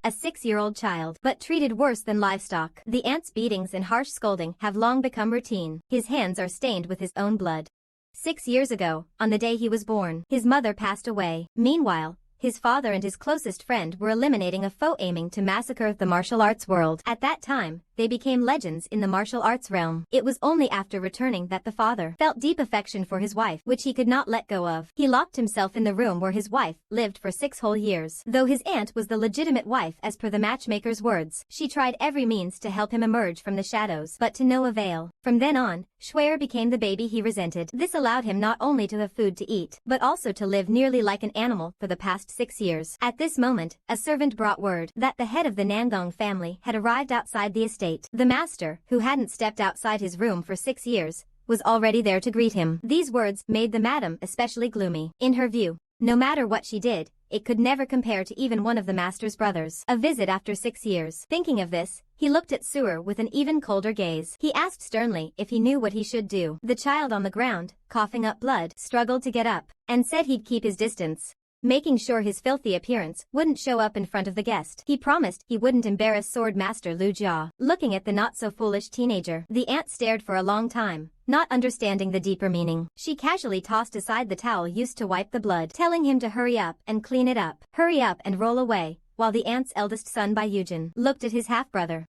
a 6-year-old child, but treated worse than livestock. The aunt's beatings and harsh scolding have long become routine. His hands are stained with his own blood. 6 years ago, on the day he was born, his mother passed away. Meanwhile, his father and his closest friend were eliminating a foe aiming to massacre the martial arts world. At that time, they became legends in the martial arts realm. It was only after returning that the father felt deep affection for his wife, which he could not let go of. He locked himself in the room where his wife lived for 6 whole years. Though his aunt was the legitimate wife as per the matchmaker's words, she tried every means to help him emerge from the shadows, but to no avail. From then on, Schwer became the baby he resented. This allowed him not only to have food to eat, but also to live nearly like an animal for the past 6 years. At this moment, a servant brought word that the head of the Nangong family had arrived outside the estate. The master, who hadn't stepped outside his room for 6 years, was already there to greet him. These words made the madam especially gloomy. In her view, no matter what she did, it could never compare to even one of the master's brothers. A visit after 6 years. Thinking of this, he looked at Suer with an even colder gaze. He asked sternly if he knew what he should do. The child on the ground, coughing up blood, struggled to get up, and said he'd keep his distance, making sure his filthy appearance wouldn't show up in front of the guest. He promised he wouldn't embarrass sword master Lu Jia. Looking at the not-so-foolish teenager, the aunt stared for a long time, not understanding the deeper meaning. She casually tossed aside the towel used to wipe the blood, telling him to hurry up and clean it up. Hurry up and roll away, while the aunt's eldest son Baiyujin looked at his half-brother.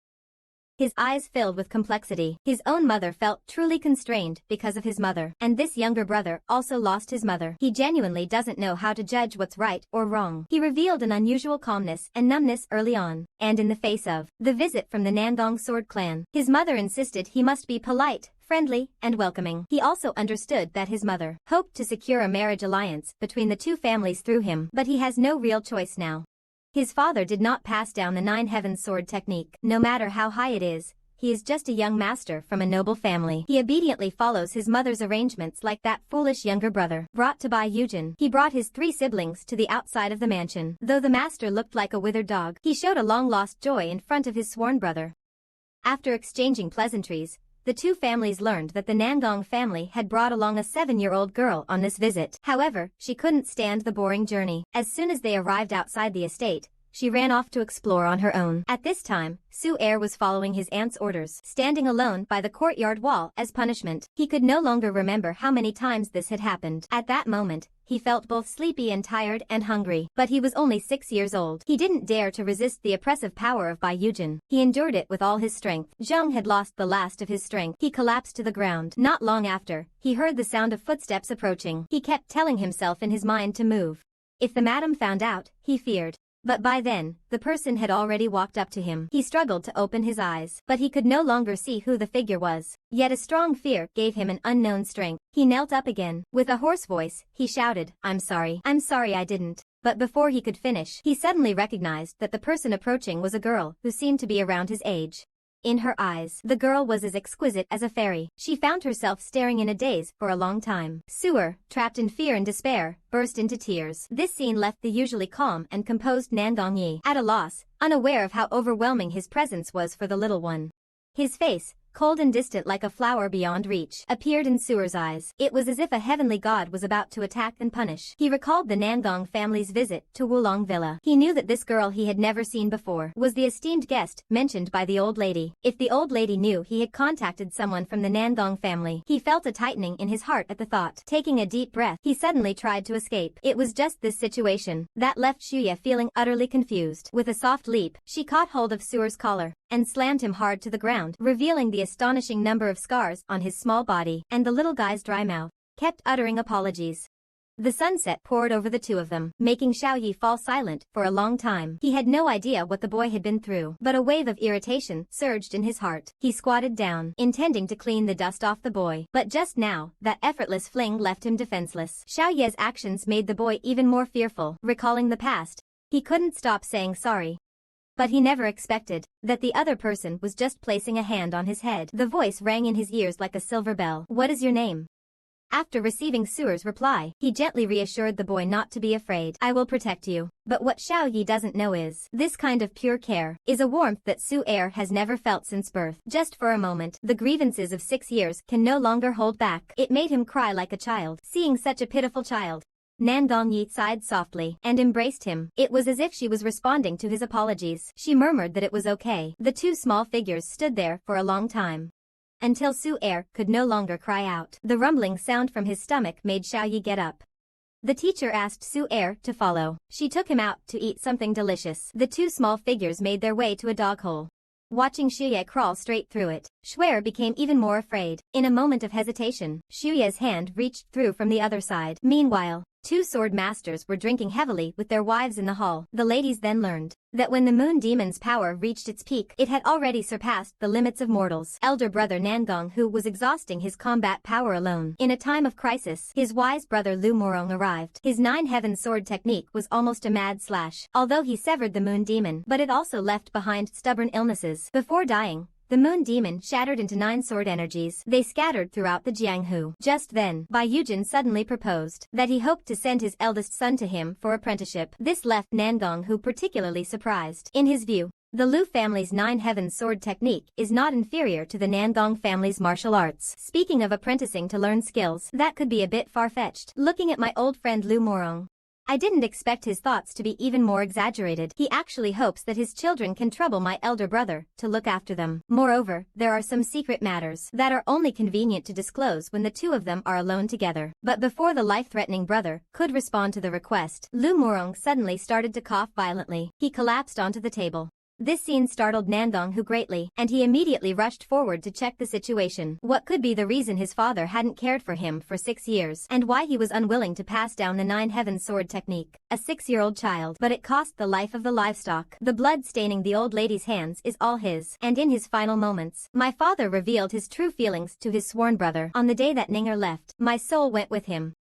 His eyes filled with complexity. His own mother felt truly constrained because of his mother, and this younger brother also lost his mother. He genuinely doesn't know how to judge what's right or wrong. He revealed an unusual calmness and numbness early on, and in the face of the visit from the Nangong sword clan, his mother insisted he must be polite, friendly, and welcoming. He also understood that his mother hoped to secure a marriage alliance between the two families through him, but he has no real choice now. His father did not pass down the 9 Heavens sword technique. No matter how high it is, he is just a young master from a noble family. He obediently follows his mother's arrangements like that foolish younger brother. Brought to Baiyujin, he brought his 3 siblings to the outside of the mansion. Though the master looked like a withered dog, he showed a long-lost joy in front of his sworn brother. After exchanging pleasantries, the two families learned that the Nangong family had brought along a 7-year-old girl on this visit. However, she couldn't stand the boring journey. As soon as they arrived outside the estate, she ran off to explore on her own. At this time, Suer was following his aunt's orders, standing alone by the courtyard wall as punishment. He could no longer remember how many times this had happened. At that moment, he felt both sleepy and tired and hungry. But he was only 6 years old. He didn't dare to resist the oppressive power of Baiyujin. He endured it with all his strength. Zheng had lost the last of his strength. He collapsed to the ground. Not long after, he heard the sound of footsteps approaching. He kept telling himself in his mind to move. If the madam found out, he feared. But by then, the person had already walked up to him. He struggled to open his eyes, but he could no longer see who the figure was. Yet a strong fear gave him an unknown strength. He knelt up again. With a hoarse voice, he shouted, I'm sorry I didn't. But before he could finish, he suddenly recognized that the person approaching was a girl who seemed to be around his age. In her eyes, the girl was as exquisite as a fairy. She found herself staring in a daze for a long time. Suer, trapped in fear and despair, burst into tears. This scene left the usually calm and composed Nangong Yi at a loss, unaware of how overwhelming his presence was for the little one. His face, cold and distant like a flower beyond reach, appeared in Suer's eyes. It was as if a heavenly god was about to attack and punish. He recalled the Nangong family's visit to Wulong Villa. He knew that this girl he had never seen before was the esteemed guest mentioned by the old lady. If the old lady knew he had contacted someone from the Nangong family, he felt a tightening in his heart at the thought. Taking a deep breath, he suddenly tried to escape. It was just this situation that left Shuya feeling utterly confused. With a soft leap, she caught hold of Suer's collar and slammed him hard to the ground, revealing the astonishing number of scars on his small body, and the little guy's dry mouth kept uttering apologies. The sunset poured over the two of them, making Xiaoyi fall silent for a long time. He had no idea what the boy had been through, but a wave of irritation surged in his heart. He squatted down, intending to clean the dust off the boy, but just now, that effortless fling left him defenseless. Xiaoye's actions made the boy even more fearful. Recalling the past, he couldn't stop saying sorry. But he never expected that the other person was just placing a hand on his head. The voice rang in his ears like a silver bell. What is your name? After receiving Suer's reply, he gently reassured the boy not to be afraid. I will protect you. But what Xiao Yi doesn't know is, this kind of pure care is a warmth that Suer has never felt since birth. Just for a moment, the grievances of 6 years can no longer hold back. It made him cry like a child. Seeing such a pitiful child, Nan Gongyi sighed softly and embraced him. It was as if she was responding to his apologies. She murmured that it was okay. The two small figures stood there for a long time, until Su-er could no longer cry out. The rumbling sound from his stomach made Xiaoyi get up. The teacher asked Su-er to follow. She took him out to eat something delicious. The two small figures made their way to a dog hole. Watching Xuye crawl straight through it, Shuer became even more afraid. In a moment of hesitation, Xuye's hand reached through from the other side. Meanwhile, two sword masters were drinking heavily with their wives in the hall. The ladies then learned that when the moon demon's power reached its peak, it had already surpassed the limits of mortals. Elder brother Nangong, who was exhausting his combat power alone. In a time of crisis, his wise brother Lu Morong arrived. His nine-heaven sword technique was almost a mad slash. Although he severed the moon demon, but it also left behind stubborn illnesses. Before dying, the moon demon shattered into 9 sword energies. They scattered throughout the Jianghu. Just then, Bai Yujin suddenly proposed that he hoped to send his eldest son to him for apprenticeship. This left Nangong particularly surprised. In his view, the Lu family's 9-heaven sword technique is not inferior to the Nangong family's martial arts. Speaking of apprenticing to learn skills, that could be a bit far-fetched. Looking at my old friend Lu Morong, I didn't expect his thoughts to be even more exaggerated. He actually hopes that his children can trouble my elder brother to look after them. Moreover, there are some secret matters that are only convenient to disclose when the two of them are alone together. But before the life-threatening brother could respond to the request, Lu Morong suddenly started to cough violently. He collapsed onto the table. This scene startled Nangong greatly, and he immediately rushed forward to check the situation. What could be the reason his father hadn't cared for him for 6 years, and why he was unwilling to pass down the 9-heaven sword technique? A 6-year-old child, but it cost the life of the livestock. The blood staining the old lady's hands is all his. And in his final moments, my father revealed his true feelings to his sworn brother. On the day that Ninger left, my soul went with him.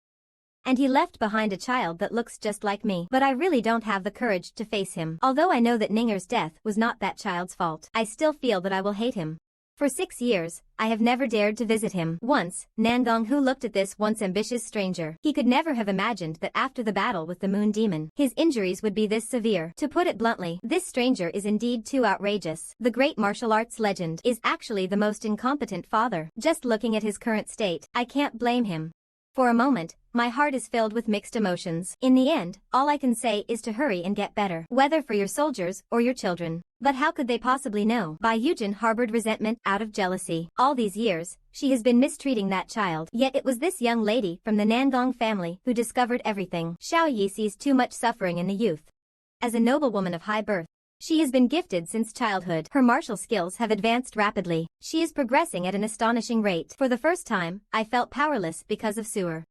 And he left behind a child that looks just like me. But I really don't have the courage to face him. Although I know that Ninger's death was not that child's fault, I still feel that I will hate him. For 6 years, I have never dared to visit him. Once, Nangong looked at this once ambitious stranger. He could never have imagined that after the battle with the moon demon, his injuries would be this severe. To put it bluntly, this stranger is indeed too outrageous. The great martial arts legend is actually the most incompetent father. Just looking at his current state, I can't blame him. For a moment, my heart is filled with mixed emotions. In the end, all I can say is to hurry and get better, whether for your soldiers or your children. But how could they possibly know? Bai Yujin harbored resentment out of jealousy. All these years, she has been mistreating that child. Yet it was this young lady from the Nangong family who discovered everything. Xiao Yi sees too much suffering in the youth. As a noblewoman of high birth, she has been gifted since childhood. Her martial skills have advanced rapidly. She is progressing at an astonishing rate. For the first time, I felt powerless because of Suer.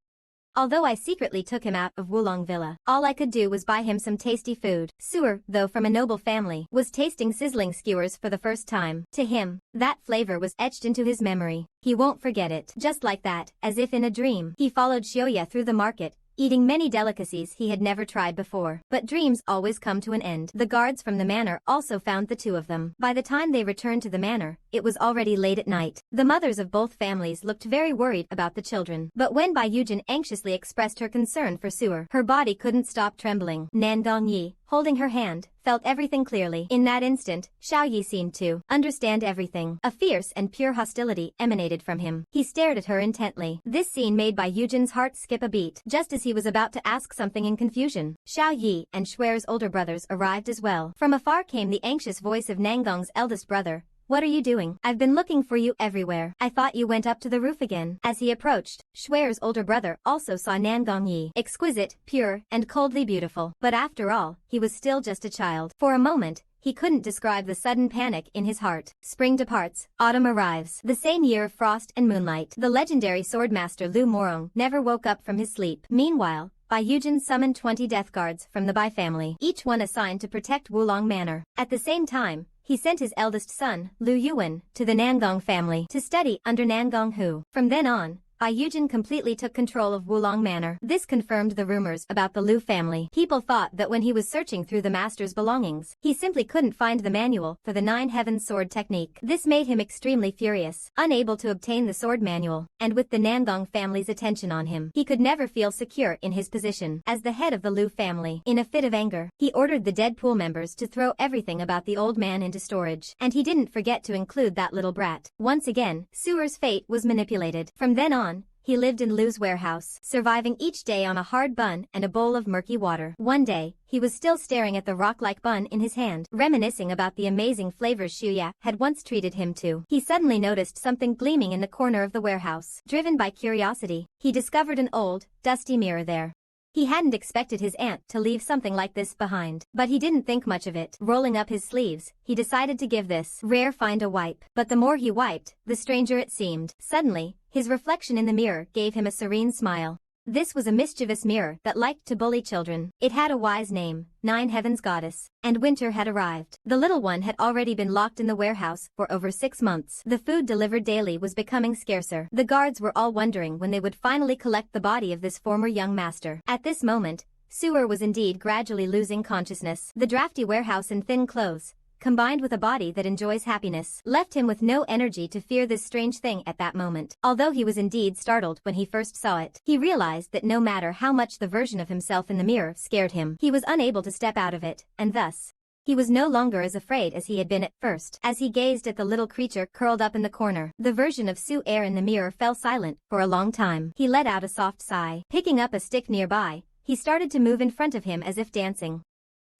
Although I secretly took him out of Wulong Villa, all I could do was buy him some tasty food. Suer, though from a noble family, was tasting sizzling skewers for the first time. To him, that flavor was etched into his memory. He won't forget it. Just like that, as if in a dream, he followed Xiaoya through the market, eating many delicacies he had never tried before. But dreams always come to an end. The guards from the manor also found the two of them. By the time they returned to the manor, it was already late at night. The mothers of both families looked very worried about the children. But when Bai Yujin anxiously expressed her concern for Suer, her body couldn't stop trembling. Nan Gongyi, holding her hand, felt everything clearly. In that instant, Xiao Yi seemed to understand everything. A fierce and pure hostility emanated from him. He stared at her intently. This scene made Bai Yujin's heart skip a beat. Just as he was about to ask something in confusion, Xiao Yi and Shuer's older brothers arrived as well. From afar came the anxious voice of Nangong's eldest brother. What are you doing? I've been looking for you everywhere. I thought you went up to the roof again. As he approached, Shuer's older brother also saw Nangong, exquisite, pure, and coldly beautiful. But after all, he was still just a child. For a moment, he couldn't describe the sudden panic in his heart. Spring departs, autumn arrives. The same year of frost and moonlight. The legendary swordmaster Lu Morong never woke up from his sleep. Meanwhile, Bai Yujin summoned 20 death guards from the Bai family, each one assigned to protect Wulong Manor. At the same time, he sent his eldest son, Lu Yuan, to the Nangong family to study under Nangong. From then on, Bai Yujin completely took control of Wulong Manor. This confirmed the rumors about the Lu family. People thought that when he was searching through the master's belongings, he simply couldn't find the manual for the 9-heaven sword technique. This made him extremely furious. Unable to obtain the sword manual, and with the Nangong family's attention on him, he could never feel secure in his position as the head of the Lu family. In a fit of anger, he ordered the Deadpool members to throw everything about the old man into storage. And he didn't forget to include that little brat. Once again, Suer's fate was manipulated. From then on, he lived in Lou's warehouse, surviving each day on a hard bun and a bowl of murky water. One day, he was still staring at the rock-like bun in his hand, reminiscing about the amazing flavors Shuya had once treated him to. He suddenly noticed something gleaming in the corner of the warehouse. Driven by curiosity, he discovered an old, dusty mirror there. He hadn't expected his aunt to leave something like this behind, but he didn't think much of it. Rolling up his sleeves, he decided to give this rare find a wipe. But the more he wiped, the stranger it seemed. Suddenly, his reflection in the mirror gave him a serene smile. This was a mischievous mirror that liked to bully children. It had a wise name, Nine Heavens Goddess, and winter had arrived. The little one had already been locked in the warehouse for over 6 months. The food delivered daily was becoming scarcer. The guards were all wondering when they would finally collect the body of this former young master. At this moment, Sewer was indeed gradually losing consciousness. The drafty warehouse and thin clothes, combined with a body that enjoys happiness, left him with no energy to fear this strange thing at that moment. Although he was indeed startled when he first saw it, he realized that no matter how much the version of himself in the mirror scared him, he was unable to step out of it, and thus, he was no longer as afraid as he had been at first. As he gazed at the little creature curled up in the corner, the version of Su-air in the mirror fell silent for a long time. He let out a soft sigh. Picking up a stick nearby, he started to move in front of him as if dancing.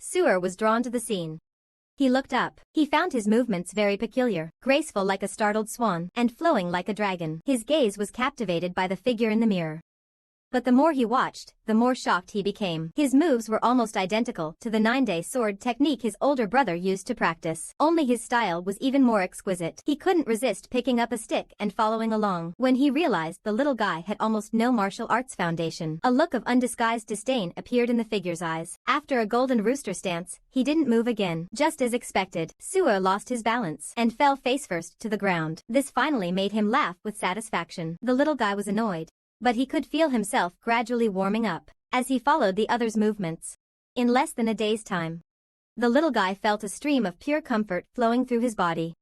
Su-air was drawn to the scene. He looked up. He found his movements very peculiar, graceful like a startled swan, and flowing like a dragon. His gaze was captivated by the figure in the mirror. But the more he watched, the more shocked he became. His moves were almost identical to the 9-day sword technique his older brother used to practice. Only his style was even more exquisite. He couldn't resist picking up a stick and following along. When he realized the little guy had almost no martial arts foundation, a look of undisguised disdain appeared in the figure's eyes. After a golden rooster stance, he didn't move again. Just as expected, Suo lost his balance and fell face first to the ground. This finally made him laugh with satisfaction. The little guy was annoyed, but he could feel himself gradually warming up as he followed the other's movements. In less than a day's time, the little guy felt a stream of pure comfort flowing through his body.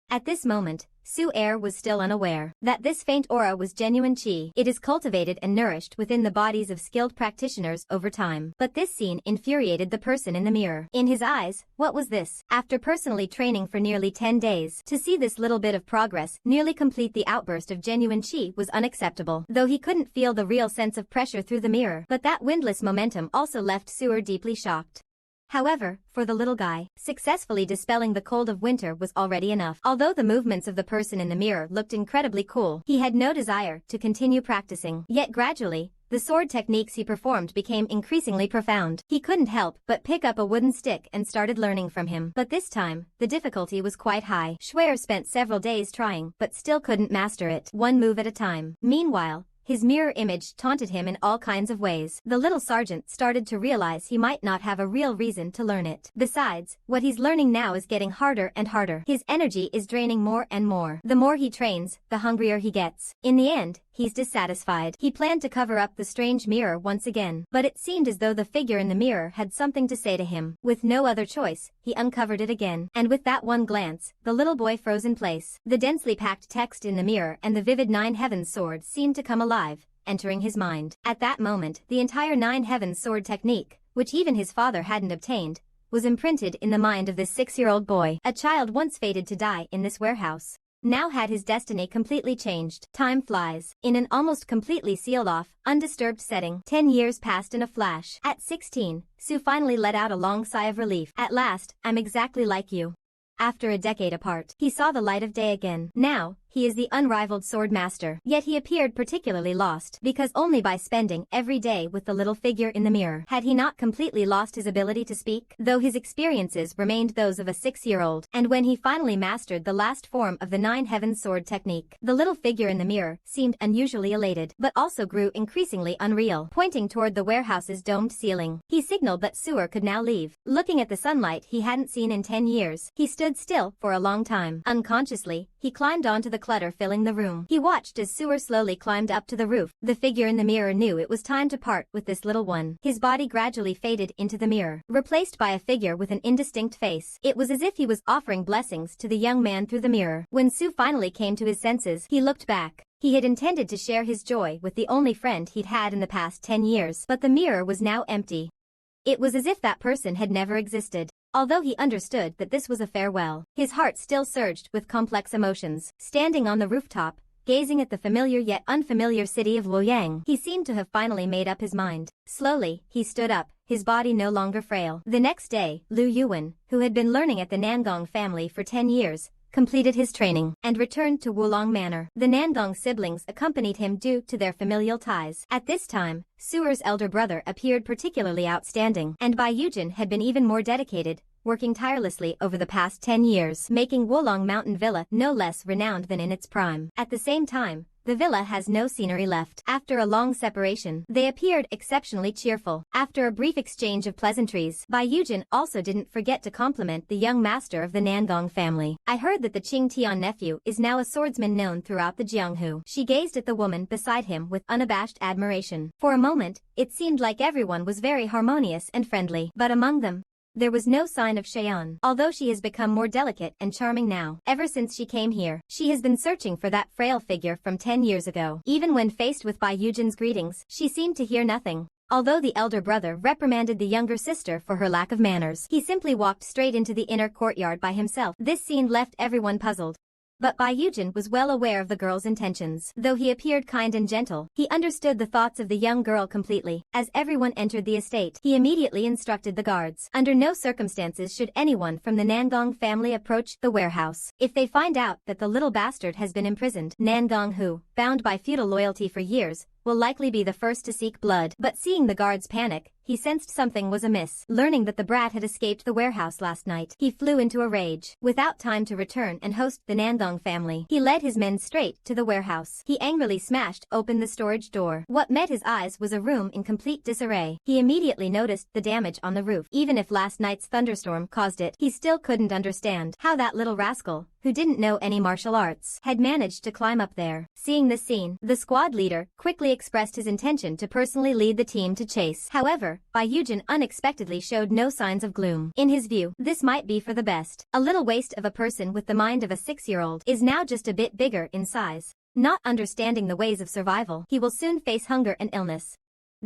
At this moment, Su-air was still unaware that this faint aura was genuine qi. It is cultivated and nourished within the bodies of skilled practitioners over time. But this scene infuriated the person in the mirror. In his eyes, what was this? After personally training for nearly 10 days, to see this little bit of progress nearly complete the outburst of genuine qi was unacceptable. Though he couldn't feel the real sense of pressure through the mirror, but that windless momentum also left Sewer deeply shocked. However, for the little guy, successfully dispelling the cold of winter was already enough. Although the movements of the person in the mirror looked incredibly cool, he had no desire to continue practicing. Yet gradually, the sword techniques he performed became increasingly profound. He couldn't help but pick up a wooden stick and started learning from him. But this time, the difficulty was quite high. Schwer spent several days trying, but still couldn't master it, one move at a time. Meanwhile, his mirror image taunted him in all kinds of ways. The little sergeant started to realize he might not have a real reason to learn it. Besides, what he's learning now is getting harder and harder. His energy is draining more and more. The more he trains, the hungrier he gets. In the end, he's dissatisfied. He planned to cover up the strange mirror once again, but it seemed as though the figure in the mirror had something to say to him. With no other choice, he uncovered it again. And with that one glance, the little boy froze in place. The densely packed text in the mirror and the vivid Nine Heavens sword seemed to come alive, entering his mind. At that moment, the entire Nine Heavens sword technique, which even his father hadn't obtained, was imprinted in the mind of this 6-year-old boy. A child once fated to die in this warehouse now had his destiny completely changed. Time flies. In an almost completely sealed-off, undisturbed setting, 10 years passed in a flash. At 16, Sue finally let out a long sigh of relief. At last, I'm exactly like you. After a decade apart, he saw the light of day again. Now, he is the unrivaled sword master. Yet he appeared particularly lost, because only by spending every day with the little figure in the mirror had he not completely lost his ability to speak, though his experiences remained those of a 6-year-old. And when he finally mastered the last form of the Nine Heavens sword technique, the little figure in the mirror seemed unusually elated, but also grew increasingly unreal. Pointing toward the warehouse's domed ceiling, he signaled that Sewer could now leave. Looking at the sunlight he hadn't seen in 10 years, he stood still for a long time. Unconsciously, he climbed onto the clutter filling the room. He watched as Sewer slowly climbed up to the roof. The figure in the mirror knew it was time to part with this little one. His body gradually faded into the mirror, replaced by a figure with an indistinct face. It was as if he was offering blessings to the young man through the mirror. When Sue finally came to his senses, he looked back. He had intended to share his joy with the only friend he'd had in the past 10 years, but the mirror was now empty. It was as if that person had never existed. Although he understood that this was a farewell, his heart still surged with complex emotions. Standing on the rooftop, gazing at the familiar yet unfamiliar city of Luoyang. He seemed to have finally made up his mind. Slowly, he stood up, his body no longer frail. The next day, Lu Yuan, who had been learning at the Nangong family for 10 years, completed his training, and returned to Wulong Manor. The Nangong siblings accompanied him due to their familial ties. At this time, Suer's elder brother appeared particularly outstanding, and Bai Yujin had been even more dedicated, working tirelessly over the past 10 years, making Wulong Mountain Villa no less renowned than in its prime. At the same time, the villa has no scenery left. After a long separation, they appeared exceptionally cheerful. After a brief exchange of pleasantries, Bai Yujin also didn't forget to compliment the young master of the Nangong family. I heard that the Qing Tian nephew is now a swordsman known throughout the Jianghu. She gazed at the woman beside him with unabashed admiration. For a moment, it seemed like everyone was very harmonious and friendly. But among them, there was no sign of Cheyenne. Although she has become more delicate and charming now, ever since she came here, she has been searching for that frail figure from 10 years ago. Even when faced with Bai Yujin's greetings, she seemed to hear nothing. Although the elder brother reprimanded the younger sister for her lack of manners, he simply walked straight into the inner courtyard by himself. This scene left everyone puzzled. But Bai Yujin was well aware of the girl's intentions. Though he appeared kind and gentle, he understood the thoughts of the young girl completely. As everyone entered the estate, he immediately instructed the guards. Under no circumstances should anyone from the Nangong family approach the warehouse. If they find out that the little bastard has been imprisoned, Nangong, who, bound by feudal loyalty for years, will likely be the first to seek blood. But seeing the guards panic, he sensed something was amiss. Learning that the brat had escaped the warehouse last night, he flew into a rage. Without time to return and host the Nangong family, he led his men straight to the warehouse. He angrily smashed open the storage door. What met his eyes was a room in complete disarray. He immediately noticed the damage on the roof. Even if last night's thunderstorm caused it, he still couldn't understand how that little rascal, who didn't know any martial arts, had managed to climb up there. Seeing this scene, the squad leader quickly expressed his intention to personally lead the team to chase. However, Bai Yujin unexpectedly showed no signs of gloom. In his view, this might be for the best. A little waste of a person with the mind of a 6-year-old is now just a bit bigger in size. Not understanding the ways of survival, he will soon face hunger and illness.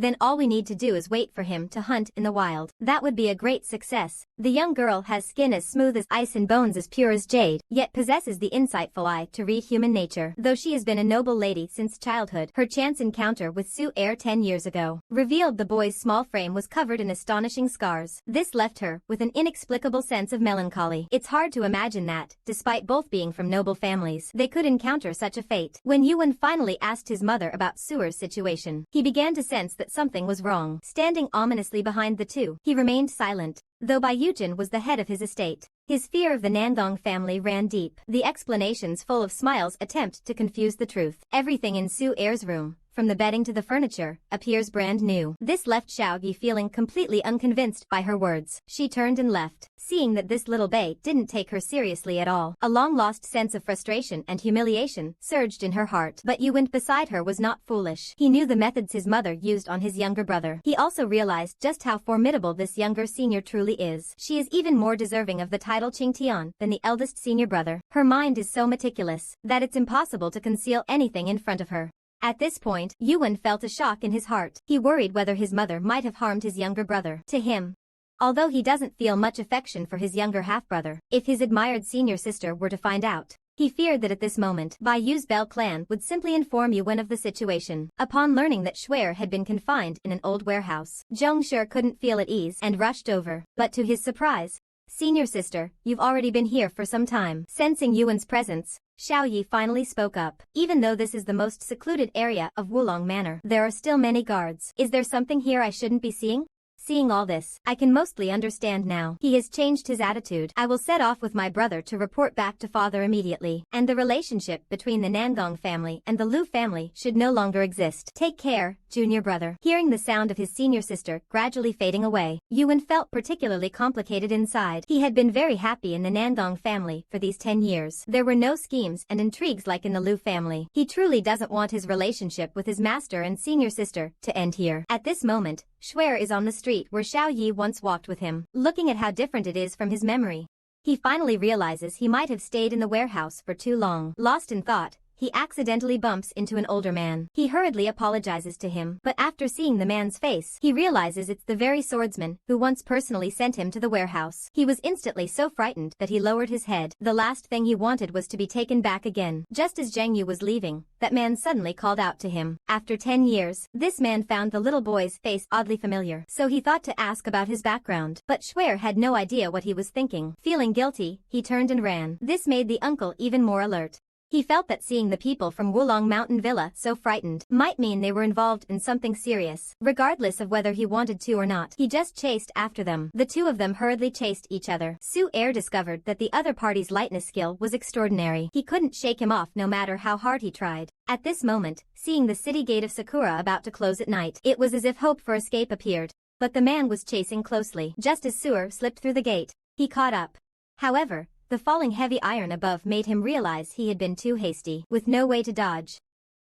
Then all we need to do is wait for him to hunt in the wild. That would be a great success. The young girl has skin as smooth as ice and bones as pure as jade, yet possesses the insightful eye to read human nature. Though she has been a noble lady since childhood, her chance encounter with Su Er 10 years ago revealed the boy's small frame was covered in astonishing scars. This left her with an inexplicable sense of melancholy. It's hard to imagine that, despite both being from noble families, they could encounter such a fate. When Yuan finally asked his mother about Suer's situation, he began to sense that something was wrong. Standing ominously behind the two, he remained silent. Though Bai Yujin was the head of his estate, his fear of the Nangong family ran deep. The explanations full of smiles attempt to confuse the truth. Everything in Su Er's room, from the bedding to the furniture, appears brand new. This left Xiao Yi feeling completely unconvinced by her words. She turned and left, seeing that this little bae didn't take her seriously at all. A long-lost sense of frustration and humiliation surged in her heart. But Yuan beside her was not foolish. He knew the methods his mother used on his younger brother. He also realized just how formidable this younger senior truly is. She is even more deserving of the title Qing Tian than the eldest senior brother. Her mind is so meticulous that it's impossible to conceal anything in front of her. At this point, Yuan felt a shock in his heart. He worried whether his mother might have harmed his younger brother. To him, although he doesn't feel much affection for his younger half-brother, if his admired senior sister were to find out, he feared that at this moment, Bai Yu's Bell clan would simply inform Yuan of the situation. Upon learning that Shuer had been confined in an old warehouse, Zhongshu couldn't feel at ease and rushed over. But to his surprise, "Senior sister, you've already been here for some time." Sensing Yuan's presence, Xiao Yi finally spoke up. "Even though this is the most secluded area of Wulong Manor, there are still many guards. Is there something here I shouldn't be seeing?" Seeing all this, I can mostly understand now. He has changed his attitude. I will set off with my brother to report back to father immediately. And the relationship between the Nangong family and the Lu family should no longer exist. Take care, junior brother. Hearing the sound of his senior sister gradually fading away, Yuan felt particularly complicated inside. He had been very happy in the Nangong family for these 10 years. There were no schemes and intrigues like in the Lu family. He truly doesn't want his relationship with his master and senior sister to end here. At this moment, Shuer is on the street where Xiao Yi once walked with him. Looking at how different it is from his memory, he finally realizes he might have stayed in the warehouse for too long. Lost in thought, he accidentally bumps into an older man. He hurriedly apologizes to him, but after seeing the man's face, he realizes it's the very swordsman who once personally sent him to the warehouse. He was instantly so frightened that he lowered his head. The last thing he wanted was to be taken back again. Just as Zhang Yu was leaving, that man suddenly called out to him. After 10 years, this man found the little boy's face oddly familiar, so he thought to ask about his background. But Schwer had no idea what he was thinking. Feeling guilty, he turned and ran. This made the uncle even more alert. He felt that seeing the people from Wulong Mountain Villa so frightened might mean they were involved in something serious. Regardless of whether he wanted to or not, he just chased after them. The two of them hurriedly chased each other. Su Air discovered that the other party's lightness skill was extraordinary. He couldn't shake him off no matter how hard he tried. At this moment, seeing the city gate of Sakura about to close at night, it was as if hope for escape appeared. But the man was chasing closely. Just as Suer slipped through the gate, he caught up. However, the falling heavy iron above made him realize he had been too hasty, with no way to dodge.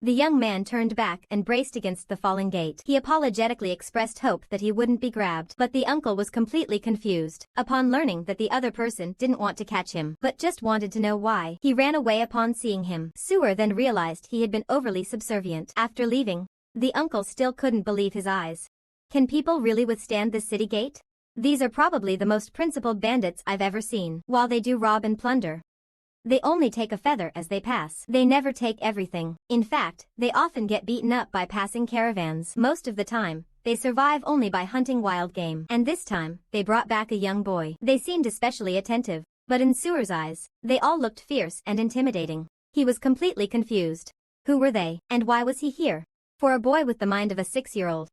The young man turned back and braced against the falling gate. He apologetically expressed hope that he wouldn't be grabbed, but the uncle was completely confused. Upon learning that the other person didn't want to catch him, but just wanted to know why, he ran away upon seeing him. Suer then realized he had been overly subservient. After leaving, the uncle still couldn't believe his eyes. Can people really withstand this city gate? These are probably the most principled bandits I've ever seen. While they do rob and plunder, they only take a feather as they pass. They never take everything. In fact, they often get beaten up by passing caravans. Most of the time, they survive only by hunting wild game. And this time, they brought back a young boy. They seemed especially attentive, but in Suer's eyes, they all looked fierce and intimidating. He was completely confused. Who were they, and why was he here? For a boy with the mind of a 6-year-old,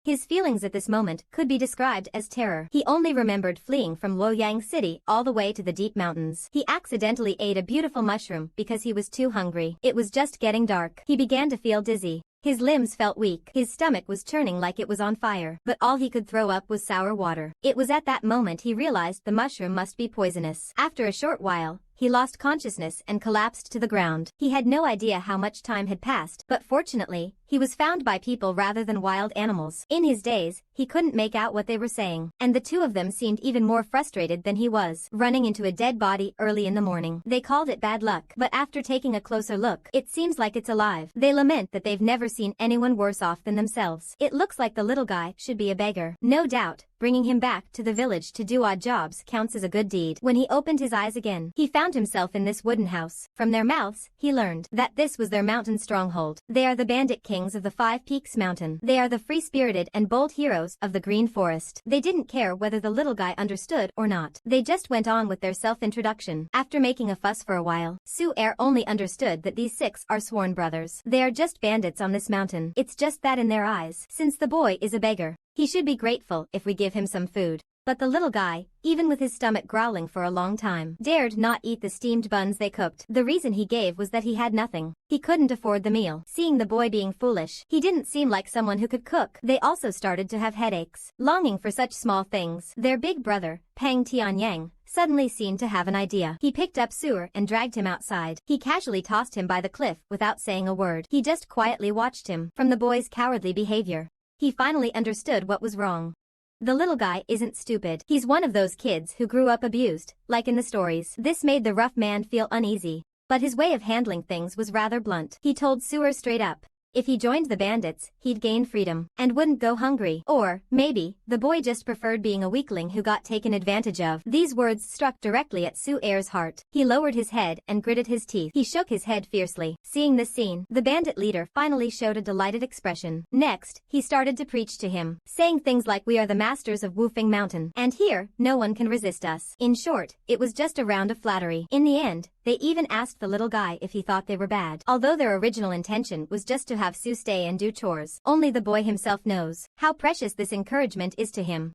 his feelings at this moment could be described as terror. He only remembered fleeing from Luoyang City all the way to the deep mountains. He accidentally ate a beautiful mushroom because he was too hungry. It was just getting dark. He began to feel dizzy. His limbs felt weak. His stomach was churning like it was on fire, but all he could throw up was sour water. It was at that moment he realized the mushroom must be poisonous. After a short while, he lost consciousness and collapsed to the ground. He had no idea how much time had passed, but fortunately, he was found by people rather than wild animals. In his daze, he couldn't make out what they were saying, and the two of them seemed even more frustrated than he was, running into a dead body early in the morning. They called it bad luck, but after taking a closer look, it seems like it's alive. They lament that they've never seen anyone worse off than themselves. It looks like the little guy should be a beggar. No doubt, bringing him back to the village to do odd jobs counts as a good deed. When he opened his eyes again, he found himself in this wooden house. From their mouths, he learned that this was their mountain stronghold. They are the bandit kings of the 5 Peaks Mountain. They are the free-spirited and bold heroes of the Green Forest. They didn't care whether the little guy understood or not. They just went on with their self-introduction. After making a fuss for a while, Su Er only understood that these 6 are sworn brothers. They are just bandits on this mountain. It's just that in their eyes, since the boy is a beggar, he should be grateful if we give him some food. But the little guy, even with his stomach growling for a long time, dared not eat the steamed buns they cooked. The reason he gave was that he had nothing. He couldn't afford the meal. Seeing the boy being foolish, he didn't seem like someone who could cook. They also started to have headaches, longing for such small things. Their big brother, Pang Tianyang, suddenly seemed to have an idea. He picked up Suer and dragged him outside. He casually tossed him by the cliff without saying a word. He just quietly watched him. From the boy's cowardly behavior, he finally understood what was wrong. The little guy isn't stupid. He's one of those kids who grew up abused, like in the stories. This made the rough man feel uneasy, but his way of handling things was rather blunt. He told Suer straight up, if he joined the bandits, he'd gain freedom and wouldn't go hungry. Or, maybe, the boy just preferred being a weakling who got taken advantage of. These words struck directly at Su Er's heart. He lowered his head and gritted his teeth. He shook his head fiercely. Seeing this scene, the bandit leader finally showed a delighted expression. Next, he started to preach to him, saying things like we are the masters of Wufeng Mountain, and here, no one can resist us. In short, it was just a round of flattery. In the end, they even asked the little guy if he thought they were bad. Although their original intention was just to have Su stay and do chores, only the boy himself knows how precious this encouragement is to him.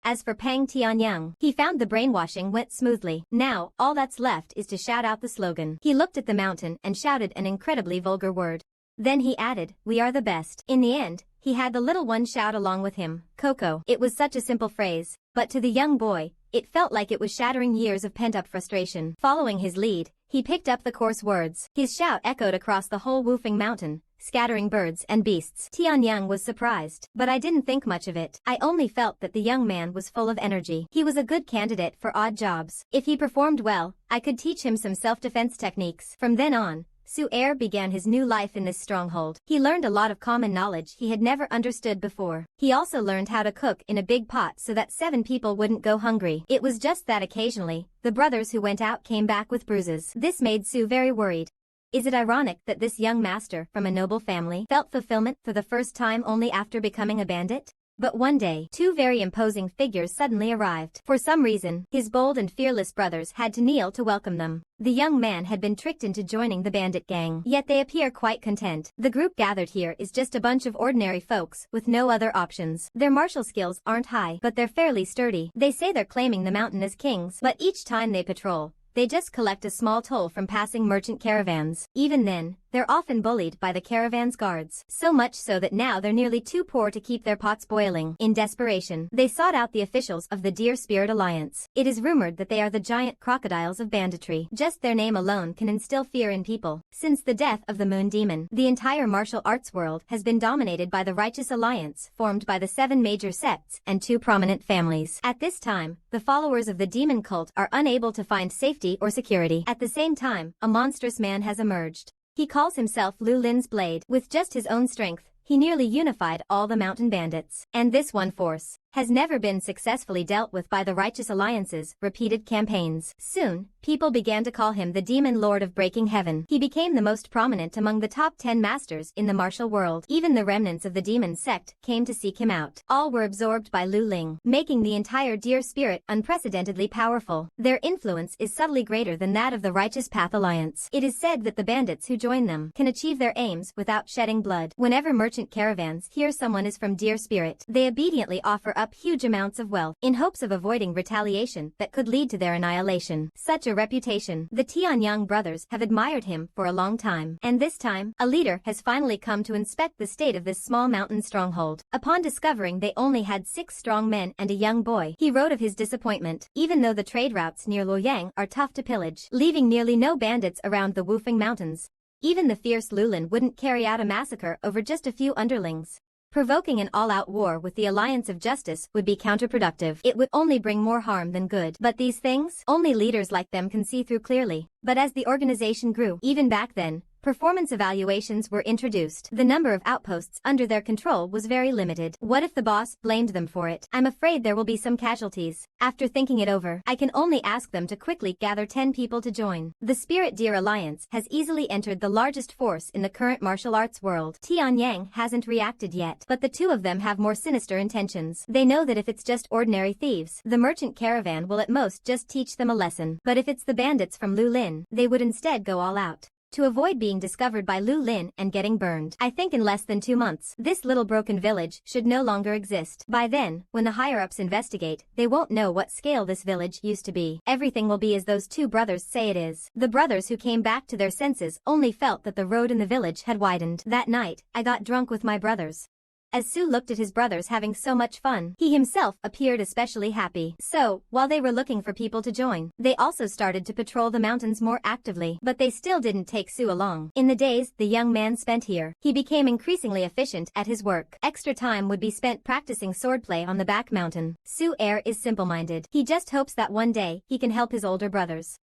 As for Pang Tianyang, he found the brainwashing went smoothly. Now, all that's left is to shout out the slogan. He looked at the mountain and shouted an incredibly vulgar word. Then he added, we are the best. In the end, he had the little one shout along with him, Coco. It was such a simple phrase, but to the young boy, it felt like it was shattering years of pent-up frustration. Following his lead, he picked up the coarse words. His shout echoed across the whole Wufeng Mountain, scattering birds and beasts. Tianyang was surprised, but I didn't think much of it. I only felt that the young man was full of energy. He was a good candidate for odd jobs. If he performed well, I could teach him some self-defense techniques. From then on, Su-er began his new life in this stronghold. He learned a lot of common knowledge he had never understood before. He also learned how to cook in a big pot so that 7 people wouldn't go hungry. It was just that occasionally, the brothers who went out came back with bruises. This made Su very worried. Is it ironic that this young master from a noble family felt fulfillment for the first time only after becoming a bandit? But one day, 2 very imposing figures suddenly arrived. For some reason, his bold and fearless brothers had to kneel to welcome them. The young man had been tricked into joining the bandit gang, yet they appear quite content. The group gathered here is just a bunch of ordinary folks with no other options. Their martial skills aren't high, but they're fairly sturdy. They say they're claiming the mountain as kings, but each time they patrol, they just collect a small toll from passing merchant caravans. Even then, they're often bullied by the caravan's guards. So much so that now they're nearly too poor to keep their pots boiling. In desperation, they sought out the officials of the Deer Spirit Alliance. It is rumored that they are the giant crocodiles of banditry. Just their name alone can instill fear in people. Since the death of the Moon Demon, the entire martial arts world has been dominated by the Righteous Alliance, formed by the 7 major sects and 2 prominent families. At this time, the followers of the demon cult are unable to find safety or security. At the same time, a monstrous man has emerged. He calls himself Lu Lin's Blade. With just his own strength, he nearly unified all the mountain bandits. And this one force has never been successfully dealt with by the Righteous Alliance's repeated campaigns. Soon, people began to call him the Demon Lord of Breaking Heaven. He became the most prominent among the top 10 masters in the martial world. Even the remnants of the demon sect came to seek him out. All were absorbed by Lu Ling, making the entire Deer Spirit unprecedentedly powerful. Their influence is subtly greater than that of the Righteous Path Alliance. It is said that the bandits who join them can achieve their aims without shedding blood. Whenever merchant caravans hear someone is from Deer Spirit, they obediently offer up huge amounts of wealth, in hopes of avoiding retaliation that could lead to their annihilation. Such a reputation, the Tianyang brothers have admired him for a long time. And this time, a leader has finally come to inspect the state of this small mountain stronghold. Upon discovering they only had 6 strong men and a young boy, he wrote of his disappointment. Even though the trade routes near Luoyang are tough to pillage, leaving nearly no bandits around the Wufeng Mountains, even the fierce Lulin wouldn't carry out a massacre over just a few underlings. Provoking an all-out war with the Alliance of Justice would be counterproductive. It would only bring more harm than good. But these things, only leaders like them can see through clearly. But as the organization grew, even back then, performance evaluations were introduced. The number of outposts under their control was very limited. What if the boss blamed them for it? I'm afraid there will be some casualties. After thinking it over, I can only ask them to quickly gather 10 people to join. The Spirit Deer Alliance has easily entered the largest force in the current martial arts world. Tianyang hasn't reacted yet, but the 2 of them have more sinister intentions. They know that if it's just ordinary thieves, the merchant caravan will at most just teach them a lesson. But if it's the bandits from Lu Lin, they would instead go all out. To avoid being discovered by Lu Lin and getting burned. I think in less than 2 months, this little broken village should no longer exist. By then, when the higher-ups investigate, they won't know what scale this village used to be. Everything will be as those 2 brothers say it is. The brothers who came back to their senses only felt that the road in the village had widened. That night, I got drunk with my brothers. As Su looked at his brothers having so much fun, he himself appeared especially happy. So, while they were looking for people to join, they also started to patrol the mountains more actively. But they still didn't take Su along. In the days the young man spent here, he became increasingly efficient at his work. Extra time would be spent practicing swordplay on the back mountain. Su-er is simple-minded. He just hopes that one day, he can help his older brothers.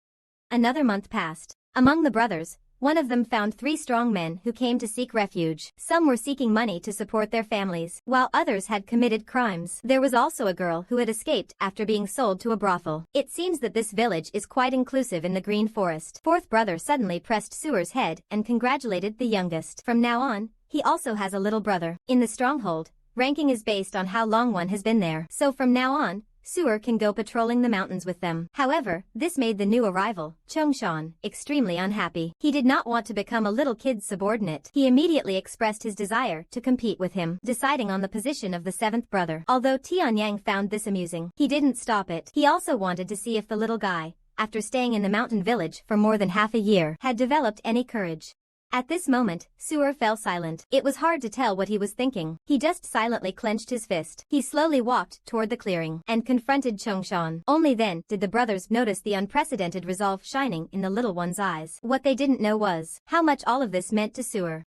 Another month passed. Among the brothers, one of them found 3 strong men who came to seek refuge. Some were seeking money to support their families, while others had committed crimes. There was also a girl who had escaped after being sold to a brothel. It seems that this village is quite inclusive in the Green Forest. 4th brother suddenly pressed Suer's head and congratulated the youngest. From now on, he also has a little brother. In the stronghold, ranking is based on how long one has been there. So from now on, Suer can go patrolling the mountains with them. However, this made the new arrival, Chongshan, extremely unhappy. He did not want to become a little kid's subordinate. He immediately expressed his desire to compete with him, deciding on the position of the 7th brother. Although Tianyang found this amusing, he didn't stop it. He also wanted to see if the little guy, after staying in the mountain village for more than half a year, had developed any courage. At this moment, Suer fell silent. It was hard to tell what he was thinking. He just silently clenched his fist. He slowly walked toward the clearing and confronted Chongshan. Only then did the brothers notice the unprecedented resolve shining in the little one's eyes. What they didn't know was how much all of this meant to Suer.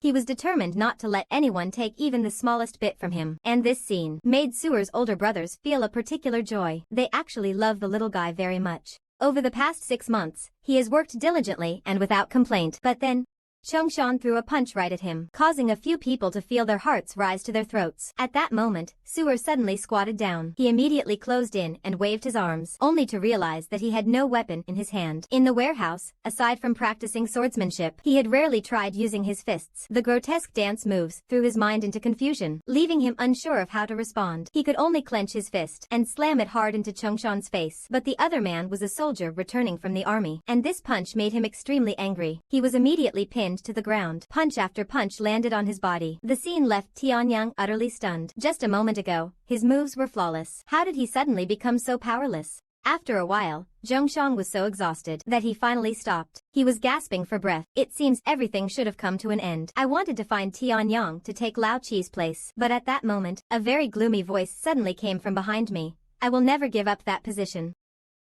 He was determined not to let anyone take even the smallest bit from him. And this scene made Suer's older brothers feel a particular joy. They actually loved the little guy very much. Over the past 6 months, he has worked diligently and without complaint. But then, Chongshan threw a punch right at him, causing a few people to feel their hearts rise to their throats. At that moment, Suer suddenly squatted down. He immediately closed in and waved his arms, only to realize that he had no weapon in his hand. In the warehouse, aside from practicing swordsmanship, he had rarely tried using his fists. The grotesque dance moves threw his mind into confusion, leaving him unsure of how to respond. He could only clench his fist and slam it hard into Chongshan's face. But the other man was a soldier returning from the army, and this punch made him extremely angry. He was immediately pinned to the ground. Punch after punch landed on his body. The scene left Tianyang utterly stunned. Just a moment ago, his moves were flawless. How did he suddenly become so powerless? After a while, Zhongxiang was so exhausted that he finally stopped. He was gasping for breath. It seems everything should have come to an end. I wanted to find Tianyang to take Lao Chi's place, but at that moment, a very gloomy voice suddenly came from behind me. I will never give up that position.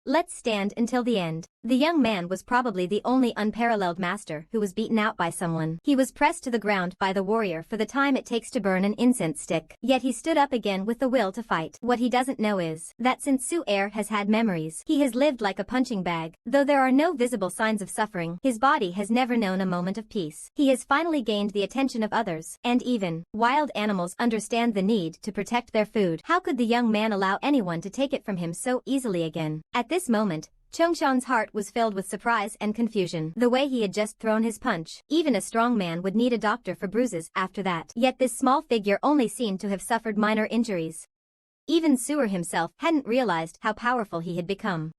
Let's stand until the end. The young man was probably the only unparalleled master who was beaten out by someone. He was pressed to the ground by the warrior for the time it takes to burn an incense stick. Yet he stood up again with the will to fight. What he doesn't know is that since Su-er has had memories, he has lived like a punching bag. Though there are no visible signs of suffering, his body has never known a moment of peace. He has finally gained the attention of others, and even wild animals understand the need to protect their food. How could the young man allow anyone to take it from him so easily again? At this moment, Chongshan's heart was filled with surprise and confusion. The way he had just thrown his punch, even a strong man would need a doctor for bruises after that. Yet this small figure only seemed to have suffered minor injuries. Even Suer himself hadn't realized how powerful he had become.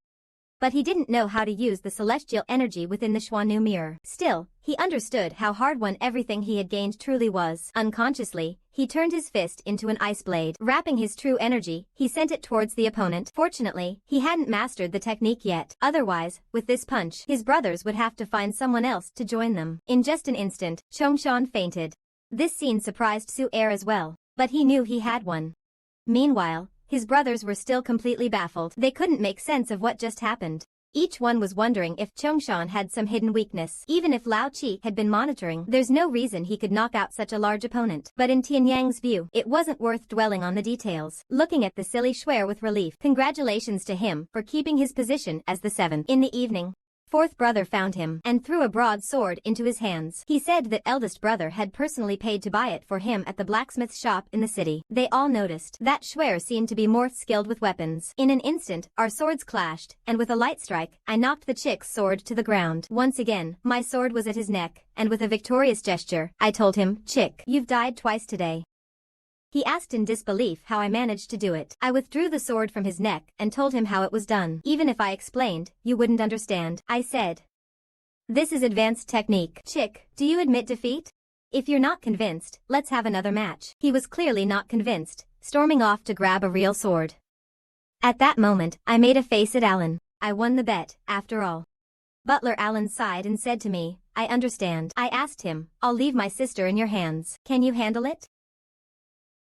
But he didn't know how to use the celestial energy within the Xuannu mirror. Still, he understood how hard-won everything he had gained truly was. Unconsciously, he turned his fist into an ice blade. Wrapping his true energy, he sent it towards the opponent. Fortunately, he hadn't mastered the technique yet. Otherwise, with this punch, his brothers would have to find someone else to join them. In just an instant, Chongshan fainted. This scene surprised Su-er as well, but he knew he had one. Meanwhile, his brothers were still completely baffled. They couldn't make sense of what just happened. Each one was wondering if Chongshan had some hidden weakness. Even if Lao Chi had been monitoring, there's no reason he could knock out such a large opponent. But in Tianyang's view, it wasn't worth dwelling on the details. Looking at the silly Shuer with relief, congratulations to him for keeping his position as the seventh. In the evening, fourth brother found him and threw a broadsword into his hands. He said that eldest brother had personally paid to buy it for him at the blacksmith shop in the city. They all noticed that Shuer seemed to be more skilled with weapons. In an instant, our swords clashed, and with a light strike, I knocked the chick's sword to the ground. Once again, my sword was at his neck, and with a victorious gesture, I told him, "Chick, you've died twice today." He asked in disbelief how I managed to do it. I withdrew the sword from his neck and told him how it was done. Even if I explained, you wouldn't understand. I said, "This is advanced technique. Chick, do you admit defeat? If you're not convinced, let's have another match." He was clearly not convinced, storming off to grab a real sword. At that moment, I made a face at Alan. I won the bet, after all. Butler Alan sighed and said to me, "I understand." I asked him, "I'll leave my sister in your hands. Can you handle it?"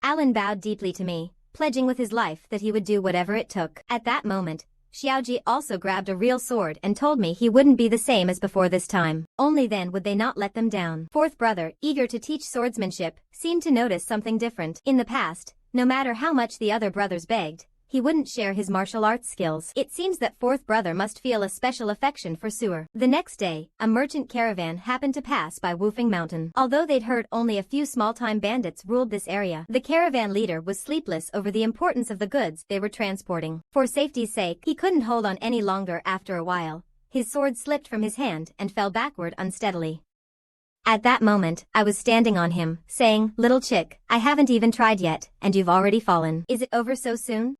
Alan bowed deeply to me, pledging with his life that he would do whatever it took. At that moment, Xiaoji also grabbed a real sword and told me he wouldn't be the same as before this time. Only then would they not let them down. Fourth brother, eager to teach swordsmanship, seemed to notice something different. In the past, no matter how much the other brothers begged, he wouldn't share his martial arts skills. It seems that fourth brother must feel a special affection for Suer. The next day, a merchant caravan happened to pass by Wufeng Mountain. Although they'd heard only a few small-time bandits ruled this area, the caravan leader was sleepless over the importance of the goods they were transporting. For safety's sake, he couldn't hold on any longer. After a while, his sword slipped from his hand and fell backward unsteadily. At that moment, I was standing on him, saying, "Little chick, I haven't even tried yet, and you've already fallen. Is it over so soon?"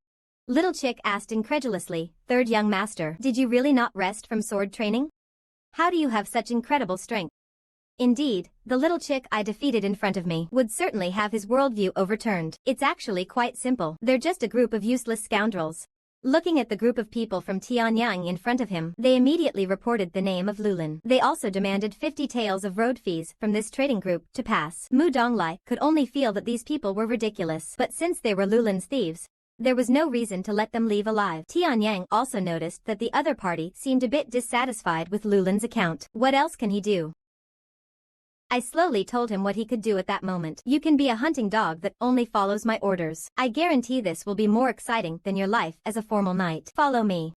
Little Chick asked incredulously, "Third young master, did you really not rest from sword training? How do you have such incredible strength?" Indeed, the little chick I defeated in front of me would certainly have his worldview overturned. It's actually quite simple. They're just a group of useless scoundrels. Looking at the group of people from Tianyang in front of him, they immediately reported the name of Lulin. They also demanded 50 taels of road fees from this trading group to pass. Mu Donglai could only feel that these people were ridiculous, but since they were Lulin's thieves, there was no reason to let them leave alive. Tianyang also noticed that the other party seemed a bit dissatisfied with Lulin's account. What else can he do? I slowly told him what he could do at that moment. "You can be a hunting dog that only follows my orders. I guarantee this will be more exciting than your life as a formal knight. Follow me."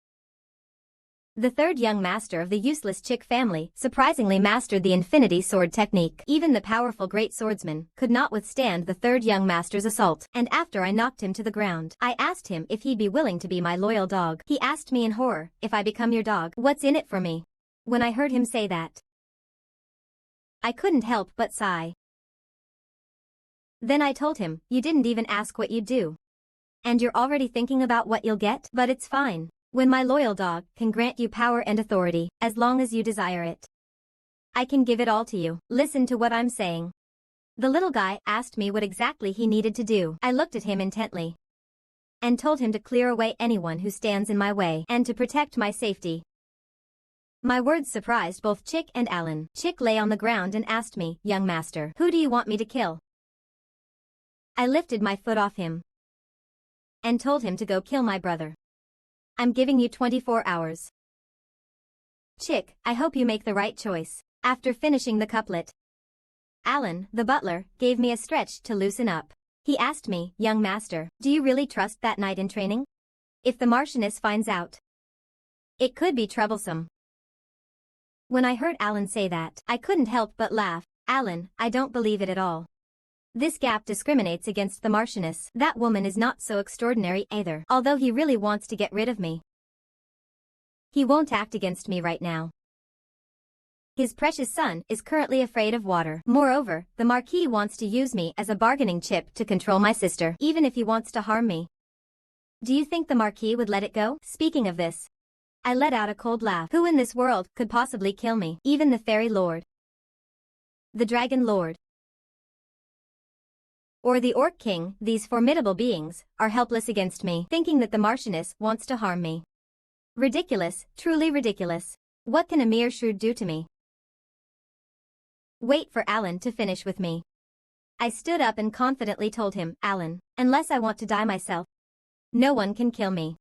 The third young master of the useless Chick family surprisingly mastered the infinity sword technique. Even the powerful great swordsman could not withstand the third young master's assault. And after I knocked him to the ground, I asked him if he'd be willing to be my loyal dog. He asked me in horror, if I become your dog, what's in it for me? When I heard him say that, I couldn't help but sigh. Then I told him, you didn't even ask what you'd do. And you're already thinking about what you'll get? But it's fine. When my loyal dog can grant you power and authority, as long as you desire it, I can give it all to you. Listen to what I'm saying. The little guy asked me what exactly he needed to do. I looked at him intently and told him to clear away anyone who stands in my way and to protect my safety. My words surprised both Chick and Alan. Chick lay on the ground and asked me, young master, who do you want me to kill? I lifted my foot off him and told him to go kill my brother. I'm giving you 24 hours. Chick, I hope you make the right choice. After finishing the couplet, Alan, the butler, gave me a stretch to loosen up. He asked me, young master, do you really trust that knight in training? If the Marchioness finds out, it could be troublesome. When I heard Alan say that, I couldn't help but laugh. Alan, I don't believe it at all. This gap discriminates against the Marchioness. That woman is not so extraordinary either. Although he really wants to get rid of me, he won't act against me right now. His precious son is currently afraid of water. Moreover, the Marquis wants to use me as a bargaining chip to control my sister, even if he wants to harm me. Do you think the Marquis would let it go? Speaking of this, I let out a cold laugh. Who in this world could possibly kill me? Even the Fairy Lord, the Dragon Lord, or the Orc King? These formidable beings are helpless against me, thinking that the Marchioness wants to harm me. Ridiculous, truly ridiculous. What can a mere shrew do to me? Wait for Alan to finish with me. I stood up and confidently told him, Alan, unless I want to die myself, no one can kill me.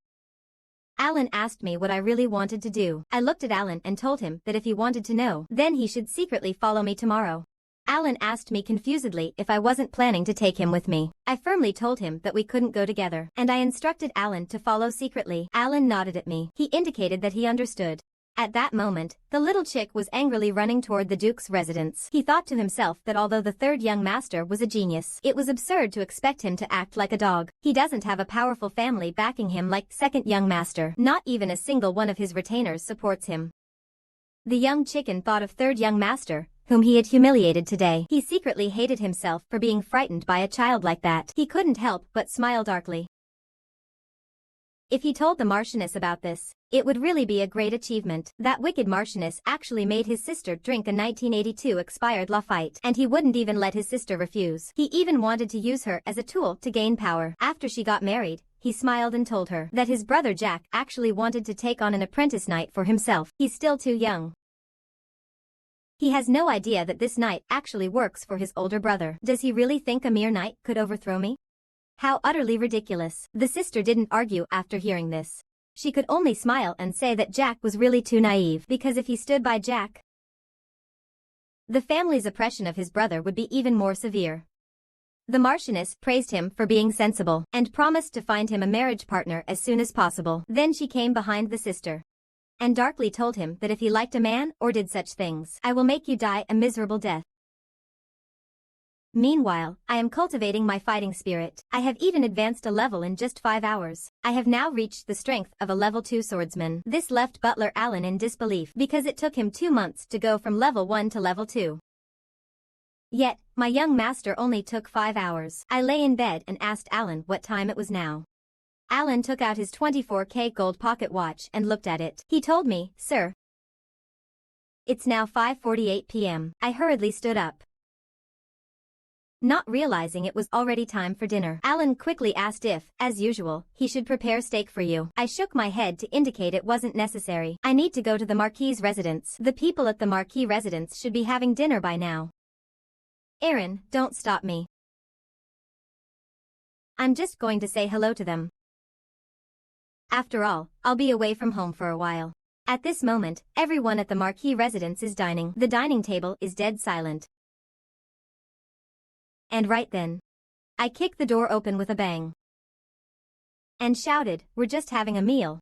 Alan asked me what I really wanted to do. I looked at Alan and told him that if he wanted to know, then he should secretly follow me tomorrow. Alan asked me confusedly if I wasn't planning to take him with me. I firmly told him that we couldn't go together, and I instructed Alan to follow secretly. Alan nodded at me. He indicated that he understood. At that moment, the little chick was angrily running toward the Duke's residence. He thought to himself that although the third young master was a genius, it was absurd to expect him to act like a dog. He doesn't have a powerful family backing him like second young master. Not even a single one of his retainers supports him. The young chicken thought of third young master, whom he had humiliated today. He secretly hated himself for being frightened by a child like that. He couldn't help but smile darkly. If he told the Marchioness about this, it would really be a great achievement. That wicked Marchioness actually made his sister drink a 1982 expired Lafite, and he wouldn't even let his sister refuse. He even wanted to use her as a tool to gain power. After she got married, he smiled and told her that his brother Jack actually wanted to take on an apprentice knight for himself. He's still too young. He has no idea that this knight actually works for his older brother. Does he really think a mere knight could overthrow me? How utterly ridiculous. The sister didn't argue after hearing this. She could only smile and say that Jack was really too naive, because if he stood by Jack, the family's oppression of his brother would be even more severe. The Marchioness praised him for being sensible and promised to find him a marriage partner as soon as possible. Then she came behind the sister and darkly told him that if he liked a man or did such things, I will make you die a miserable death. Meanwhile, I am cultivating my fighting spirit. I have even advanced a level in just 5 hours. I have now reached the strength of a level 2 swordsman. This left butler Alan in disbelief because it took him 2 months to go from level 1 to level 2. Yet, my young master only took 5 hours. I lay in bed and asked Alan what time it was now. Alan took out his 24K gold pocket watch and looked at it. He told me, "Sir, it's now 5:48 p.m. I hurriedly stood up, not realizing it was already time for dinner. Alan quickly asked if, as usual, he should prepare steak for you. I shook my head to indicate it wasn't necessary. I need to go to the Marquis' residence. The people at the Marquis' residence should be having dinner by now. Aaron, don't stop me. I'm just going to say hello to them. After all, I'll be away from home for a while." At this moment, everyone at the Marquis' residence is dining. The dining table is dead silent. And right then, I kicked the door open with a bang and shouted, "We're just having a meal."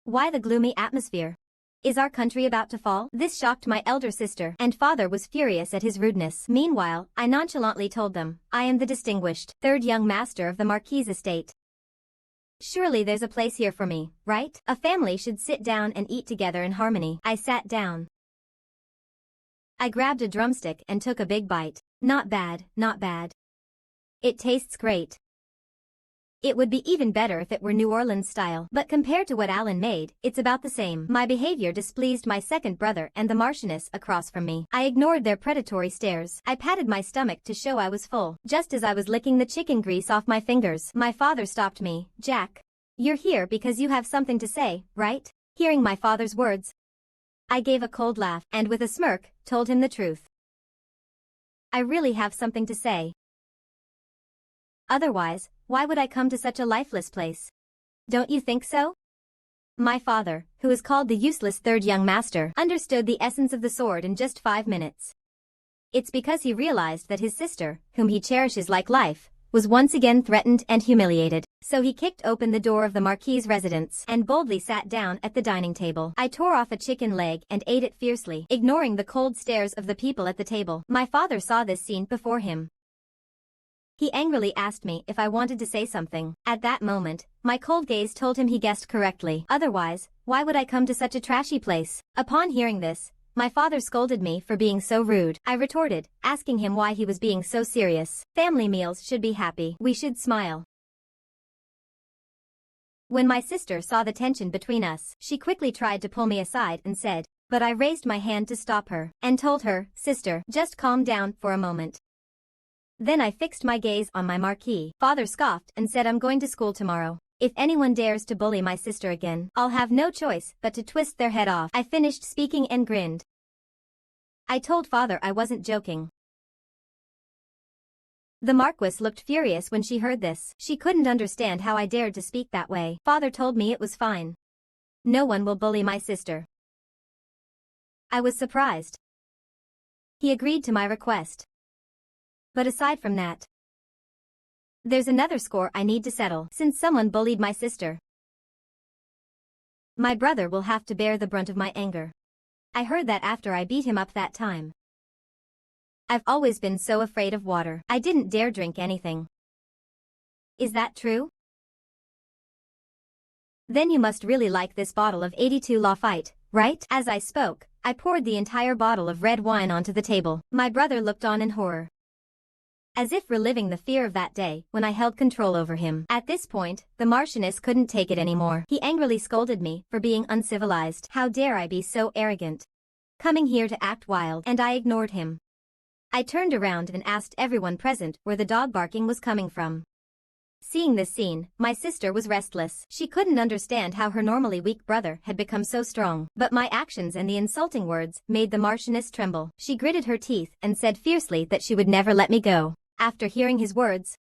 Why the gloomy atmosphere? Is our country about to fall? This shocked my elder sister, and father was furious at his rudeness. Meanwhile, I nonchalantly told them, I am the distinguished third young master of the Marquis estate. Surely there's a place here for me, right? A family should sit down and eat together in harmony. I sat down. I grabbed a drumstick and took a big bite. Not bad, not bad. It tastes great. It would be even better if it were New Orleans style, but compared to what Alan made, it's about the same. My behavior displeased my second brother and the Marchioness across from me. I ignored their predatory stares. I patted my stomach to show I was full. Just as I was licking the chicken grease off my fingers, my father stopped me. Jack, you're here because you have something to say, right? Hearing my father's words, I gave a cold laugh, and with a smirk, told him the truth. I really have something to say. Otherwise, why would I come to such a lifeless place? Don't you think so? My father, who is called the useless third young master, understood the essence of the sword in just 5 minutes. It's because he realized that his sister, whom he cherishes like life, was once again threatened and humiliated. So he kicked open the door of the Marquis' residence and boldly sat down at the dining table. I tore off a chicken leg and ate it fiercely, ignoring the cold stares of the people at the table. My father saw this scene before him. He angrily asked me if I wanted to say something. At that moment, my cold gaze told him he guessed correctly. Otherwise, why would I come to such a trashy place? Upon hearing this, my father scolded me for being so rude. I retorted, asking him why he was being so serious. Family meals should be happy. We should smile. When my sister saw the tension between us, she quickly tried to pull me aside and said, but I raised my hand to stop her, and told her, sister, just calm down for a moment. Then I fixed my gaze on my Marquis. Father scoffed and said I'm going to school tomorrow. If anyone dares to bully my sister again, I'll have no choice but to twist their head off. I finished speaking and grinned. I told father I wasn't joking. The Marquise looked furious when she heard this. She couldn't understand how I dared to speak that way. Father told me it was fine. No one will bully my sister. I was surprised. He agreed to my request. But aside from that, there's another score I need to settle. Since someone bullied my sister, my brother will have to bear the brunt of my anger. I heard that after I beat him up that time. I've always been so afraid of water. I didn't dare drink anything. Is that true? Then you must really like this bottle of 82 Lafite, right? As I spoke, I poured the entire bottle of red wine onto the table. My brother looked on in horror, as if reliving the fear of that day when I held control over him. At this point, the Marchioness couldn't take it anymore. He angrily scolded me for being uncivilized. How dare I be so arrogant, coming here to act wild, and I ignored him. I turned around and asked everyone present where the dog barking was coming from. Seeing this scene, my sister was restless. She couldn't understand how her normally weak brother had become so strong. But my actions and the insulting words made the Marchioness tremble. She gritted her teeth and said fiercely that she would never let me go. After hearing his words,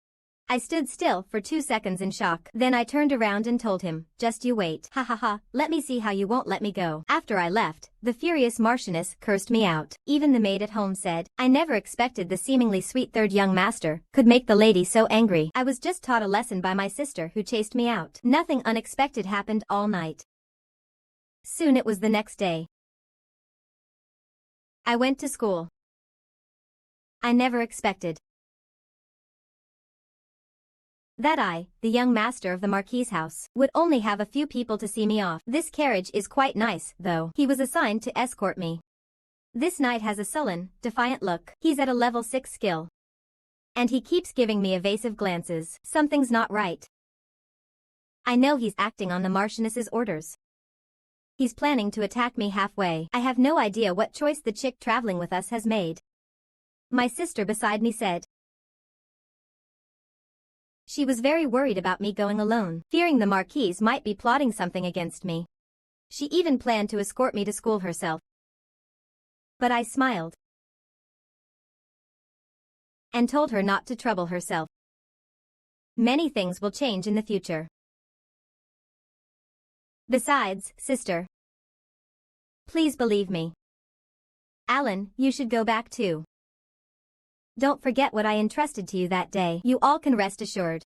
I stood still for 2 seconds in shock. Then I turned around and told him, just you wait. Ha ha ha, let me see how you won't let me go. After I left, the furious Marchioness cursed me out. Even the maid at home said, I never expected the seemingly sweet third young master could make the lady so angry. I was just taught a lesson by my sister who chased me out. Nothing unexpected happened all night. Soon it was the next day. I went to school. I never expected that I, the young master of the Marquis' house, would only have a few people to see me off. This carriage is quite nice, though. He was assigned to escort me. This knight has a sullen, defiant look. He's at a level 6 skill. And he keeps giving me evasive glances. Something's not right. I know he's acting on the Marchioness's orders. He's planning to attack me halfway. I have no idea what choice the chick traveling with us has made. My sister beside me said, she was very worried about me going alone, fearing the Marquise might be plotting something against me. She even planned to escort me to school herself. But I smiled and told her not to trouble herself. Many things will change in the future. Besides, sister, please believe me. Alan, you should go back too. Don't forget what I entrusted to you that day. You all can rest assured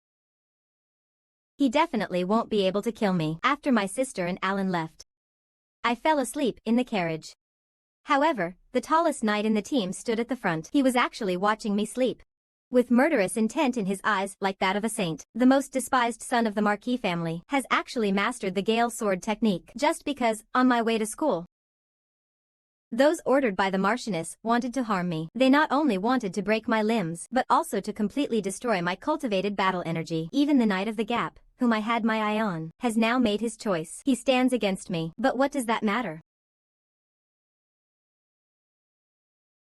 He definitely won't be able to kill me. After my sister and Alan left, I fell asleep in the carriage. However, the tallest knight in the team stood at the front. He was actually watching me sleep, with murderous intent in his eyes like that of a saint. The most despised son of the Marquis family has actually mastered the Gale sword technique just because, on my way to school, those ordered by the Marchioness wanted to harm me. They not only wanted to break my limbs, but also to completely destroy my cultivated battle energy. Even the Knight of the Gap, whom I had my eye on, has now made his choice. He stands against me. But what does that matter?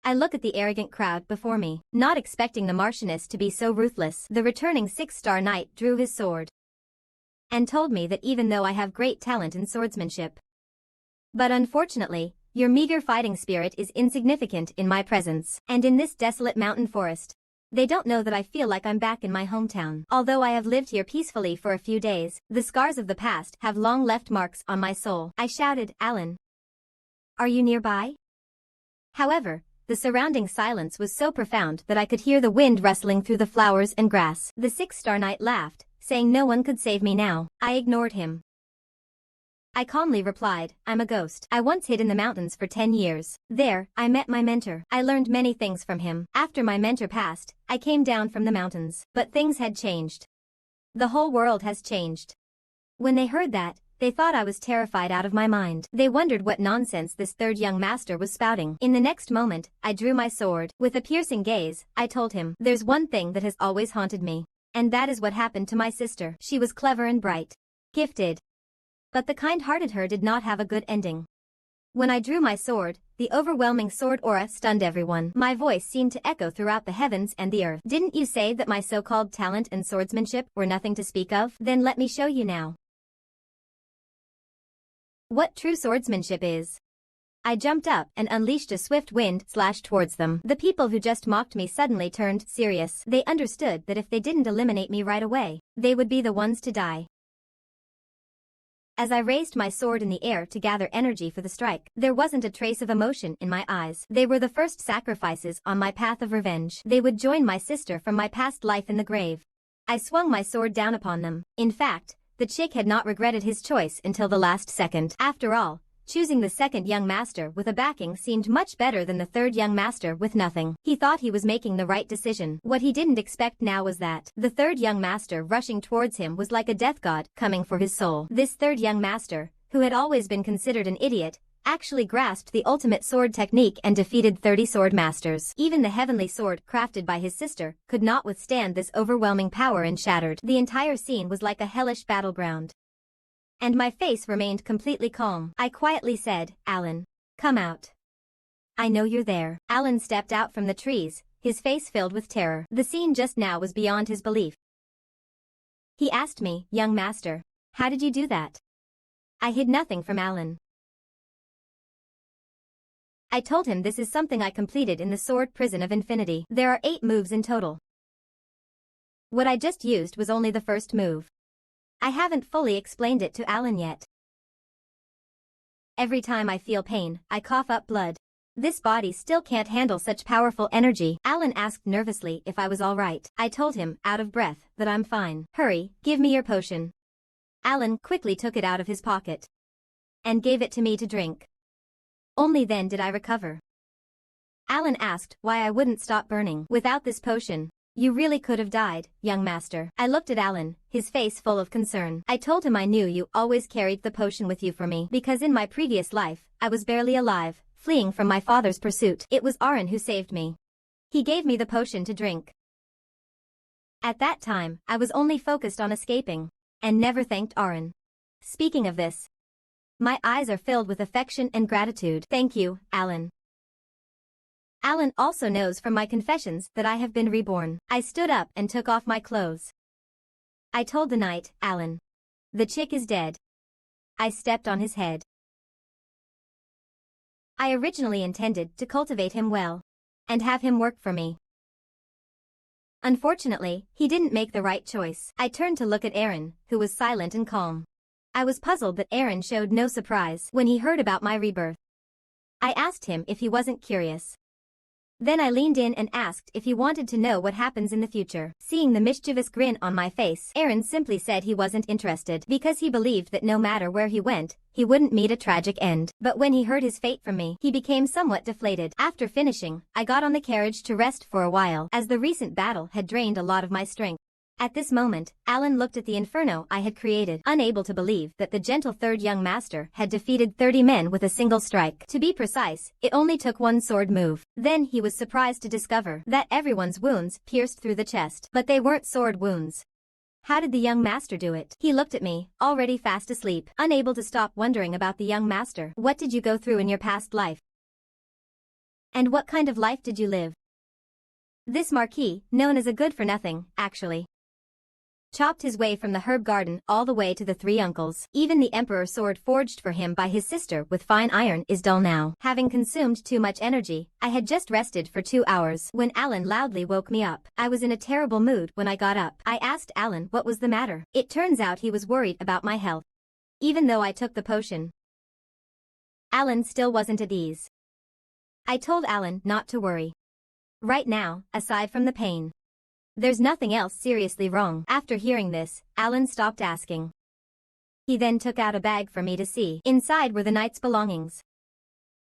I look at the arrogant crowd before me, not expecting the Marchioness to be so ruthless. The returning 6-star knight drew his sword and told me that even though I have great talent in swordsmanship, but unfortunately, your meager fighting spirit is insignificant in my presence. And in this desolate mountain forest, they don't know that I feel like I'm back in my hometown. Although I have lived here peacefully for a few days, the scars of the past have long left marks on my soul. I shouted, Alan, are you nearby? However, the surrounding silence was so profound that I could hear the wind rustling through the flowers and grass. The 6-star knight laughed, saying no one could save me now. I ignored him. I calmly replied, I'm a ghost. I once hid in the mountains for 10 years. There, I met my mentor. I learned many things from him. After my mentor passed, I came down from the mountains. But things had changed. The whole world has changed. When they heard that, they thought I was terrified out of my mind. They wondered what nonsense this third young master was spouting. In the next moment, I drew my sword. With a piercing gaze, I told him, there's one thing that has always haunted me. And that is what happened to my sister. She was clever and bright, gifted, but the kind-hearted her did not have a good ending. When I drew my sword, the overwhelming sword aura stunned everyone. My voice seemed to echo throughout the heavens and the earth. Didn't you say that my so-called talent and swordsmanship were nothing to speak of? Then let me show you now what true swordsmanship is. I jumped up and unleashed a swift wind slash towards them. The people who just mocked me suddenly turned serious. They understood that if they didn't eliminate me right away, they would be the ones to die. As I raised my sword in the air to gather energy for the strike, there wasn't a trace of emotion in my eyes. They were the first sacrifices on my path of revenge. They would join my sister from my past life in the grave. I swung my sword down upon them. In fact, the chick had not regretted his choice until the last second. After all, choosing the second young master with a backing seemed much better than the third young master with nothing. He thought he was making the right decision. What he didn't expect now was that the third young master rushing towards him was like a death god coming for his soul. This third young master, who had always been considered an idiot, actually grasped the ultimate sword technique and defeated 30 sword masters. Even the heavenly sword crafted by his sister could not withstand this overwhelming power and shattered. The entire scene was like a hellish battleground. And my face remained completely calm. I quietly said, Alan, come out. I know you're there. Alan stepped out from the trees, his face filled with terror. The scene just now was beyond his belief. He asked me, young master, how did you do that? I hid nothing from Alan. I told him this is something I completed in the sword prison of infinity. There are 8 moves in total. What I just used was only the first move. I haven't fully explained it to Alan yet. Every time I feel pain, I cough up blood. This body still can't handle such powerful energy. Alan asked nervously if I was all right. I told him, out of breath, that I'm fine. Hurry, give me your potion. Alan quickly took it out of his pocket and gave it to me to drink. Only then did I recover. Alan asked why I wouldn't stop burning. Without this potion, you really could have died, young master. I looked at Alan, his face full of concern. I told him I knew you always carried the potion with you for me, because in my previous life, I was barely alive, fleeing from my father's pursuit. It was Aaron who saved me. He gave me the potion to drink. At that time, I was only focused on escaping, and never thanked Aaron. Speaking of this, my eyes are filled with affection and gratitude. Thank you, Alan. Alan also knows from my confessions that I have been reborn. I stood up and took off my clothes. I told the knight, Alan, the chick is dead. I stepped on his head. I originally intended to cultivate him well and have him work for me. Unfortunately, he didn't make the right choice. I turned to look at Aaron, who was silent and calm. I was puzzled that Aaron showed no surprise when he heard about my rebirth. I asked him if he wasn't curious. Then I leaned in and asked if he wanted to know what happens in the future. Seeing the mischievous grin on my face, Aaron simply said he wasn't interested because he believed that no matter where he went, he wouldn't meet a tragic end. But when he heard his fate from me, he became somewhat deflated. After finishing, I got on the carriage to rest for a while, as the recent battle had drained a lot of my strength. At this moment, Alan looked at the inferno I had created, unable to believe that the gentle third young master had defeated 30 men with a single strike. To be precise, it only took one sword move. Then he was surprised to discover that everyone's wounds pierced through the chest, but they weren't sword wounds. How did the young master do it? He looked at me, already fast asleep, unable to stop wondering about the young master. What did you go through in your past life? And what kind of life did you live? This marquis, known as a good-for-nothing, actually chopped his way from the herb garden all the way to the three uncles. Even the emperor sword forged for him by his sister with fine iron is dull now. Having consumed too much energy, I had just rested for 2 hours when Alan loudly woke me up. I was in a terrible mood when I got up. I asked Alan what was the matter. It turns out he was worried about my health. Even though I took the potion, Alan still wasn't at ease. I told Alan not to worry. Right now, aside from the pain, there's nothing else seriously wrong. After hearing this, Alan stopped asking. He then took out a bag for me to see. Inside were the knight's belongings.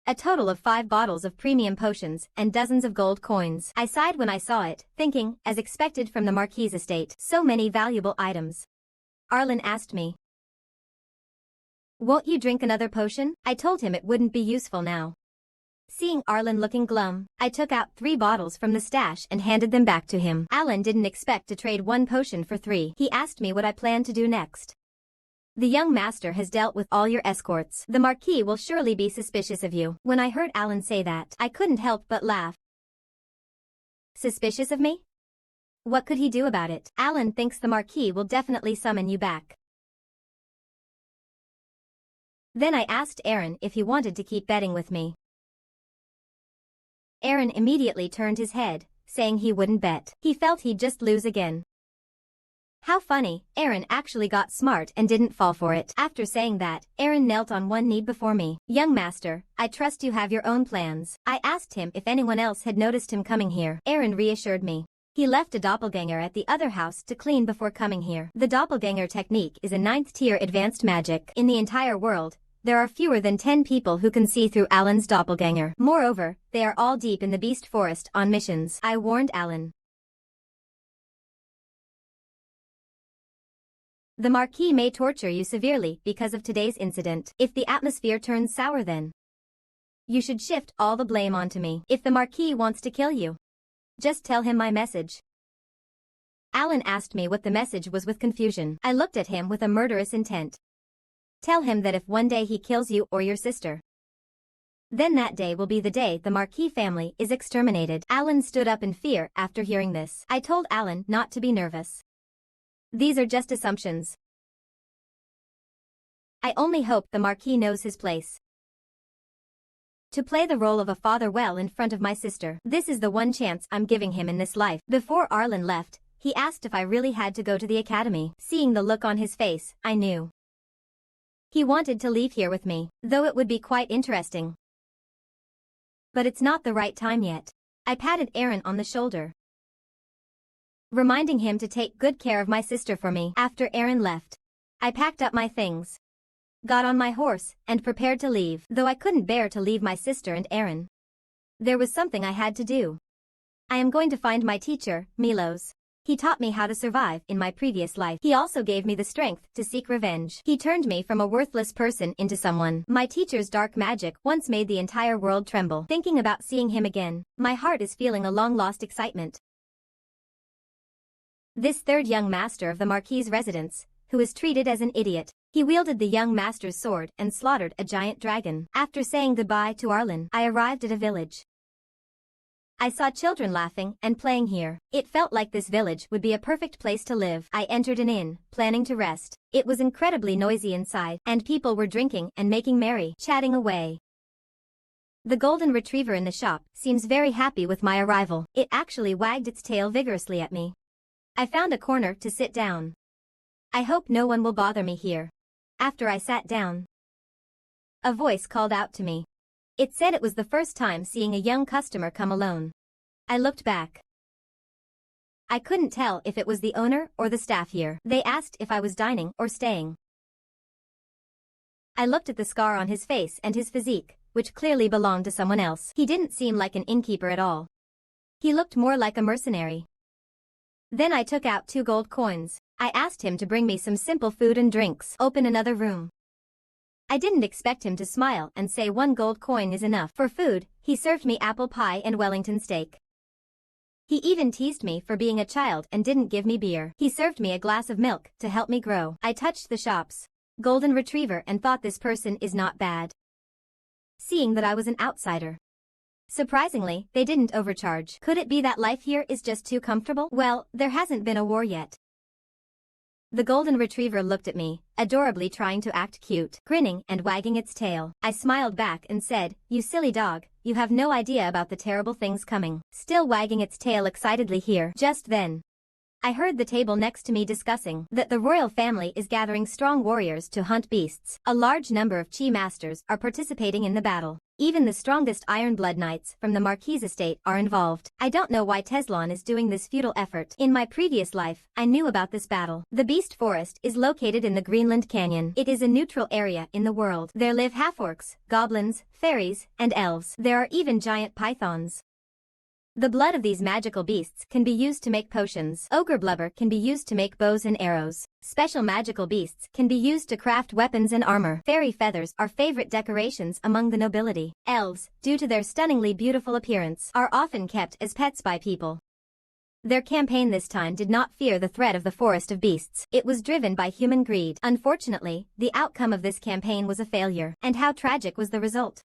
A total of 5 bottles of premium potions and dozens of gold coins. I sighed when I saw it, thinking, as expected from the Marquis' estate, so many valuable items. Arlen asked me, "Won't you drink another potion?" I told him it wouldn't be useful now. Seeing Arlen looking glum, I took out 3 bottles from the stash and handed them back to him. Alan didn't expect to trade 1 potion for 3. He asked me what I planned to do next. "The young master has dealt with all your escorts. The Marquis will surely be suspicious of you." When I heard Alan say that, I couldn't help but laugh. Suspicious of me? What could he do about it? Alan thinks the Marquis will definitely summon you back. Then I asked Aaron if he wanted to keep betting with me. Aaron immediately turned his head, saying he wouldn't bet. He felt he'd just lose again. How funny, Aaron actually got smart and didn't fall for it. After saying that, Aaron knelt on one knee before me. "Young master, I trust you have your own plans." I asked him if anyone else had noticed him coming here. Aaron reassured me. He left a doppelganger at the other house to clean before coming here. The doppelganger technique is a 9th-tier advanced magic. In the entire world, there are fewer than 10 people who can see through Alan's doppelganger. Moreover, they are all deep in the beast forest on missions. I warned Alan. The Marquis may torture you severely because of today's incident. If the atmosphere turns sour, then you should shift all the blame onto me. If the Marquis wants to kill you, just tell him my message. Alan asked me what the message was with confusion. I looked at him with a murderous intent. Tell him that if one day he kills you or your sister, then that day will be the day the Marquis family is exterminated. Alan stood up in fear after hearing this. I told Alan not to be nervous. These are just assumptions. I only hope the Marquis knows his place. To play the role of a father well in front of my sister. This is the one chance I'm giving him in this life. Before Arlen left, he asked if I really had to go to the academy. Seeing the look on his face, I knew he wanted to leave here with me, though it would be quite interesting. But it's not the right time yet. I patted Aaron on the shoulder, reminding him to take good care of my sister for me. After Aaron left, I packed up my things, got on my horse, and prepared to leave. Though I couldn't bear to leave my sister and Aaron, there was something I had to do. I am going to find my teacher, Milos. He taught me how to survive in my previous life. He also gave me the strength to seek revenge. He turned me from a worthless person into someone. My teacher's dark magic once made the entire world tremble. Thinking about seeing him again, my heart is feeling a long-lost excitement. This third young master of the Marquis' residence, who is treated as an idiot. He wielded the young master's sword and slaughtered a giant dragon. After saying goodbye to Arlen, I arrived at a village. I saw children laughing and playing here. It felt like this village would be a perfect place to live. I entered an inn, planning to rest. It was incredibly noisy inside, and people were drinking and making merry, chatting away. The golden retriever in the shop seems very happy with my arrival. It actually wagged its tail vigorously at me. I found a corner to sit down. I hope no one will bother me here. After I sat down, a voice called out to me. It said it was the first time seeing a young customer come alone. I looked back. I couldn't tell if it was the owner or the staff here. They asked if I was dining or staying. I looked at the scar on his face and his physique, which clearly belonged to someone else. He didn't seem like an innkeeper at all. He looked more like a mercenary. Then I took out 2 gold coins. I asked him to bring me some simple food and drinks. Open another room. I didn't expect him to smile and say 1 gold coin is enough. For food, he served me apple pie and Wellington steak. He even teased me for being a child and didn't give me beer. He served me a glass of milk to help me grow. I touched the shop's golden retriever and thought this person is not bad, seeing that I was an outsider. Surprisingly, they didn't overcharge. Could it be that life here is just too comfortable? Well, there hasn't been a war yet. The golden retriever looked at me, adorably trying to act cute, grinning and wagging its tail. I smiled back and said, "You silly dog, you have no idea about the terrible things coming." Still wagging its tail excitedly here. Just then, I heard the table next to me discussing that the royal family is gathering strong warriors to hunt beasts. A large number of chi masters are participating in the battle. Even the strongest Iron Blood Knights from the Marquis estate are involved. I don't know why Teslon is doing this futile effort. In my previous life, I knew about this battle. The Beast Forest is located in the Greenland Canyon. It is a neutral area in the world. There live half-orcs, goblins, fairies, and elves. There are even giant pythons. The blood of these magical beasts can be used to make potions. Ogre blubber can be used to make bows and arrows. Special magical beasts can be used to craft weapons and armor. Fairy feathers are favorite decorations among the nobility. Elves, due to their stunningly beautiful appearance, are often kept as pets by people. Their campaign this time did not fear the threat of the forest of beasts. It was driven by human greed. Unfortunately, the outcome of this campaign was a failure. And how tragic was the result?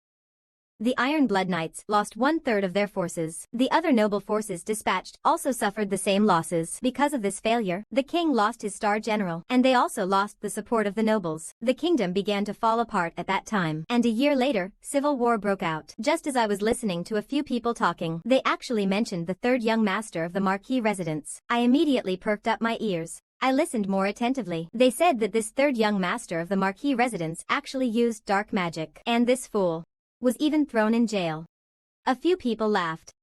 The Iron Blood Knights lost 1/3 of their forces. The other noble forces dispatched also suffered the same losses. Because of this failure, the king lost his star general, and they also lost the support of the nobles. The kingdom began to fall apart at that time, and a year later, civil war broke out. Just as I was listening to a few people talking, they actually mentioned the 3rd young master of the Marquis residence. I immediately perked up my ears. I listened more attentively. They said that this 3rd young master of the Marquis residence actually used dark magic, and this fool was even thrown in jail. A few people laughed.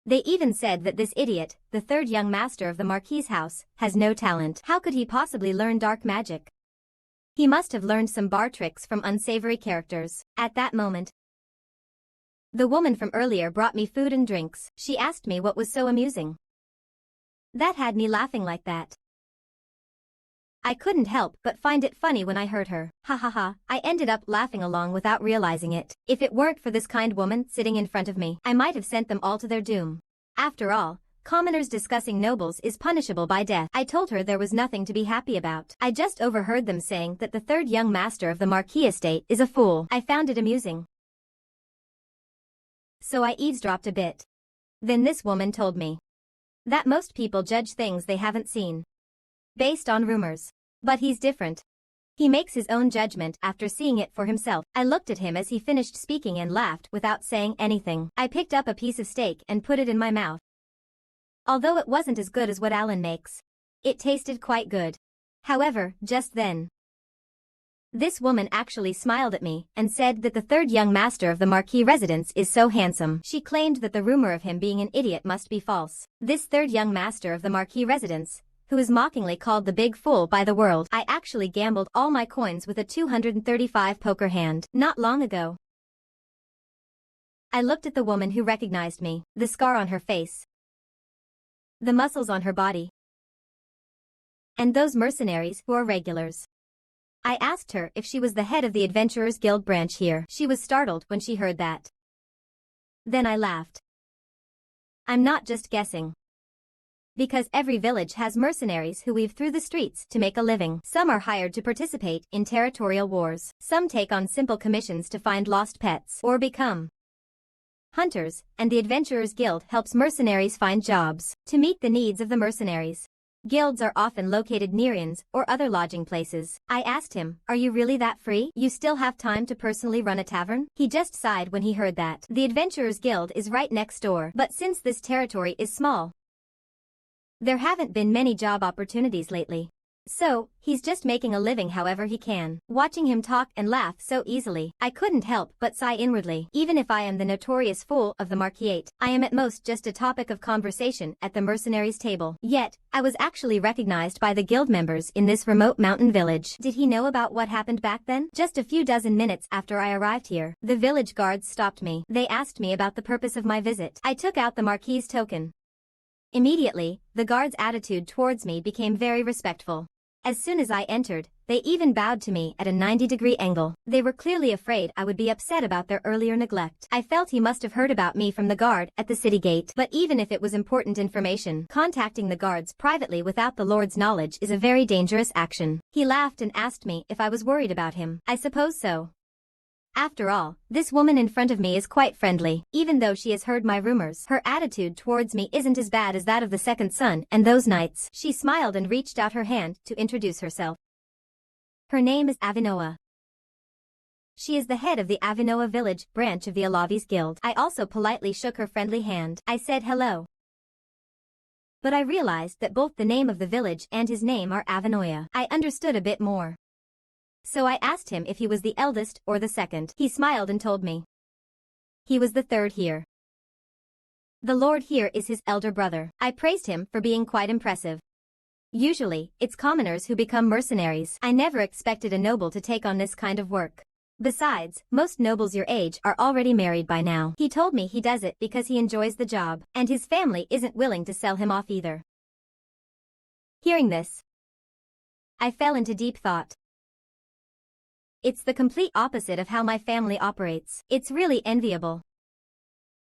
They even said that this idiot, the 3rd young master of the Marquis' house, has no talent. How could he possibly learn dark magic? He must have learned some bar tricks from unsavory characters. At that moment, the woman from earlier brought me food and drinks. She asked me what was so amusing that had me laughing like that. I couldn't help but find it funny when I heard her. Ha ha ha, I ended up laughing along without realizing it. If it weren't for this kind woman sitting in front of me, I might have sent them all to their doom. After all, commoners discussing nobles is punishable by death. I told her there was nothing to be happy about. I just overheard them saying that the 3rd young master of the Marquis estate is a fool. I found it amusing, so I eavesdropped a bit. Then this woman told me that most people judge things they haven't seen based on rumors. But he's different. He makes his own judgment after seeing it for himself. I looked at him as he finished speaking and laughed without saying anything. I picked up a piece of steak and put it in my mouth. Although it wasn't as good as what Alan makes, it tasted quite good. However, just then, this woman actually smiled at me and said that the 3rd young master of the Marquis residence is so handsome. She claimed that the rumor of him being an idiot must be false. This 3rd young master of the Marquis residence, who is mockingly called the big fool by the world. I actually gambled all my coins with a 235 poker hand not long ago. I looked at the woman who recognized me, the scar on her face, the muscles on her body, and those mercenaries who are regulars. I asked her if she was the head of the Adventurers Guild branch here. She was startled when she heard that. Then I laughed. I'm not just guessing. Because every village has mercenaries who weave through the streets to make a living. Some are hired to participate in territorial wars. Some take on simple commissions to find lost pets or become hunters, and the Adventurers Guild helps mercenaries find jobs to meet the needs of the mercenaries. Guilds are often located near inns or other lodging places. I asked him, "Are you really that free? You still have time to personally run a tavern?" He just sighed when he heard that. The Adventurers Guild is right next door, but since this territory is small, there haven't been many job opportunities lately. So, he's just making a living however he can. Watching him talk and laugh so easily, I couldn't help but sigh inwardly. Even if I am the notorious fool of the Marquis, I am at most just a topic of conversation at the mercenaries' table. Yet, I was actually recognized by the guild members in this remote mountain village. Did he know about what happened back then? Just a few dozen minutes after I arrived here, the village guards stopped me. They asked me about the purpose of my visit. I took out the Marquis' token. Immediately, the guards' attitude towards me became very respectful. As soon as I entered, they even bowed to me at a 90-degree angle. They were clearly afraid I would be upset about their earlier neglect. I felt he must have heard about me from the guard at the city gate. But even if it was important information, contacting the guards privately without the Lord's knowledge is a very dangerous action. He laughed and asked me if I was worried about him. I suppose so. After all, this woman in front of me is quite friendly. Even though she has heard my rumors, her attitude towards me isn't as bad as that of the second son and those nights. She smiled and reached out her hand to introduce herself. Her name is Avinoa. She is the head of the Avinoa village branch of the Alavis Guild. I also politely shook her friendly hand. I said hello. But I realized that both the name of the village and his name are Avinoya. I understood a bit more. So I asked him if he was the eldest or the second. He smiled and told me he was the third here. The lord here is his elder brother. I praised him for being quite impressive. Usually, it's commoners who become mercenaries. I never expected a noble to take on this kind of work. Besides, most nobles your age are already married by now. He told me he does it because he enjoys the job, and his family isn't willing to sell him off either. Hearing this, I fell into deep thought. It's the complete opposite of how my family operates. It's really enviable.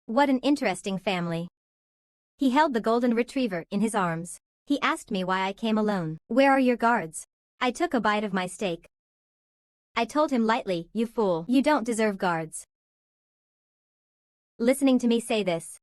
What an interesting family. He held the golden retriever in his arms. He asked me why I came alone. Where are your guards? I took a bite of my steak. I told him lightly, you fool, you don't deserve guards. Listening to me say this,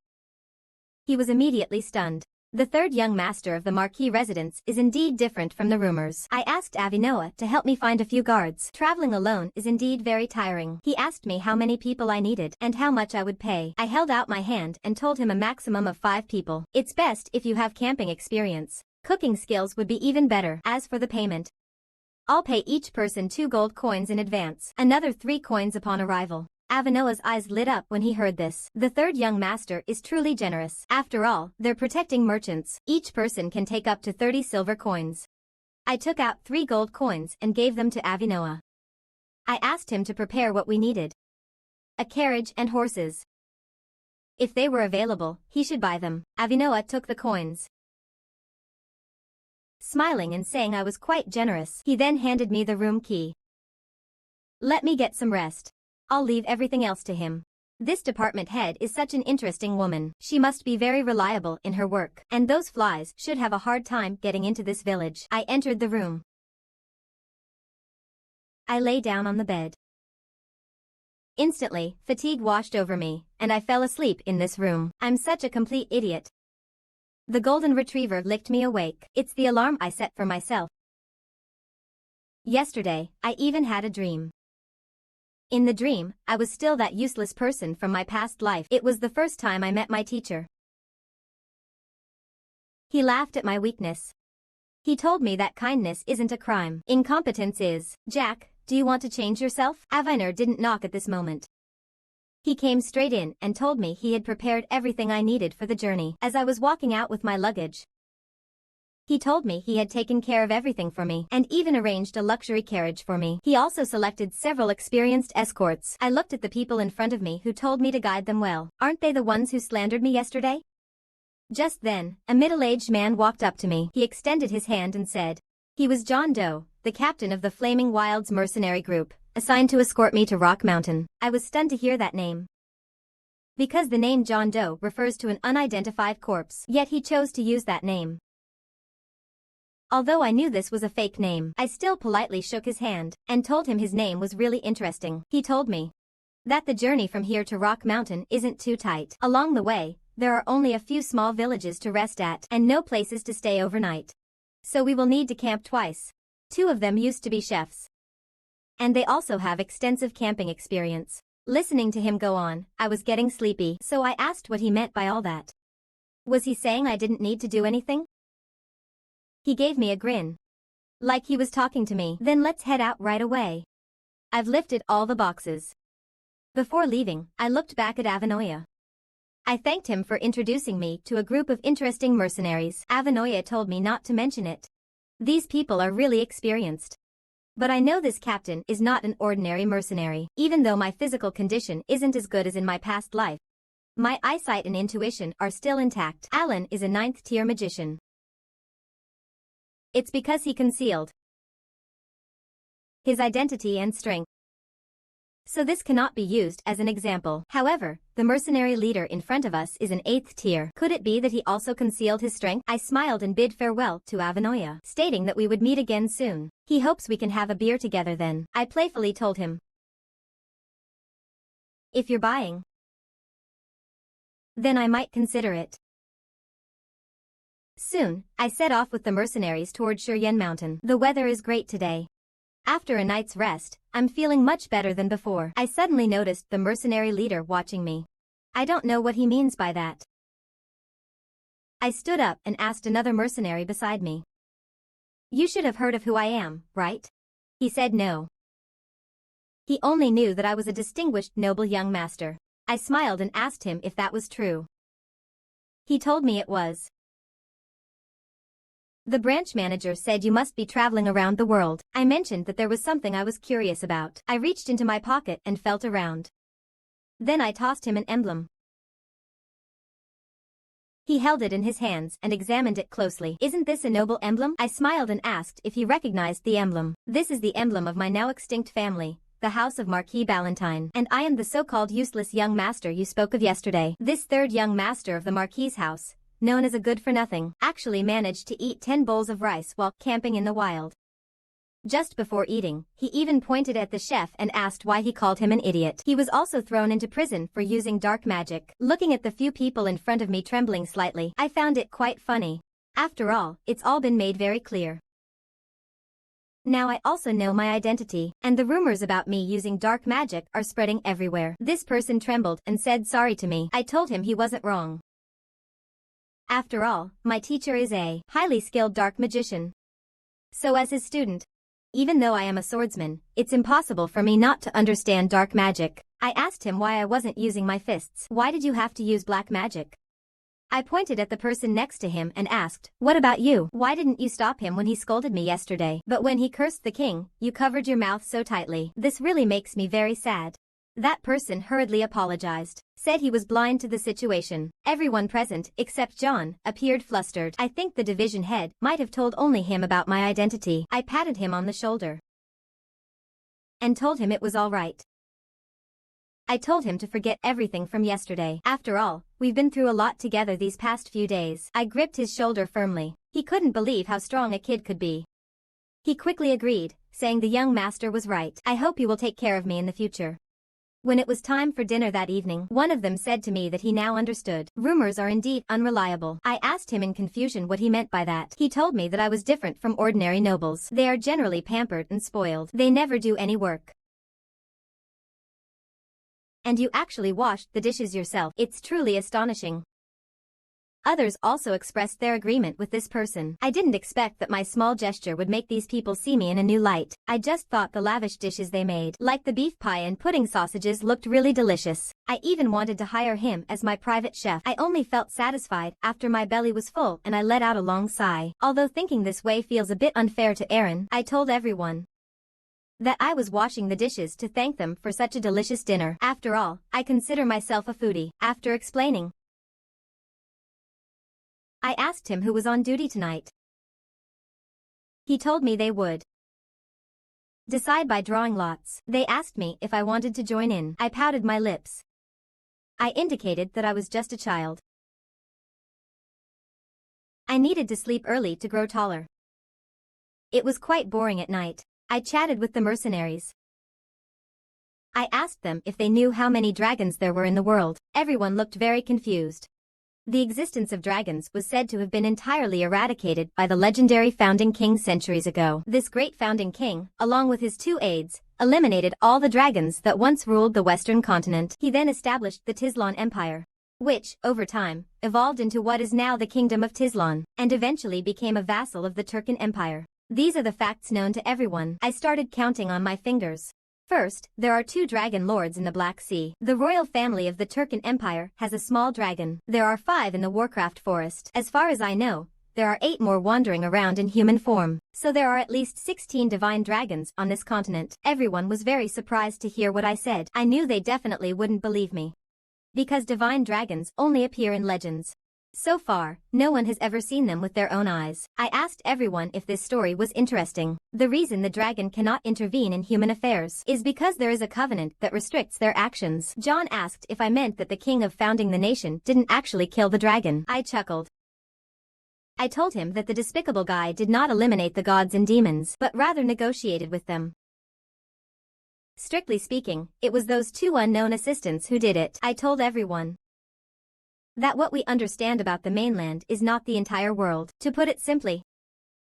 he was immediately stunned. The third young master of the Marquis residence is indeed different from the rumors. I asked Avinoa to help me find a few guards. Traveling alone is indeed very tiring. He asked me how many people I needed and how much I would pay. I held out my hand and told him a maximum of 5 people. It's best if you have camping experience. Cooking skills would be even better. As for the payment, I'll pay each person 2 gold coins in advance, another 3 coins upon arrival. Avinoa's eyes lit up when he heard this. The third young master is truly generous. After all, they're protecting merchants. Each person can take up to 30 silver coins. I took out 3 gold coins and gave them to Avinoa. I asked him to prepare what we needed. A carriage and horses. If they were available, he should buy them. Avinoa took the coins, smiling and saying I was quite generous. He then handed me the room key. Let me get some rest. I'll leave everything else to him. This department head is such an interesting woman. She must be very reliable in her work, and those flies should have a hard time getting into this village. I entered the room. I lay down on the bed. Instantly, fatigue washed over me, and I fell asleep in this room. I'm such a complete idiot. The golden retriever licked me awake. It's the alarm I set for myself. Yesterday, I even had a dream. In the dream, I was still that useless person from my past life. It was the first time I met my teacher. He laughed at my weakness. He told me that kindness isn't a crime. Incompetence is. Jack, do you want to change yourself? Aviner didn't knock at this moment. He came straight in and told me he had prepared everything I needed for the journey. As I was walking out with my luggage, he told me he had taken care of everything for me and even arranged a luxury carriage for me. He also selected several experienced escorts. I looked at the people in front of me who told me to guide them well. Aren't they the ones who slandered me yesterday? Just then, a middle-aged man walked up to me. He extended his hand and said he was John Doe, the captain of the Flaming Wilds mercenary group, assigned to escort me to Rock Mountain. I was stunned to hear that name, because the name John Doe refers to an unidentified corpse, yet he chose to use that name. Although I knew this was a fake name, I still politely shook his hand and told him his name was really interesting. He told me that the journey from here to Rock Mountain isn't too tight. Along the way, there are only a few small villages to rest at and no places to stay overnight. So we will need to camp twice. 2 of them used to be chefs, and they also have extensive camping experience. Listening to him go on, I was getting sleepy, so I asked what he meant by all that. Was he saying I didn't need to do anything? He gave me a grin. Like he was talking to me. Then let's head out right away. I've lifted all the boxes. Before leaving, I looked back at Avinoya. I thanked him for introducing me to a group of interesting mercenaries. Avinoya told me not to mention it. These people are really experienced. But I know this captain is not an ordinary mercenary. Even though my physical condition isn't as good as in my past life, my eyesight and intuition are still intact. Alan is a 9th-tier magician. It's because he concealed his identity and strength. So this cannot be used as an example. However, the mercenary leader in front of us is an 8th tier. Could it be that he also concealed his strength? I smiled and bid farewell to Avinoya, stating that we would meet again soon. He hopes we can have a beer together then. I playfully told him, if you're buying, then I might consider it. Soon, I set off with the mercenaries toward Shuryen Mountain. The weather is great today. After a night's rest, I'm feeling much better than before. I suddenly noticed the mercenary leader watching me. I don't know what he means by that. I stood up and asked another mercenary beside me. You should have heard of who I am, right? He said no. He only knew that I was a distinguished noble young master. I smiled and asked him if that was true. He told me it was. The branch manager said you must be traveling around the world. I mentioned that there was something I was curious about. I reached into my pocket and felt around. Then I tossed him an emblem. He held it in his hands and examined it closely. Isn't this a noble emblem? I smiled and asked if he recognized the emblem. This is the emblem of my now extinct family, the House of Marquis Ballantyne. And I am the so-called useless young master you spoke of yesterday. This third young master of the Marquis's house, known as a good-for-nothing, actually managed to eat 10 bowls of rice while camping in the wild. Just before eating, he even pointed at the chef and asked why he called him an idiot. He was also thrown into prison for using dark magic. Looking at the few people in front of me trembling slightly, I found it quite funny. After all, it's all been made very clear. Now I also know my identity, and the rumors about me using dark magic are spreading everywhere. This person trembled and said sorry to me. I told him he wasn't wrong. After all, my teacher is a highly skilled dark magician. So as his student, even though I am a swordsman, it's impossible for me not to understand dark magic. I asked him why I wasn't using my fists. Why did you have to use black magic? I pointed at the person next to him and asked, what about you? Why didn't you stop him when he scolded me yesterday? But when he cursed the king, you covered your mouth so tightly. This really makes me very sad. That person hurriedly apologized, said he was blind to the situation. Everyone present, except John, appeared flustered. I think the division head might have told only him about my identity. I patted him on the shoulder and told him it was all right. I told him to forget everything from yesterday. After all, we've been through a lot together these past few days. I gripped his shoulder firmly. He couldn't believe how strong a kid could be. He quickly agreed, saying the young master was right. I hope you will take care of me in the future. When it was time for dinner that evening, one of them said to me that he now understood. Rumors are indeed unreliable. I asked him in confusion what he meant by that. He told me that I was different from ordinary nobles. They are generally pampered and spoiled. They never do any work. And you actually washed the dishes yourself. It's truly astonishing. Others also expressed their agreement with this person. I didn't expect that my small gesture would make these people see me in a new light. I just thought the lavish dishes they made, like the beef pie and pudding sausages, looked really delicious. I even wanted to hire him as my private chef. I only felt satisfied after my belly was full and I let out a long sigh. Although thinking this way feels a bit unfair to Aaron, I told everyone that I was washing the dishes to thank them for such a delicious dinner. After all, I consider myself a foodie. After explaining, I asked him who was on duty tonight. He told me they would decide by drawing lots. They asked me if I wanted to join in. I pouted my lips. I indicated that I was just a child. I needed to sleep early to grow taller. It was quite boring at night. I chatted with the mercenaries. I asked them if they knew how many dragons there were in the world. Everyone looked very confused. The existence of dragons was said to have been entirely eradicated by the legendary founding king centuries ago. This great founding king, along with his 2 aides, eliminated all the dragons that once ruled the western continent. He then established the Tizlan Empire, which, over time, evolved into what is now the Kingdom of Tizlan, and eventually became a vassal of the Turkan Empire. These are the facts known to everyone. I started counting on my fingers. First, there are 2 dragon lords in the Black Sea. The royal family of the Turkan Empire has a small dragon. There are 5 in the Warcraft forest. As far as I know, there are 8 more wandering around in human form. So there are at least 16 divine dragons on this continent. Everyone was very surprised to hear what I said. I knew they definitely wouldn't believe me. Because divine dragons only appear in legends. So far, no one has ever seen them with their own eyes. I asked everyone if this story was interesting. The reason the dragon cannot intervene in human affairs is because there is a covenant that restricts their actions. John asked if I meant that the king of founding the nation didn't actually kill the dragon. I chuckled. I told him that the despicable guy did not eliminate the gods and demons, but rather negotiated with them. Strictly speaking, it was those 2 unknown assistants who did it. I told everyone that what we understand about the mainland is not the entire world. To put it simply,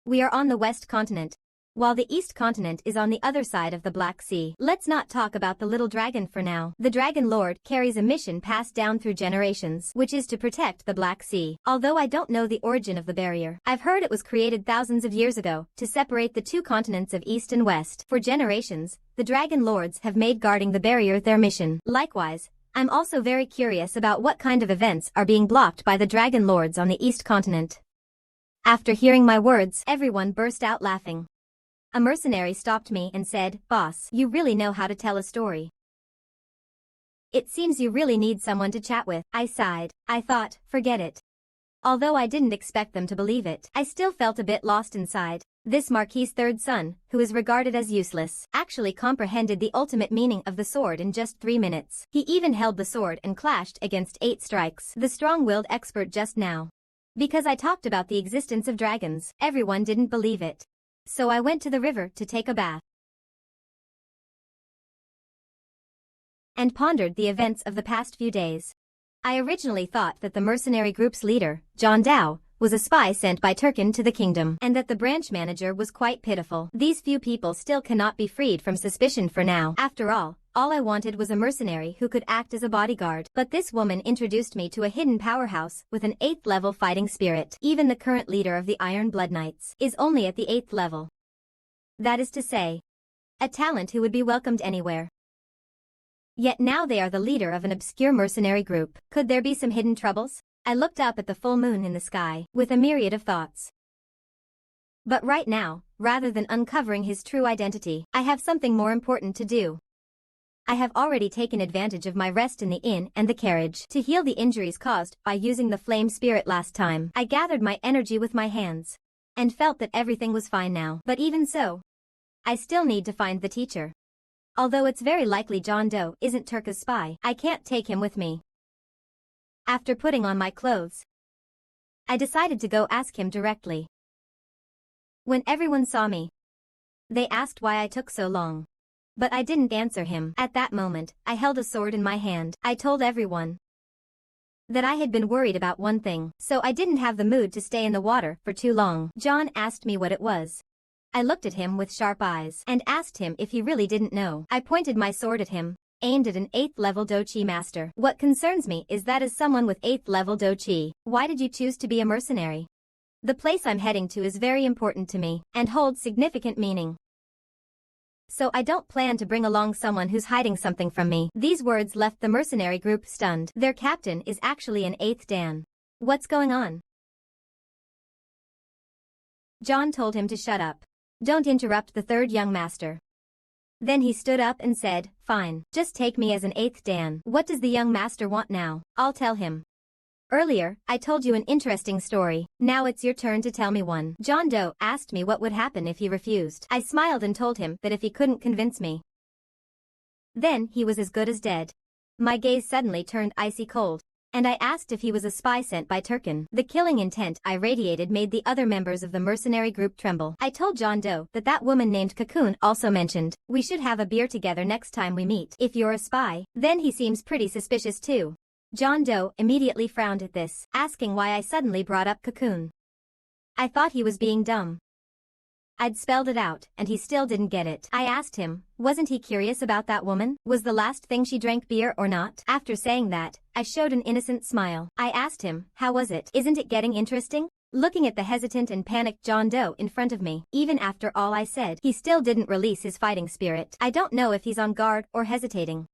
we are on the west continent, while the east continent is on the other side of the Black Sea. Let's not talk about the little dragon for now. The Dragon Lord carries a mission passed down through generations, which is to protect the Black Sea. Although I don't know the origin of the barrier, I've heard it was created thousands of years ago to separate the 2 continents of east and west. For generations, the Dragon Lords have made guarding the barrier their mission. Likewise, I'm also very curious about what kind of events are being blocked by the Dragon Lords on the East Continent. After hearing my words, everyone burst out laughing. A mercenary stopped me and said, "Boss, you really know how to tell a story. It seems you really need someone to chat with." I sighed. I thought, forget it. Although I didn't expect them to believe it, I still felt a bit lost inside. This Marquis's 3rd son, who is regarded as useless, actually comprehended the ultimate meaning of the sword in just 3 minutes. He even held the sword and clashed against 8 strikes. The strong-willed expert just now. Because I talked about the existence of dragons, everyone didn't believe it. So I went to the river to take a bath and pondered the events of the past few days. I originally thought that the mercenary group's leader, John Dow, was a spy sent by Turkan to the kingdom, and that the branch manager was quite pitiful. These few people still cannot be freed from suspicion for now. After all I wanted was a mercenary who could act as a bodyguard. But this woman introduced me to a hidden powerhouse with an 8th level fighting spirit. Even the current leader of the Iron Blood Knights is only at the 8th level. That is to say, a talent who would be welcomed anywhere. Yet now they are the leader of an obscure mercenary group. Could there be some hidden troubles? I looked up at the full moon in the sky, with a myriad of thoughts. But right now, rather than uncovering his true identity, I have something more important to do. I have already taken advantage of my rest in the inn and the carriage to heal the injuries caused by using the flame spirit last time. I gathered my energy with my hands, and felt that everything was fine now. But even so, I still need to find the teacher. Although it's very likely John Doe isn't Turka's spy, I can't take him with me. After putting on my clothes, I decided to go ask him directly. When everyone saw me, they asked why I took so long. But I didn't answer him. At that moment, I held a sword in my hand. I told everyone that I had been worried about one thing, so I didn't have the mood to stay in the water for too long. John asked me what it was. I looked at him with sharp eyes and asked him if he really didn't know. I pointed my sword at him, aimed at an 8th level Dochi master. What concerns me is that as someone with 8th level Dochi, why did you choose to be a mercenary? The place I'm heading to is very important to me, and holds significant meaning. So I don't plan to bring along someone who's hiding something from me. These words left the mercenary group stunned. Their captain is actually an 8th Dan. What's going on? John told him to shut up. Don't interrupt the 3rd young master. Then he stood up and said, "Fine, just take me as an 8th Dan. What does the young master want now? I'll tell him. Earlier, I told you an interesting story. Now it's your turn to tell me one." John Doe asked me what would happen if he refused. I smiled and told him that if he couldn't convince me, then he was as good as dead. My gaze suddenly turned icy cold, and I asked if he was a spy sent by Turkan. The killing intent I radiated made the other members of the mercenary group tremble. I told John Doe that that woman named Cocoon also mentioned we should have a beer together next time we meet. If you're a spy, then he seems pretty suspicious too. John Doe immediately frowned at this, asking why I suddenly brought up Cocoon. I thought he was being dumb. I'd spelled it out, and he still didn't get it. I asked him, wasn't he curious about that woman? Was the last thing she drank beer or not? After saying that, I showed an innocent smile. I asked him, how was it? Isn't it getting interesting? looking at the hesitant and panicked John Doe in front of me. Even after all I said, he still didn't release his fighting spirit. I don't know if he's on guard or hesitating.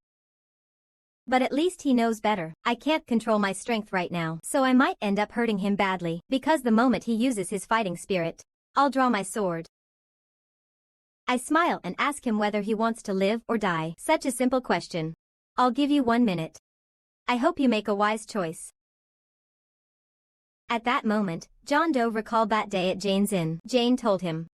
But at least he knows better. I can't control my strength right now, so I might end up hurting him badly, because the moment he uses his fighting spirit, I'll draw my sword. I smile and ask him whether he wants to live or die. Such a simple question. I'll give you 1 minute. I hope you make a wise choice. At that moment, John Doe recalled that day at Jane's inn. Jane told him.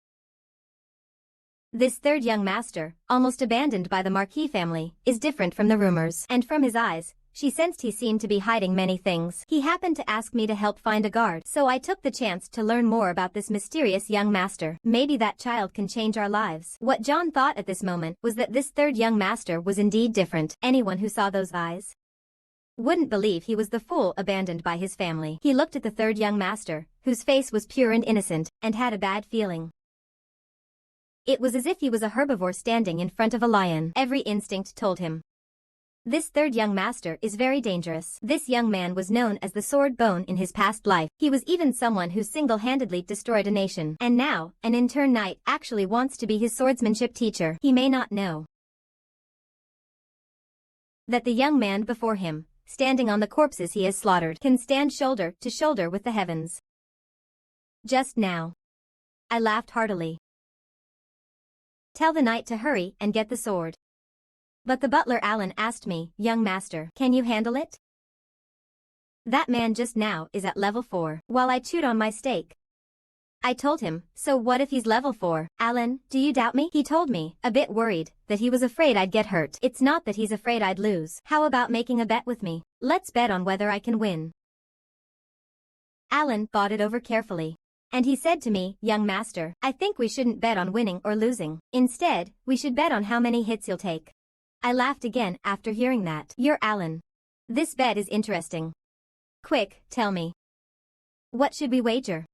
This third young master, almost abandoned by the Marquis family, is different from the rumors. And from his eyes, she sensed he seemed to be hiding many things. He happened to ask me to help find a guard, so I took the chance to learn more about this mysterious young master. Maybe that child can change our lives. What John thought at this moment was that this third young master was indeed different. Anyone who saw those eyes wouldn't believe he was the fool abandoned by his family. He looked at the third young master, whose face was pure and innocent, and had a bad feeling. It was as if he was a herbivore standing in front of a lion. Every instinct told him. This third young master is very dangerous. This young man was known as the Sword Bone in his past life. He was even someone who single-handedly destroyed a nation. And now, an intern knight actually wants to be his swordsmanship teacher. He may not know that the young man before him, standing on the corpses he has slaughtered, can stand shoulder to shoulder with the heavens. Just now, I laughed heartily. Tell the knight to hurry and get the sword. But the butler Alan asked me, young master, can you handle it? That man just now is at level 4. While I chewed on my steak, I told him, so what if he's level 4? Alan, do you doubt me? He told me, a bit worried, that he was afraid I'd get hurt. It's not that he's afraid I'd lose. How about making a bet with me? Let's bet on whether I can win. Alan thought it over carefully. And he said to me, young master, I think we shouldn't bet on winning or losing. Instead, we should bet on how many hits you'll take. I laughed again after hearing that. You're Alan. This bet is interesting. Quick, tell me. What should we wager?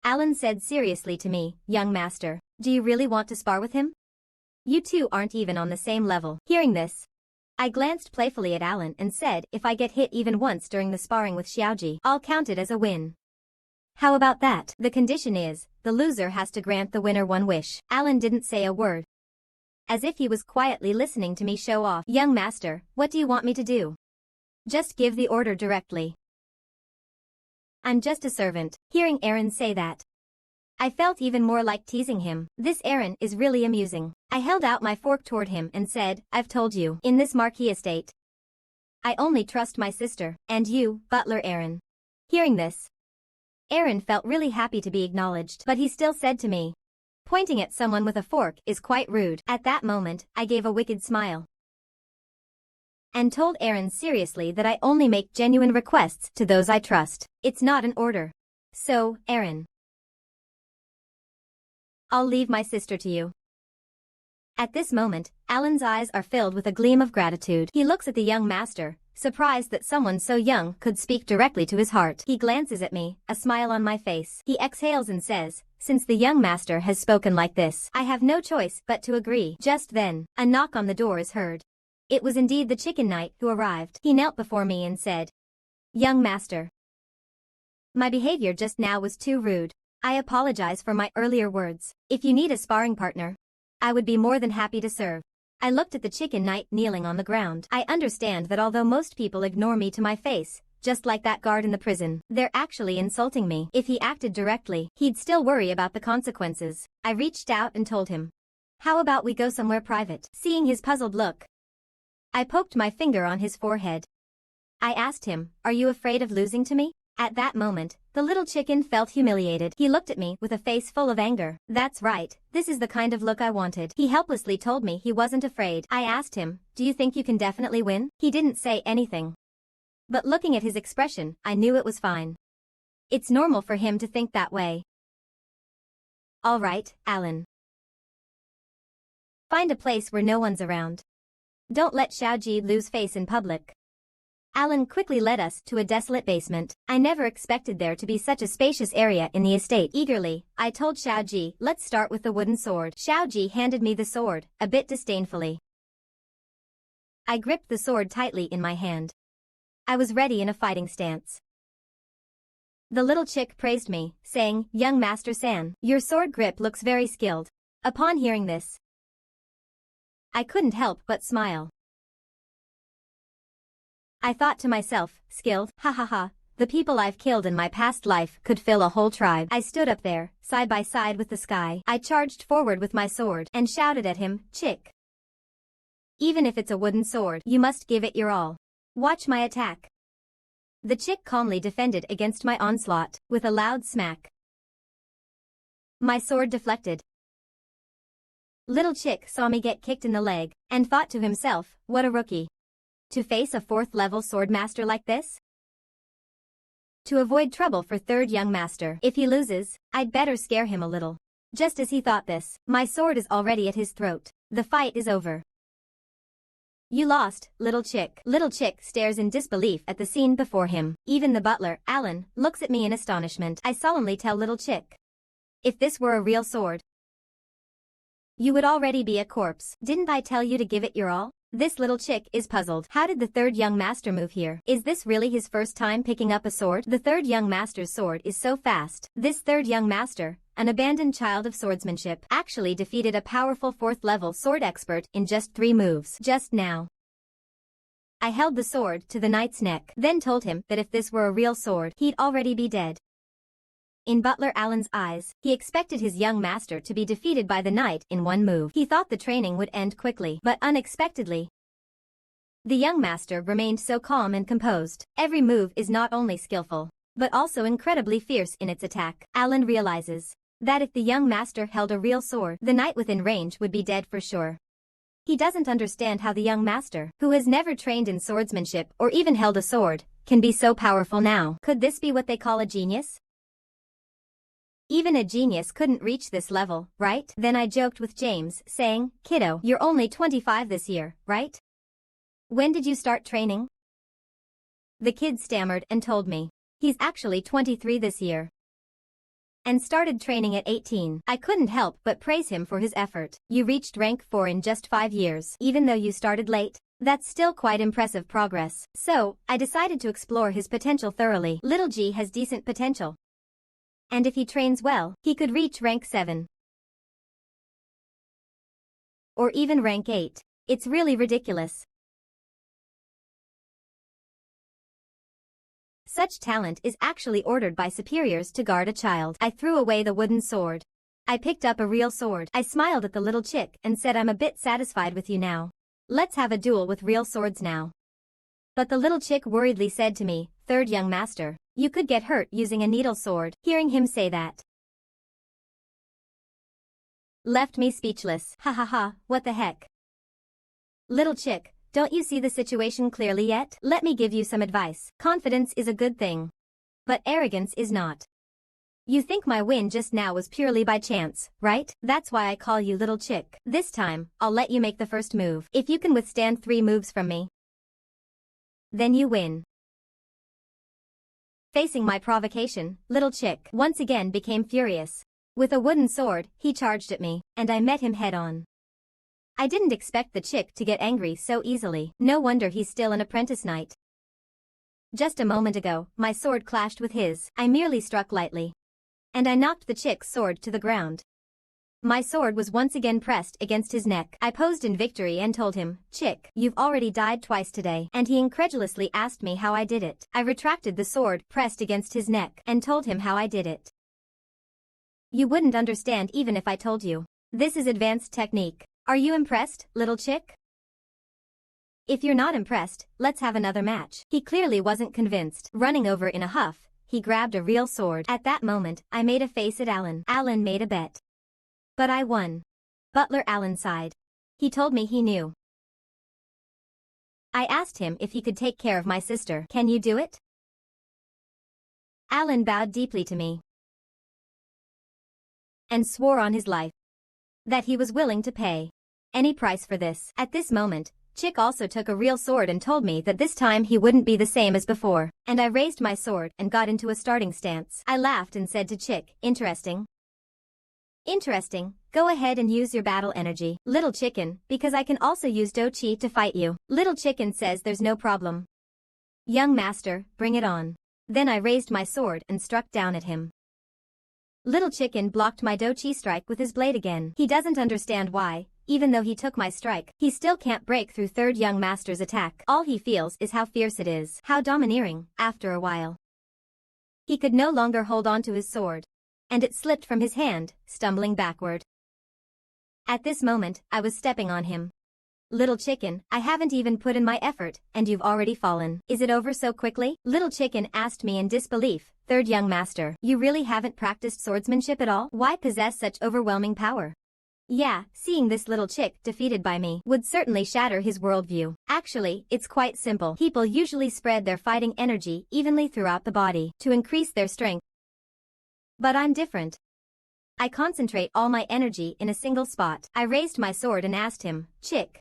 Alan said seriously to me, young master, do you really want to spar with him? You two aren't even on the same level. Hearing this, I glanced playfully at Alan and said, if I get hit even once during the sparring with Xiaoji, I'll count it as a win. How about that? The condition is, the loser has to grant the winner one wish. Alan didn't say a word, as if he was quietly listening to me show off. Young master, what do you want me to do? Just give the order directly. I'm just a servant. Hearing Aaron say that, I felt even more like teasing him. This Aaron is really amusing. I held out my fork toward him and said, I've told you, in this Marquis estate, I only trust my sister, and you, Butler Aaron. Hearing this, Aaron felt really happy to be acknowledged, but he still said to me, pointing at someone with a fork is quite rude. At that moment, I gave a wicked smile and told Aaron seriously that I only make genuine requests to those I trust. It's not an order. So, Aaron, I'll leave my sister to you. At this moment, Alan's eyes are filled with a gleam of gratitude. He looks at the young master, surprised that someone so young could speak directly to his heart. He glances at me, a smile on my face. He exhales and says, since the young master has spoken like this, I have no choice but to agree. Just then, a knock on the door is heard. It was indeed the chicken knight who arrived. He knelt before me and said, young master, my behavior just now was too rude. I apologize for my earlier words. If you need a sparring partner, I would be more than happy to serve. I looked at the chicken knight kneeling on the ground. I understand that although most people ignore me to my face, just like that guard in the prison, they're actually insulting me. If he acted directly, he'd still worry about the consequences. I reached out and told him, how about we go somewhere private? Seeing his puzzled look, I poked my finger on his forehead. I asked him, are you afraid of losing to me? At that moment, the little chicken felt humiliated. He looked at me with a face full of anger. That's right, this is the kind of look I wanted. He helplessly told me he wasn't afraid. I asked him, do you think you can definitely win? He didn't say anything. But looking at his expression, I knew it was fine. It's normal for him to think that way. All right, Alan. Find a place where no one's around. Don't let Xiaoji lose face in public. Alan quickly led us to a desolate basement. I never expected there to be such a spacious area in the estate. Eagerly, I told Xiaoji, let's start with the wooden sword. Xiaoji handed me the sword, a bit disdainfully. I gripped the sword tightly in my hand. I was ready in a fighting stance. The little chick praised me, saying, "Young Master San, your sword grip looks very skilled." Upon hearing this, I couldn't help but smile. I thought to myself, skilled, ha ha ha, the people I've killed in my past life could fill a whole tribe. I stood up there, side by side with the sky. I charged forward with my sword and shouted at him, "Chick. Even if it's a wooden sword, you must give it your all. Watch my attack." The chick calmly defended against my onslaught, with a loud smack. My sword deflected. Little chick saw me get kicked in the leg, and thought to himself, what a rookie. To face a 4th level sword master like this? To avoid trouble for 3rd young master, if he loses, I'd better scare him a little. Just as he thought this, my sword is already at his throat. The fight is over. You lost, little chick. Little chick stares in disbelief at the scene before him. Even the butler, Alan, looks at me in astonishment. I solemnly tell little chick, if this were a real sword, you would already be a corpse. Didn't I tell you to give it your all? This little chick is puzzled. How did the 3rd young master move here? Is this really his first time picking up a sword? The 3rd young master's sword is so fast. This 3rd young master, an abandoned child of swordsmanship, actually defeated a powerful 4th level sword expert in just 3 moves. Just now, I held the sword to the knight's neck, then told him that if this were a real sword, he'd already be dead. In Butler Allen's eyes, he expected his young master to be defeated by the knight in 1 move. He thought the training would end quickly, but unexpectedly, the young master remained so calm and composed. Every move is not only skillful, but also incredibly fierce in its attack. Allen realizes that if the young master held a real sword, the knight within range would be dead for sure. He doesn't understand how the young master, who has never trained in swordsmanship or even held a sword, can be so powerful now. Could this be what they call a genius? Even a genius couldn't reach this level, right? Then I joked with James, saying, "Kiddo, you're only 25 this year, right? When did you start training?" The kid stammered and told me he's actually 23 this year and started training at 18. I couldn't help but praise him for his effort. You reached rank 4 in just 5 years, even though you started late. That's still quite impressive progress. So, I decided to explore his potential thoroughly. Little G has decent potential. And if he trains well, he could reach rank 7. Or even rank 8. It's really ridiculous. Such talent is actually ordered by superiors to guard a child. I threw away the wooden sword. I picked up a real sword. I smiled at the little chick and said, "I'm a bit satisfied with you now. Let's have a duel with real swords now." But the little chick worriedly said to me, "3rd young master, you could get hurt using a needle sword." Hearing him say that left me speechless. Ha ha ha, what the heck? Little chick, don't you see the situation clearly yet? Let me give you some advice. Confidence is a good thing, but arrogance is not. You think my win just now was purely by chance, right? That's why I call you little chick. This time, I'll let you make the first move. If you can withstand 3 moves from me, then you win. Facing my provocation, little chick once again became furious. With a wooden sword, he charged at me, and I met him head-on. I didn't expect the chick to get angry so easily. No wonder he's still an apprentice knight. Just a moment ago, my sword clashed with his. I merely struck lightly, and I knocked the chick's sword to the ground. My sword was once again pressed against his neck. I posed in victory and told him, "Chick, you've already died twice today." And he incredulously asked me how I did it. I retracted the sword pressed against his neck and told him how I did it. You wouldn't understand even if I told you. This is advanced technique. Are you impressed, little chick? If you're not impressed, let's have another match. He clearly wasn't convinced. Running over in a huff, he grabbed a real sword. At that moment, I made a face at Alan. Alan made a bet, but I won. Butler Allen sighed. He told me he knew. I asked him if he could take care of my sister. "Can you do it?" Alan bowed deeply to me and swore on his life that he was willing to pay any price for this. At this moment, Chick also took a real sword and told me that this time he wouldn't be the same as before, and I raised my sword and got into a starting stance. I laughed and said to Chick, "Interesting. Interesting, go ahead and use your battle energy, little chicken, because I can also use Do-Chi to fight you." Little chicken says there's no problem. "Young master, bring it on." Then I raised my sword and struck down at him. Little Chicken blocked my dochi strike with his blade again. He doesn't understand why, even though he took my strike, he still can't break through third young master's attack. All he feels is how fierce it is, how domineering, after a while. He could no longer hold on to his sword, and it slipped from his hand, stumbling backward. At this moment, I was stepping on him. Little Chicken, I haven't even put in my effort, and you've already fallen. Is it over so quickly? Little Chicken asked me in disbelief. Third young master, you really haven't practiced swordsmanship at all? Why possess such overwhelming power? Yeah, seeing this little chick defeated by me would certainly shatter his worldview. Actually, it's quite simple. People usually spread their fighting energy evenly throughout the body to increase their strength. But I'm different. I concentrate all my energy in a single spot. I raised my sword and asked him, Chick,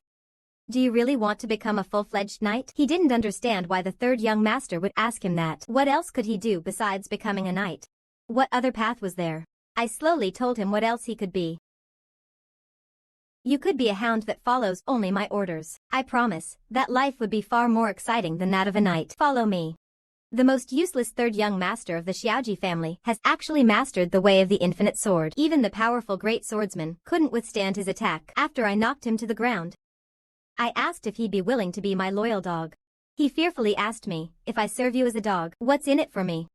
do you really want to become a full-fledged knight? He didn't understand why the third young master would ask him that. What else could he do besides becoming a knight? What other path was there? I slowly told him what else he could be. You could be a hound that follows only my orders. I promise that life would be far more exciting than that of a knight. Follow me. The most useless third young master of the Xiaoji family has actually mastered the way of the infinite sword. Even the powerful great swordsman couldn't withstand his attack. After I knocked him to the ground, I asked if he'd be willing to be my loyal dog. He fearfully asked me, if I serve you as a dog, what's in it for me?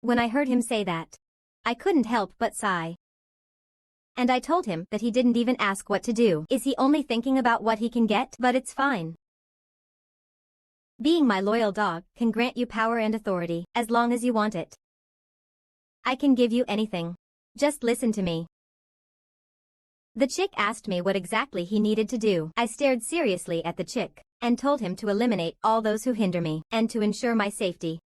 When I heard him say that, I couldn't help but sigh. And I told him that he didn't even ask what to do. Is he only thinking about what he can get? But it's fine. Being my loyal dog can grant you power and authority, as long as you want it. I can give you anything. Just listen to me. The chick asked me what exactly he needed to do. I stared seriously at the chick and told him to eliminate all those who hinder me and to ensure my safety.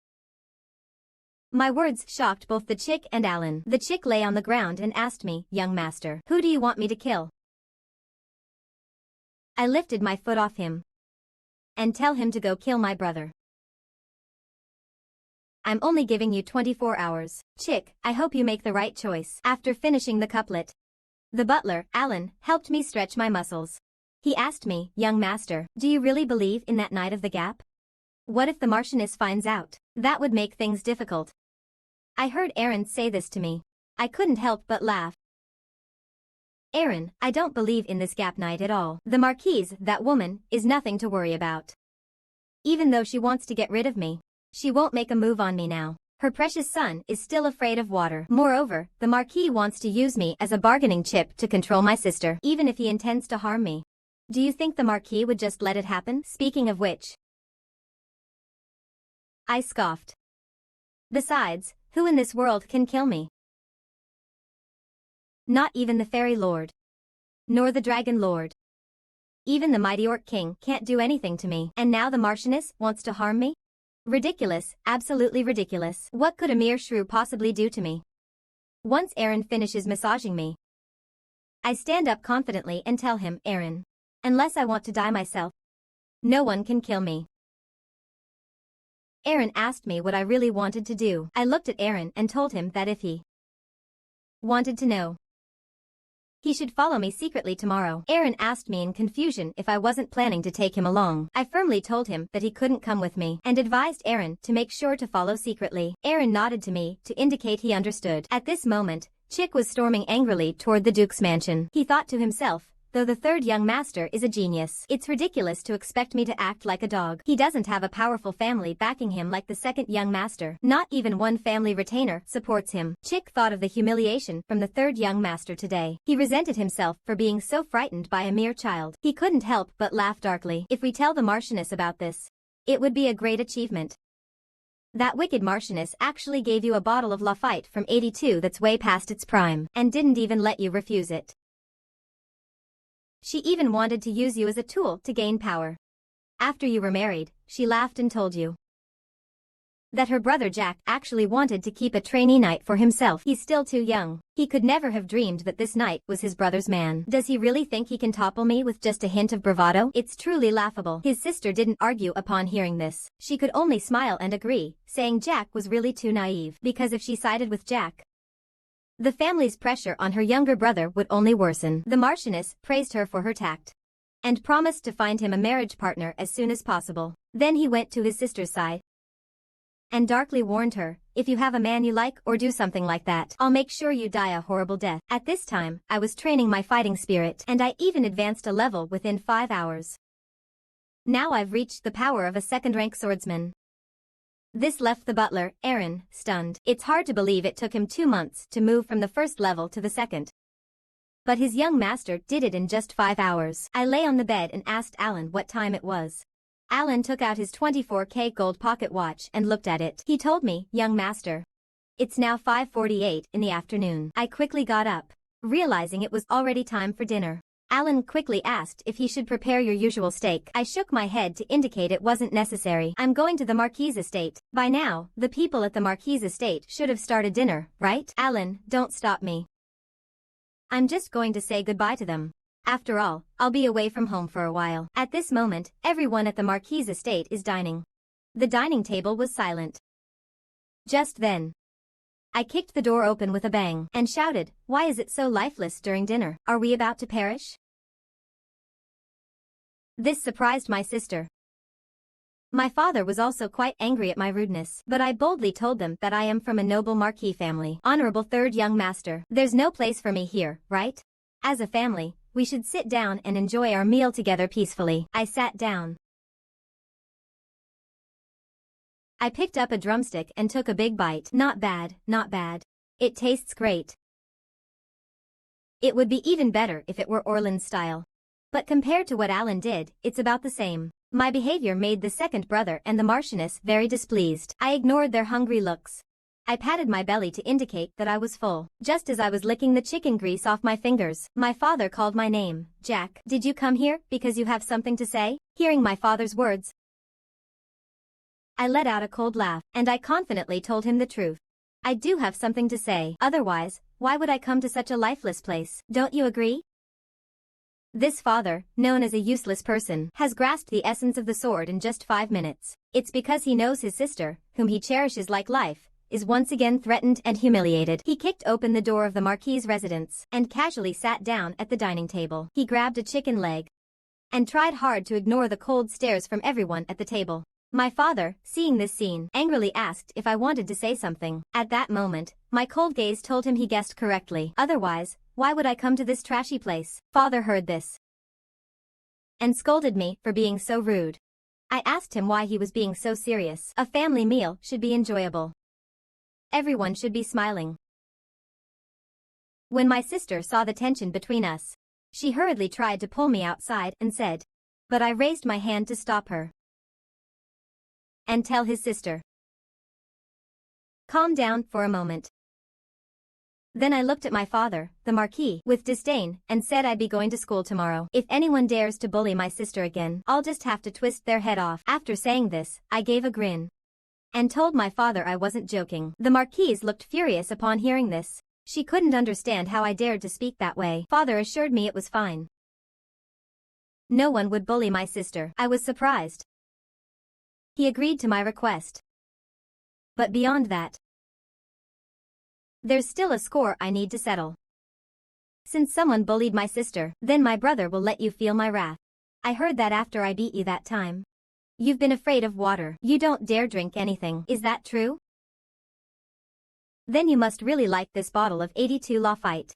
My words shocked both the chick and Alan. The chick lay on the ground and asked me, young master, who do you want me to kill? I lifted my foot off him and tell him to go kill my brother. I'm only giving you 24 hours. Chick, I hope you make the right choice. After finishing the couplet, the butler, Alan, helped me stretch my muscles. He asked me, young master, do you really believe in that Knight of the Gap? What if the Marchioness finds out? That would make things difficult. I heard Aaron say this to me. I couldn't help but laugh. Aaron, I don't believe in this Gap Knight at all. The Marquise, that woman, is nothing to worry about. Even though she wants to get rid of me, she won't make a move on me now. Her precious son is still afraid of water. Moreover, the Marquis wants to use me as a bargaining chip to control my sister, even if he intends to harm me. Do you think the Marquis would just let it happen? Speaking of which, I scoffed. Besides, who in this world can kill me? Not even the Fairy Lord. Nor the Dragon Lord. Even the mighty Orc King can't do anything to me. And now the Marchioness wants to harm me? Ridiculous, absolutely ridiculous. What could a mere shrew possibly do to me? Once Aaron finishes massaging me, I stand up confidently and tell him, Aaron, unless I want to die myself, no one can kill me. Aaron asked me what I really wanted to do. I looked at Aaron and told him that if he wanted to know, he should follow me secretly tomorrow. Aaron asked me in confusion if I wasn't planning to take him along. I firmly told him that he couldn't come with me and advised Aaron to make sure to follow secretly. Aaron nodded to me to indicate he understood. At this moment, Chick was storming angrily toward the Duke's mansion. He thought to himself, though the third young master is a genius, it's ridiculous to expect me to act like a dog. He doesn't have a powerful family backing him like the second young master. Not even one family retainer supports him. Chick thought of the humiliation from the third young master today. He resented himself for being so frightened by a mere child. He couldn't help but laugh darkly. If we tell the Marchioness about this, it would be a great achievement. That wicked Marchioness actually gave you a bottle of Lafite from 82 that's way past its prime, and didn't even let you refuse it. She even wanted to use you as a tool to gain power. After you were married, she laughed and told you that her brother Jack actually wanted to keep a trainee knight for himself. He's still too young. He could never have dreamed that this knight was his brother's man. Does he really think he can topple me with just a hint of bravado? It's truly laughable. His sister didn't argue upon hearing this. She could only smile and agree, saying Jack was really too naive, because if she sided with Jack, the family's pressure on her younger brother would only worsen. The Marchioness praised her for her tact and promised to find him a marriage partner as soon as possible. Then he went to his sister's side and darkly warned her, "If you have a man you like or do something like that, I'll make sure you die a horrible death." At this time, I was training my fighting spirit, and I even advanced a level within 5 hours. Now I've reached the power of a second-rank swordsman. This left the butler, Aaron, stunned. It's hard to believe it took him 2 months to move from the first level to the second. But his young master did it in just 5 hours. I lay on the bed and asked Alan what time it was. Alan took out his 24K gold pocket watch and looked at it. He told me, "Young master, it's now 5:48 in the afternoon." I quickly got up, realizing it was already time for dinner. Alan quickly asked if he should prepare your usual steak. I shook my head to indicate it wasn't necessary. "I'm going to the Marquis estate. By now, the people at the Marquis estate should have started dinner, right?" "Alan, don't stop me. I'm just going to say goodbye to them. After all, I'll be away from home for a while." At this moment, everyone at the Marquis estate is dining. The dining table was silent. Just then, I kicked the door open with a bang and shouted, "Why is it so lifeless during dinner? Are we about to perish?" This surprised my sister. My father was also quite angry at my rudeness, but I boldly told them that I am from a noble Marquis family. "Honorable third young master, there's no place for me here, right? As a family, we should sit down and enjoy our meal together peacefully." I sat down. I picked up a drumstick and took a big bite. Not bad, not bad. It tastes great. It would be even better if it were Orland's style. But compared to what Alan did, it's about the same. My behavior made the second brother and the Marchioness very displeased. I ignored their hungry looks. I patted my belly to indicate that I was full. Just as I was licking the chicken grease off my fingers, my father called my name. "Jack, did you come here because you have something to say?" Hearing my father's words, I let out a cold laugh, and I confidently told him the truth. "I do have something to say. Otherwise, why would I come to such a lifeless place? Don't you agree?" This father, known as a useless person, has grasped the essence of the sword in just 5 minutes. It's because he knows his sister, whom he cherishes like life, is once again threatened and humiliated. He kicked open the door of the Marquis' residence and casually sat down at the dining table. He grabbed a chicken leg and tried hard to ignore the cold stares from everyone at the table. My father, seeing this scene, angrily asked if I wanted to say something. At that moment, my cold gaze told him he guessed correctly. Otherwise, why would I come to this trashy place? Father heard this and scolded me for being so rude. I asked him why he was being so serious. A family meal should be enjoyable. Everyone should be smiling. When my sister saw the tension between us, she hurriedly tried to pull me outside and said, but I raised my hand to stop her and tell his sister, "Calm down for a moment." Then I looked at my father, the Marquis, with disdain and said I'd be going to school tomorrow. "If anyone dares to bully my sister again, I'll just have to twist their head off." After saying this, I gave a grin and told my father I wasn't joking. The Marquise looked furious upon hearing this. She couldn't understand how I dared to speak that way. Father assured me it was fine. No one would bully my sister. I was surprised. He agreed to my request. But beyond that, there's still a score I need to settle. Since someone bullied my sister, then my brother will let you feel my wrath. I heard that after I beat you that time. You've been afraid of water. You don't dare drink anything. Is that true? Then you must really like this bottle of 82 Lafite.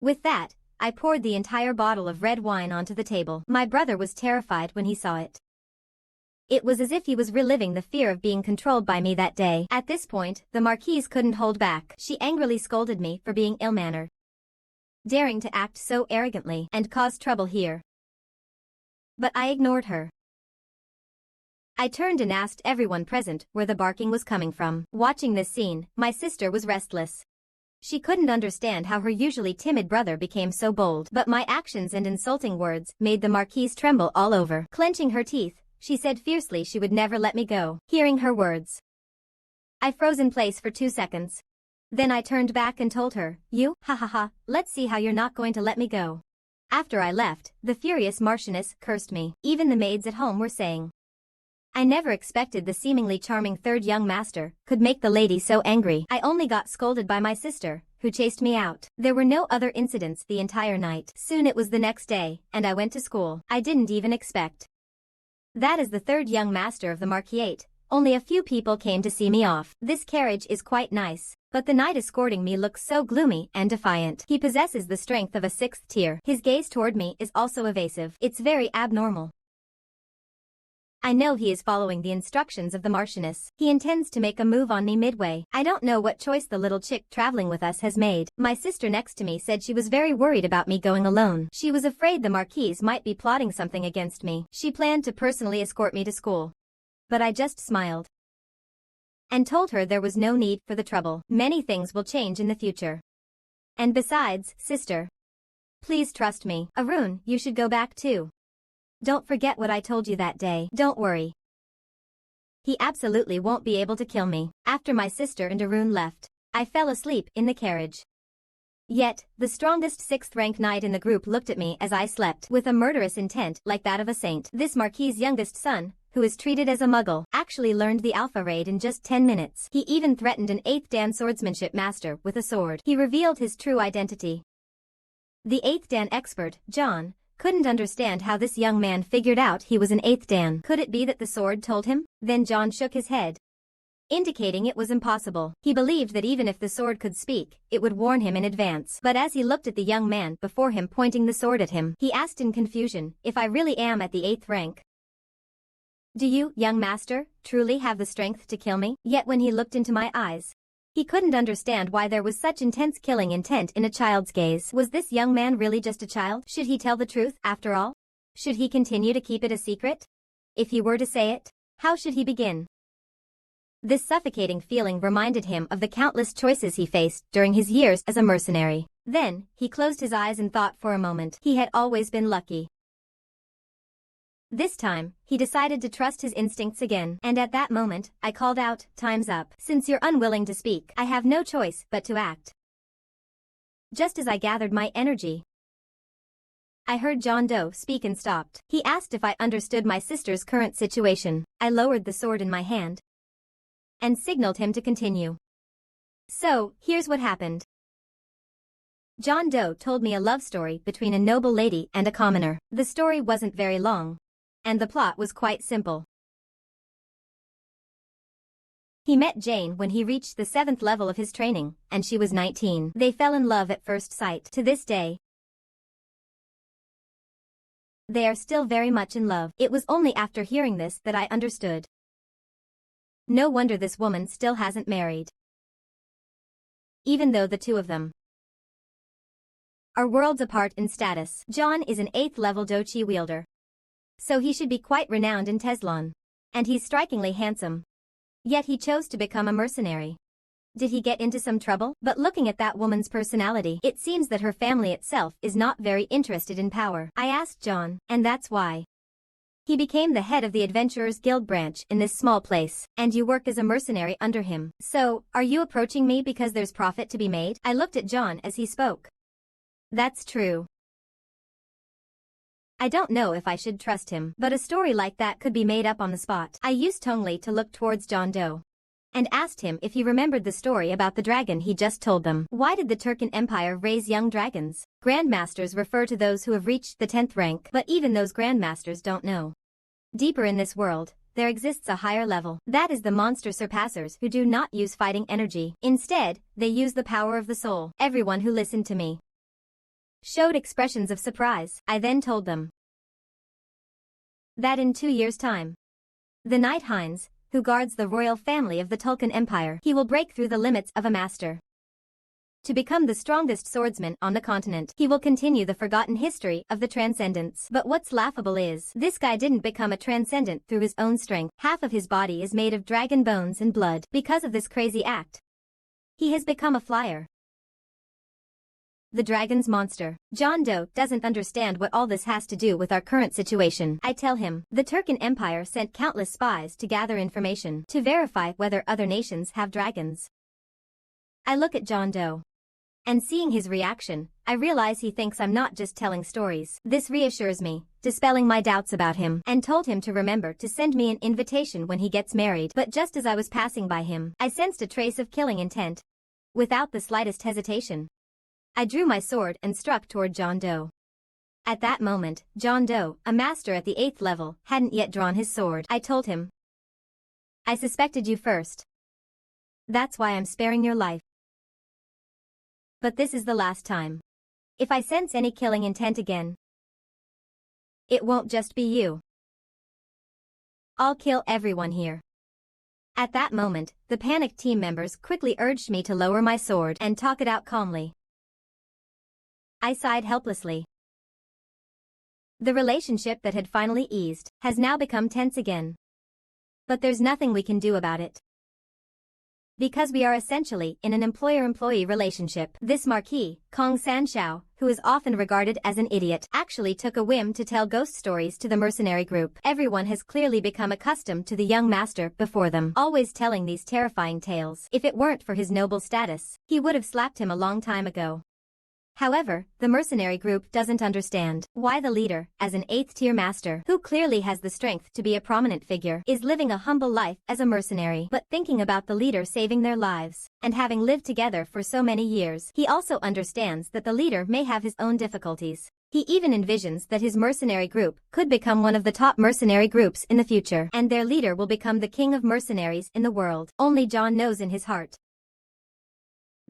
With that, I poured the entire bottle of red wine onto the table. My brother was terrified when he saw it. It was as if he was reliving the fear of being controlled by me that day. At this point, the Marquise couldn't hold back. She angrily scolded me for being ill-mannered, daring to act so arrogantly and cause trouble here. But I ignored her. I turned and asked everyone present where the barking was coming from. Watching this scene, my sister was restless. She couldn't understand how her usually timid brother became so bold. But my actions and insulting words made the Marquise tremble all over. Clenching her teeth, she said fiercely she would never let me go. Hearing her words, I froze in place for 2 seconds. Then I turned back and told her, "You, ha ha ha, let's see how you're not going to let me go." After I left, the furious Marchioness cursed me. Even the maids at home were saying, I never expected the seemingly charming third young master could make the lady so angry. I only got scolded by my sister, who chased me out. There were no other incidents the entire night. Soon it was the next day, and I went to school. I didn't even expect that as the third young master of the Marquis Only a few people came to see me off. This carriage is quite nice, but the knight escorting me looks so gloomy and defiant. He possesses the strength of a 6th tier. His gaze toward me is also evasive. It's very abnormal. I know he is following the instructions of the Marchioness. He intends to make a move on me midway. I don't know what choice the little chick traveling with us has made. My sister next to me said she was very worried about me going alone. She was afraid the Marquise might be plotting something against me. She planned to personally escort me to school. But I just smiled and told her there was no need for the trouble. Many things will change in the future. And besides, sister, please trust me. Arun, you should go back too. Don't forget what I told you that day. Don't worry. He absolutely won't be able to kill me. After my sister and Arun left, I fell asleep in the carriage. Yet, the strongest 6th-rank knight in the group looked at me as I slept with a murderous intent like that of a saint. This Marquis' youngest son, who is treated as a muggle, actually learned the Alpha Raid in just 10 minutes. He even threatened an 8th Dan swordsmanship master with a sword. He revealed his true identity. The 8th Dan expert, John, couldn't understand how this young man figured out he was an 8th Dan. Could it be that the sword told him? Then John shook his head, indicating it was impossible. He believed that even if the sword could speak, it would warn him in advance. But as he looked at the young man before him pointing the sword at him, he asked in confusion, if I really am at the 8th rank, do you, young master, truly have the strength to kill me? Yet when he looked into my eyes, he couldn't understand why there was such intense killing intent in a child's gaze. Was this young man really just a child? Should he tell the truth, after all? Should he continue to keep it a secret? If he were to say it, how should he begin? This suffocating feeling reminded him of the countless choices he faced during his years as a mercenary. Then, he closed his eyes and thought for a moment. He had always been lucky. This time, he decided to trust his instincts again. And at that moment, I called out, "Time's up. Since you're unwilling to speak, I have no choice but to act." Just as I gathered my energy, I heard John Doe speak and stopped. He asked if I understood my sister's current situation. I lowered the sword in my hand and signaled him to continue. So, here's what happened. John Doe told me a love story between a noble lady and a commoner. The story wasn't very long, and the plot was quite simple. He met Jane when he reached the 7th level of his training, and she was 19. They fell in love at first sight. To this day, they are still very much in love. It was only after hearing this that I understood. No wonder this woman still hasn't married. Even though the two of them are worlds apart in status. John is an 8th level Dochi wielder, so he should be quite renowned in Teslon. And he's strikingly handsome. Yet he chose to become a mercenary. Did he get into some trouble? But looking at that woman's personality, it seems that her family itself is not very interested in power. I asked John, and that's why he became the head of the Adventurers Guild branch in this small place. And you work as a mercenary under him. So, are you approaching me because there's profit to be made? I looked at John as he spoke. That's true. I don't know if I should trust him, but a story like that could be made up on the spot. I used Tongli to look towards John Doe and asked him if he remembered the story about the dragon he just told them. Why did the Turkan Empire raise young dragons? Grandmasters refer to those who have reached the 10th rank, but even those grandmasters don't know. Deeper in this world, there exists a higher level. That is the monster surpassers who do not use fighting energy. Instead, they use the power of the soul. Everyone who listened to me showed expressions of surprise. I then told them that in 2 years' time, the Knight Heinz, who guards the royal family of the Tulkan Empire, he will break through the limits of a master to become the strongest swordsman on the continent. He will continue the forgotten history of the Transcendents. But what's laughable is, this guy didn't become a Transcendent through his own strength. Half of his body is made of dragon bones and blood. Because of this crazy act, he has become a flyer. The dragon's monster. John Doe doesn't understand what all this has to do with our current situation. I tell him, the Turkan Empire sent countless spies to gather information to verify whether other nations have dragons. I look at John Doe, and seeing his reaction, I realize he thinks I'm not just telling stories. This reassures me, dispelling my doubts about him, and told him to remember to send me an invitation when he gets married. But just as I was passing by him, I sensed a trace of killing intent. Without the slightest hesitation, I drew my sword and struck toward John Doe. At that moment, John Doe, a master at the 8th level, hadn't yet drawn his sword. I told him, I suspected you first. That's why I'm sparing your life. But this is the last time. If I sense any killing intent again, it won't just be you. I'll kill everyone here. At that moment, the panicked team members quickly urged me to lower my sword and talk it out calmly. I sighed helplessly. The relationship that had finally eased has now become tense again. But there's nothing we can do about it. Because we are essentially in an employer-employee relationship. This Marquis, Kong Sanshao, who is often regarded as an idiot, actually took a whim to tell ghost stories to the mercenary group. Everyone has clearly become accustomed to the young master before them, always telling these terrifying tales. If it weren't for his noble status, he would have slapped him a long time ago. However, the mercenary group doesn't understand why the leader, as an 8th-tier master who clearly has the strength to be a prominent figure, is living a humble life as a mercenary. But thinking about the leader saving their lives, and having lived together for so many years, he also understands that the leader may have his own difficulties. He even envisions that his mercenary group could become one of the top mercenary groups in the future, and their leader will become the king of mercenaries in the world. Only John knows in his heart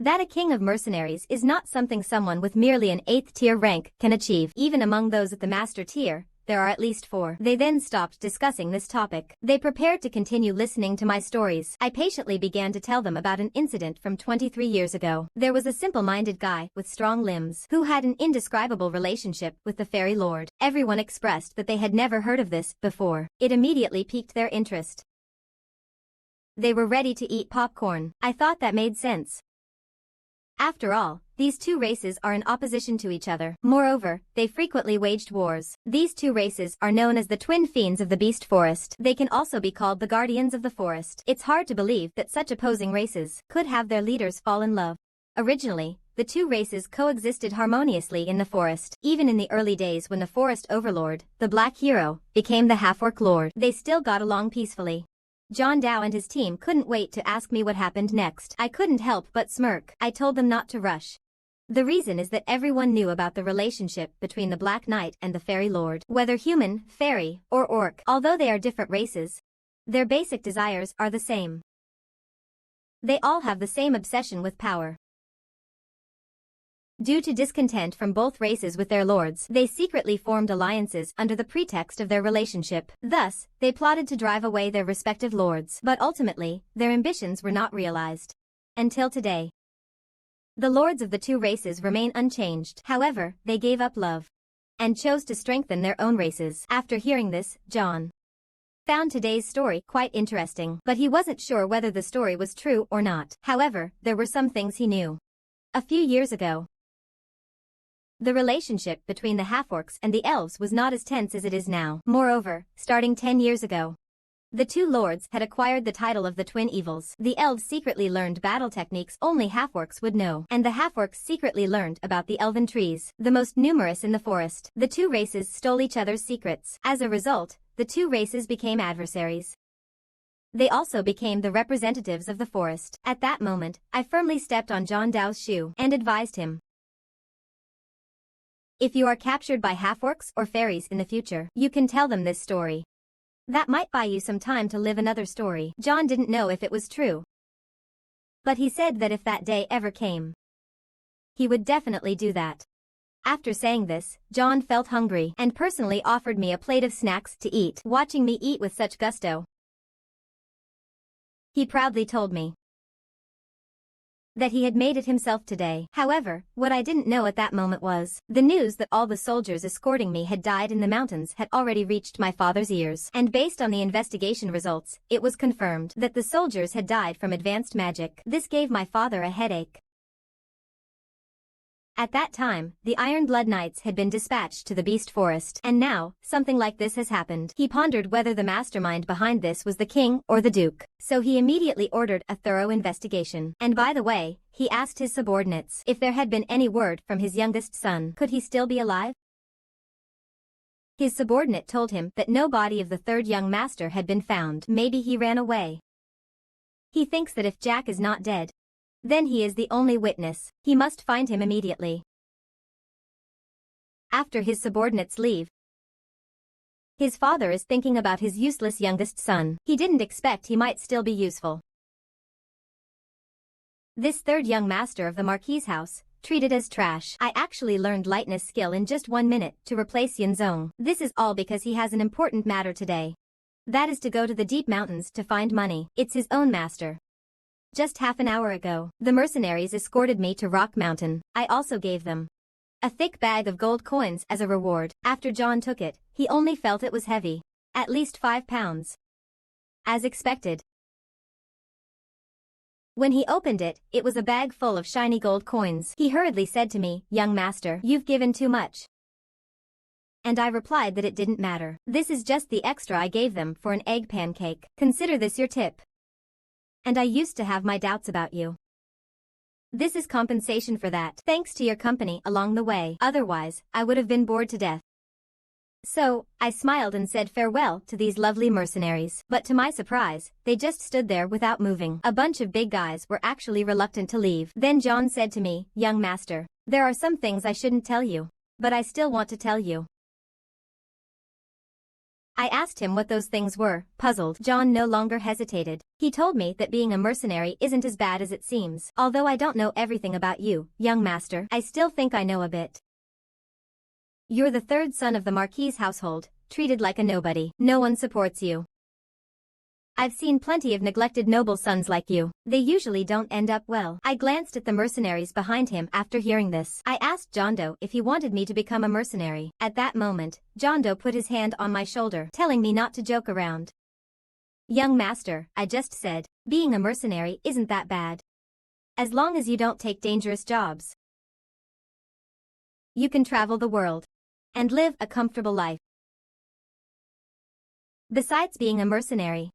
that a king of mercenaries is not something someone with merely an 8th-tier rank can achieve. Even among those at the master tier, there are at least 4. They then stopped discussing this topic. They prepared to continue listening to my stories. I patiently began to tell them about an incident from 23 years ago. There was a simple-minded guy with strong limbs who had an indescribable relationship with the fairy lord. Everyone expressed that they had never heard of this before. It immediately piqued their interest. They were ready to eat popcorn. I thought that made sense. After all, these two races are in opposition to each other. Moreover, they frequently waged wars. These two races are known as the twin fiends of the beast forest. They can also be called the guardians of the forest. It's hard to believe that such opposing races could have their leaders fall in love. Originally, the two races coexisted harmoniously in the forest. Even in the early days when the forest overlord, the Black Hero, became the half-orc lord, they still got along peacefully. John Dow and his team couldn't wait to ask me what happened next. I couldn't help but smirk. I told them not to rush. The reason is that everyone knew about the relationship between the Black Knight and the Fairy Lord. Whether human, fairy, or orc, although they are different races, their basic desires are the same. They all have the same obsession with power. Due to discontent from both races with their lords, they secretly formed alliances under the pretext of their relationship. Thus, they plotted to drive away their respective lords. But ultimately, their ambitions were not realized. Until today. The lords of the two races remain unchanged. However, they gave up love and chose to strengthen their own races. After hearing this, John found today's story quite interesting, but he wasn't sure whether the story was true or not. However, there were some things he knew. A few years ago, the relationship between the half-orcs and the elves was not as tense as it is now. Moreover, starting 10 years ago, the two lords had acquired the title of the Twin Evils. The elves secretly learned battle techniques only half-orcs would know, and the half-orcs secretly learned about the elven trees, the most numerous in the forest. The two races stole each other's secrets. As a result, the two races became adversaries. They also became the representatives of the forest. At that moment, I firmly stepped on John Dow's shoe and advised him. If you are captured by half-orcs or fairies in the future, you can tell them this story. That might buy you some time to live another story. John didn't know if it was true, but he said that if that day ever came, he would definitely do that. After saying this, John felt hungry and personally offered me a plate of snacks to eat. Watching me eat with such gusto, he proudly told me that he had made it himself today. However, what I didn't know at that moment was, the news that all the soldiers escorting me had died in the mountains had already reached my father's ears. And based on the investigation results, it was confirmed that the soldiers had died from advanced magic. This gave my father a headache. At that time, the Iron Blood Knights had been dispatched to the Beast Forest, and now, something like this has happened. He pondered whether the mastermind behind this was the king or the duke, so he immediately ordered a thorough investigation. And by the way, he asked his subordinates if there had been any word from his youngest son. Could he still be alive? His subordinate told him that no body of the third young master had been found. Maybe he ran away. He thinks that if Jack is not dead, then he is the only witness. He must find him immediately. After his subordinates leave, His father is thinking about his useless youngest son. He didn't expect he might still be useful. This third young master of the Marquis's house, treated as trash. I actually learned lightness skill in just 1 minute to replace Yunzong. This is all because he has an important matter today. That is to go to the deep mountains to find money. It's his own master. Just half an hour ago, the mercenaries escorted me to Rock Mountain. I also gave them a thick bag of gold coins as a reward. After John took it, he only felt it was heavy. At least 5 pounds. As expected. When he opened it, it was a bag full of shiny gold coins. He hurriedly said to me, "Young master, you've given too much." And I replied that it didn't matter. "This is just the extra I gave them for an egg pancake. Consider this your tip. And I used to have my doubts about you. This is compensation for that. Thanks to your company along the way. Otherwise, I would have been bored to death." So, I smiled and said farewell to these lovely mercenaries. But to my surprise, they just stood there without moving. A bunch of big guys were actually reluctant to leave. Then John said to me, "Young master, there are some things I shouldn't tell you. But I still want to tell you." I asked him what those things were, puzzled. John no longer hesitated. He told me that being a mercenary isn't as bad as it seems. "Although I don't know everything about you, young master, I still think I know a bit. You're the third son of the Marquis's household, treated like a nobody. No one supports you. I've seen plenty of neglected noble sons like you. They usually don't end up well." I glanced at the mercenaries behind him after hearing this. I asked John Doe if he wanted me to become a mercenary. At that moment, John Doe put his hand on my shoulder, telling me not to joke around. "Young master," I just said, "being a mercenary isn't that bad. As long as you don't take dangerous jobs. You can travel the world. And live a comfortable life. Besides being a mercenary,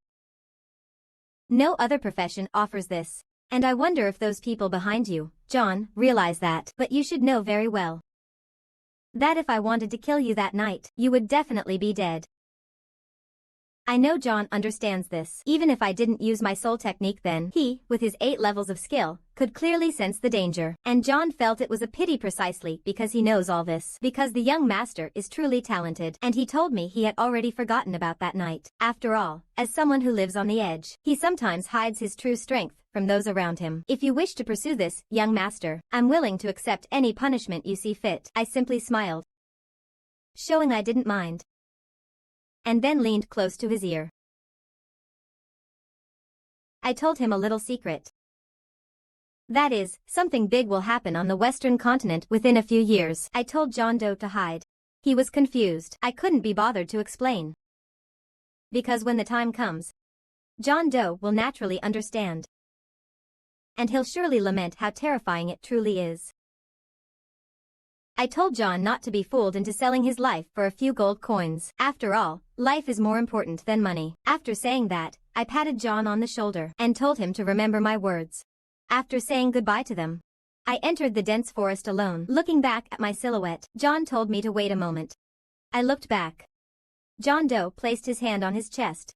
no other profession offers this. And I wonder if those people behind you, John, realize that. But you should know very well that if I wanted to kill you that night, you would definitely be dead. I know John understands this. Even if I didn't use my soul technique then, he, with his 8 levels of skill, could clearly sense the danger. And John felt it was a pity precisely because he knows all this. Because the young master is truly talented. And he told me he had already forgotten about that night. After all, as someone who lives on the edge, he sometimes hides his true strength from those around him. "If you wish to pursue this, young master, I'm willing to accept any punishment you see fit." I simply smiled, showing I didn't mind. And then leaned close to his ear. I told him a little secret. That is, something big will happen on the Western continent within a few years. I told John Doe to hide. He was confused. I couldn't be bothered to explain. Because when the time comes, John Doe will naturally understand. And he'll surely lament how terrifying it truly is. I told John not to be fooled into selling his life for a few gold coins. After all, life is more important than money. After saying that, I patted John on the shoulder and told him to remember my words. After saying goodbye to them, I entered the dense forest alone. Looking back at my silhouette, John told me to wait a moment. I looked back. John Doe placed his hand on his chest.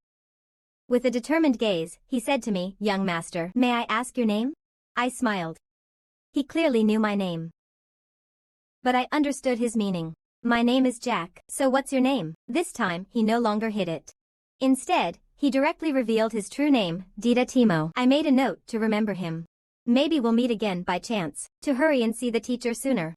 With a determined gaze, he said to me, "Young master, may I ask your name?" I smiled. He clearly knew my name. But I understood his meaning. "My name is Jack." "So what's your name?" This time, he no longer hid it. Instead, he directly revealed his true name, Dita Timo. I made a note to remember him. Maybe we'll meet again by chance, to hurry and see the teacher sooner.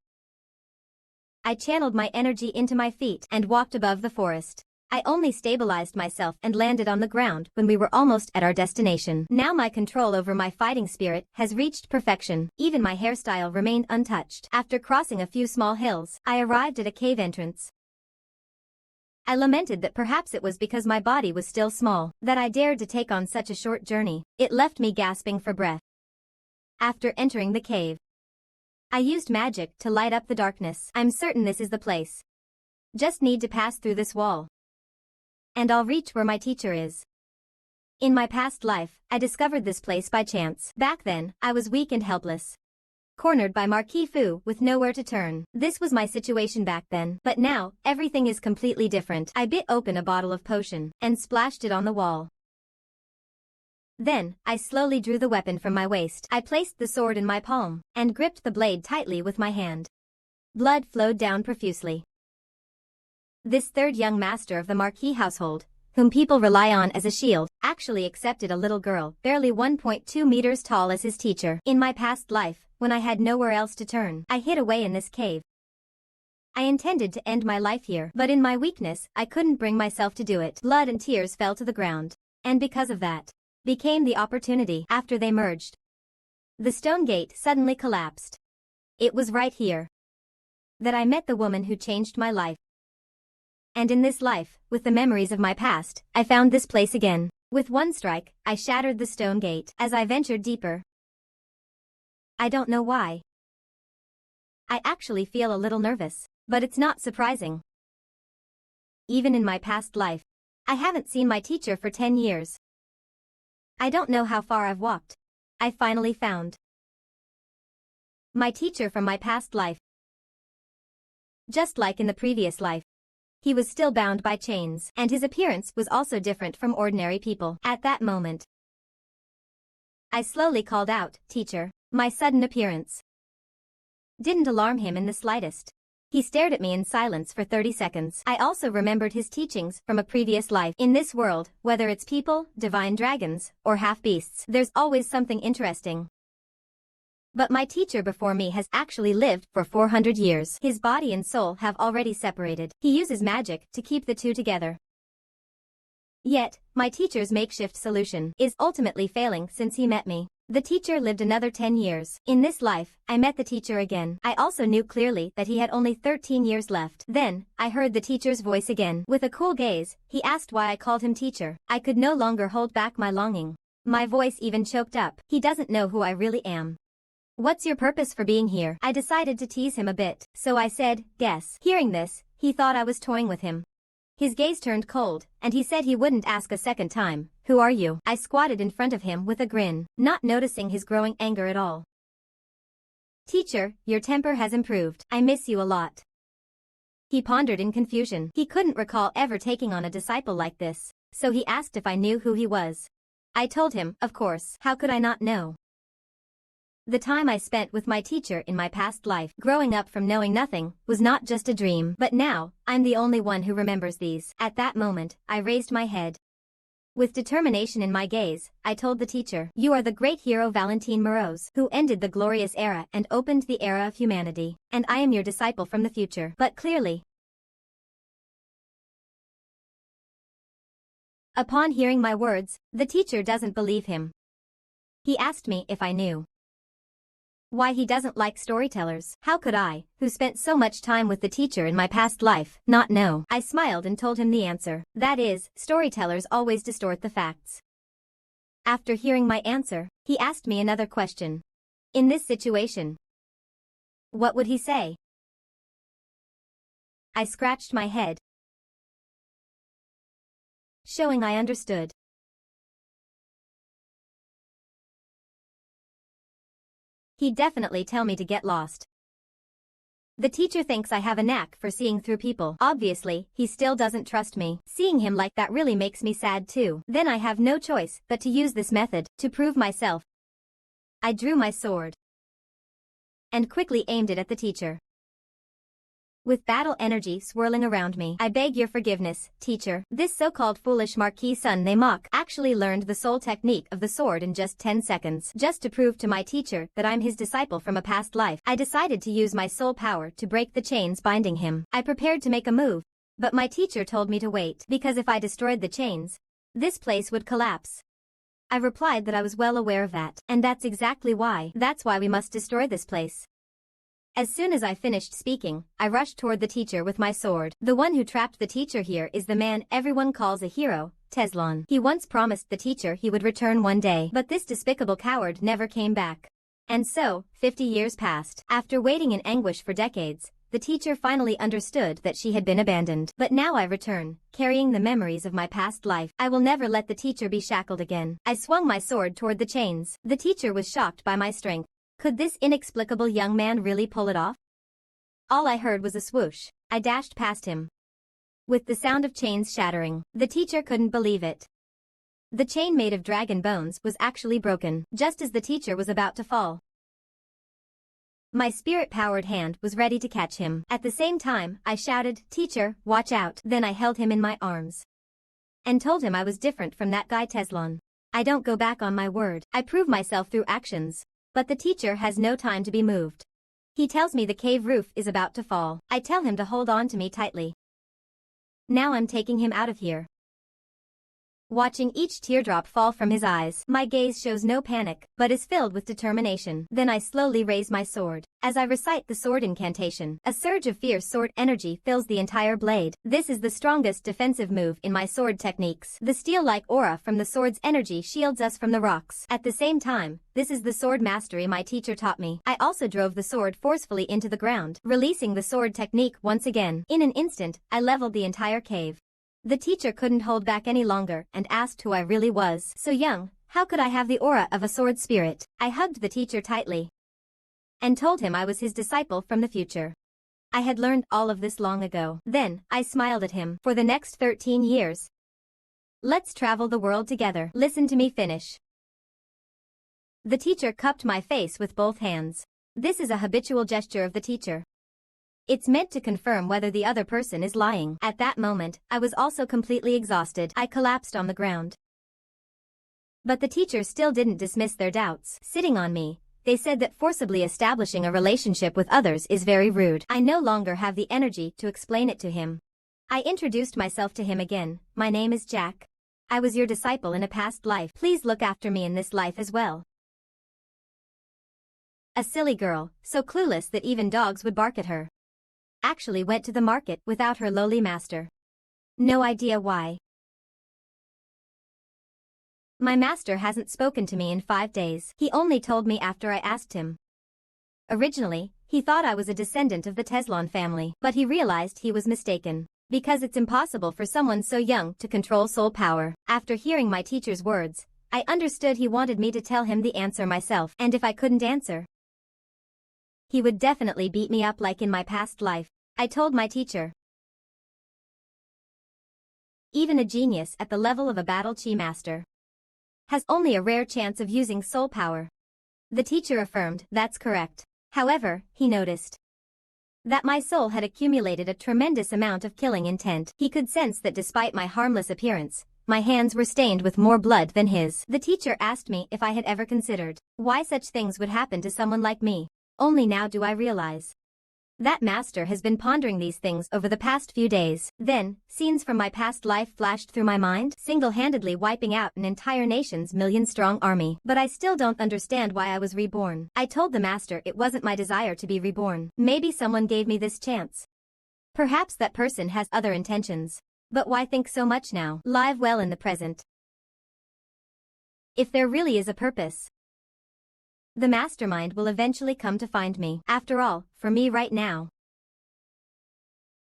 I channeled my energy into my feet and walked above the forest. I only stabilized myself and landed on the ground when we were almost at our destination. Now my control over my fighting spirit has reached perfection. Even my hairstyle remained untouched. After crossing a few small hills, I arrived at a cave entrance. I lamented that perhaps it was because my body was still small that I dared to take on such a short journey. It left me gasping for breath. After entering the cave, I used magic to light up the darkness. I'm certain this is the place. Just need to pass through this wall, and I'll reach where my teacher is. In my past life, I discovered this place by chance. Back then, I was weak and helpless, cornered by Marquis Fu with nowhere to turn. This was my situation back then. But now, everything is completely different. I bit open a bottle of potion and splashed it on the wall. Then, I slowly drew the weapon from my waist. I placed the sword in my palm and gripped the blade tightly with my hand. Blood flowed down profusely. This third young master of the Marquis household, whom people rely on as a shield, actually accepted a little girl, barely 1.2 meters tall as his teacher. In my past life, when I had nowhere else to turn, I hid away in this cave. I intended to end my life here, but in my weakness, I couldn't bring myself to do it. Blood and tears fell to the ground. And because of that, became the opportunity after they merged. The stone gate suddenly collapsed. It was right here that I met the woman who changed my life. And in this life, with the memories of my past, I found this place again. With one strike, I shattered the stone gate. As I ventured deeper, I don't know why, I actually feel a little nervous, but it's not surprising. Even in my past life, I haven't seen my teacher for 10 years. I don't know how far I've walked. I finally found my teacher from my past life. Just like in the previous life, he was still bound by chains, and his appearance was also different from ordinary people. At that moment, I slowly called out, "Teacher." My sudden appearance didn't alarm him in the slightest. He stared at me in silence for 30 seconds. I also remembered his teachings from a previous life. In this world, whether it's people, divine dragons, or half-beasts, there's always something interesting. But my teacher before me has actually lived for 400 years. His body and soul have already separated. He uses magic to keep the two together. Yet, my teacher's makeshift solution is ultimately failing since he met me. The teacher lived another 10 years. In this life, I met the teacher again. I also knew clearly that he had only 13 years left. Then, I heard the teacher's voice again. With a cool gaze, he asked why I called him teacher. I could no longer hold back my longing. My voice even choked up. He doesn't know who I really am. What's your purpose for being here? I decided to tease him a bit, so I said, guess. Hearing this, he thought I was toying with him. His gaze turned cold, and he said he wouldn't ask a second time. Who are you? I squatted in front of him with a grin, not noticing his growing anger at all. Teacher, your temper has improved. I miss you a lot. He pondered in confusion. He couldn't recall ever taking on a disciple like this, so he asked if I knew who he was. I told him, of course. How could I not know? The time I spent with my teacher in my past life, growing up from knowing nothing, was not just a dream. But now, I'm the only one who remembers these. At that moment, I raised my head. With determination in my gaze, I told the teacher, you are the great hero Valentine Morose, who ended the glorious era and opened the era of humanity. And I am your disciple from the future. But clearly, upon hearing my words, the teacher doesn't believe him. He asked me if I knew why he doesn't like storytellers. How could I, who spent so much time with the teacher in my past life, not know? I smiled and told him the answer. That is, storytellers always distort the facts. After hearing my answer, he asked me another question. In this situation, what would he say? I scratched my head, showing I understood. He'd definitely tell me to get lost. The teacher thinks I have a knack for seeing through people. Obviously, he still doesn't trust me. Seeing him like that really makes me sad too. Then I have no choice but to use this method to prove myself. I drew my sword and quickly aimed it at the teacher. With battle energy swirling around me, I beg your forgiveness, teacher. This so-called foolish Marquis son they mock actually learned the soul technique of the sword in just 10 seconds. Just to prove to my teacher that I'm his disciple from a past life, I decided to use my soul power to break the chains binding him. I prepared to make a move, but my teacher told me to wait, because if I destroyed the chains, this place would collapse. I replied that I was well aware of that, and that's exactly why. That's why we must destroy this place. As soon as I finished speaking, I rushed toward the teacher with my sword. The one who trapped the teacher here is the man everyone calls a hero, Teslon. He once promised the teacher he would return one day, but this despicable coward never came back. And so, 50 years passed. After waiting in anguish for decades, the teacher finally understood that she had been abandoned. But now I return, carrying the memories of my past life. I will never let the teacher be shackled again. I swung my sword toward the chains. The teacher was shocked by my strength. Could this inexplicable young man really pull it off? All I heard was a swoosh. I dashed past him, with the sound of chains shattering. The teacher couldn't believe it. The chain made of dragon bones was actually broken, just as the teacher was about to fall. My spirit-powered hand was ready to catch him. At the same time, I shouted, "Teacher, watch out." Then I held him in my arms and told him I was different from that guy Teslon. I don't go back on my word. I prove myself through actions. But the teacher has no time to be moved. He tells me the cave roof is about to fall. I tell him to hold on to me tightly. Now I'm taking him out of here. Watching each teardrop fall from his eyes, my gaze shows no panic, but is filled with determination. Then I slowly raise my sword. As I recite the sword incantation, a surge of fierce sword energy fills the entire blade. This is the strongest defensive move in my sword techniques. The steel-like aura from the sword's energy shields us from the rocks. At the same time, this is the sword mastery my teacher taught me. I also drove the sword forcefully into the ground, releasing the sword technique once again. In an instant, I leveled the entire cave. The teacher couldn't hold back any longer and asked who I really was. So young, how could I have the aura of a sword spirit? I hugged the teacher tightly and told him I was his disciple from the future. I had learned all of this long ago. Then, I smiled at him. For the next 13 years, let's travel the world together. Listen to me finish. The teacher cupped my face with both hands. This is a habitual gesture of the teacher. It's meant to confirm whether the other person is lying. At that moment, I was also completely exhausted. I collapsed on the ground. But the teacher still didn't dismiss their doubts. Sitting on me, they said that forcibly establishing a relationship with others is very rude. I no longer have the energy to explain it to him. I introduced myself to him again. My name is Jack. I was your disciple in a past life. Please look after me in this life as well. A silly girl, so clueless that even dogs would bark at her, actually went to the market without her lowly master. No idea why. My master hasn't spoken to me in 5 days. He only told me after I asked him. Originally, he thought I was a descendant of the Teslon family, but he realized he was mistaken, because it's impossible for someone so young to control soul power. After hearing my teacher's words, I understood he wanted me to tell him the answer myself, and if I couldn't answer, he would definitely beat me up like in my past life. I told my teacher. Even a genius at the level of a battle chi master has only a rare chance of using soul power. The teacher affirmed, that's correct. However, he noticed that my soul had accumulated a tremendous amount of killing intent. He could sense that despite my harmless appearance, my hands were stained with more blood than his. The teacher asked me if I had ever considered why such things would happen to someone like me. Only now do I realize that master has been pondering these things over the past few days. Then, scenes from my past life flashed through my mind, single-handedly wiping out an entire nation's million-strong army. But I still don't understand why I was reborn. I told the master it wasn't my desire to be reborn. Maybe someone gave me this chance. Perhaps that person has other intentions. But why think so much now? Live well in the present. If there really is a purpose, the mastermind will eventually come to find me. After all, for me right now,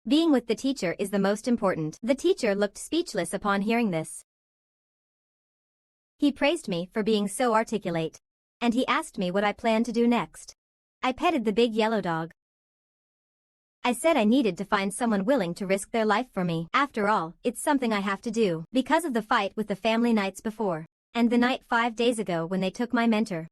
being with the teacher is the most important. The teacher looked speechless upon hearing this. He praised me for being so articulate, and he asked me what I planned to do next. I petted the big yellow dog. I said I needed to find someone willing to risk their life for me. After all, it's something I have to do, because of the fight with the family nights before, and the night 5 days ago when they took my mentor.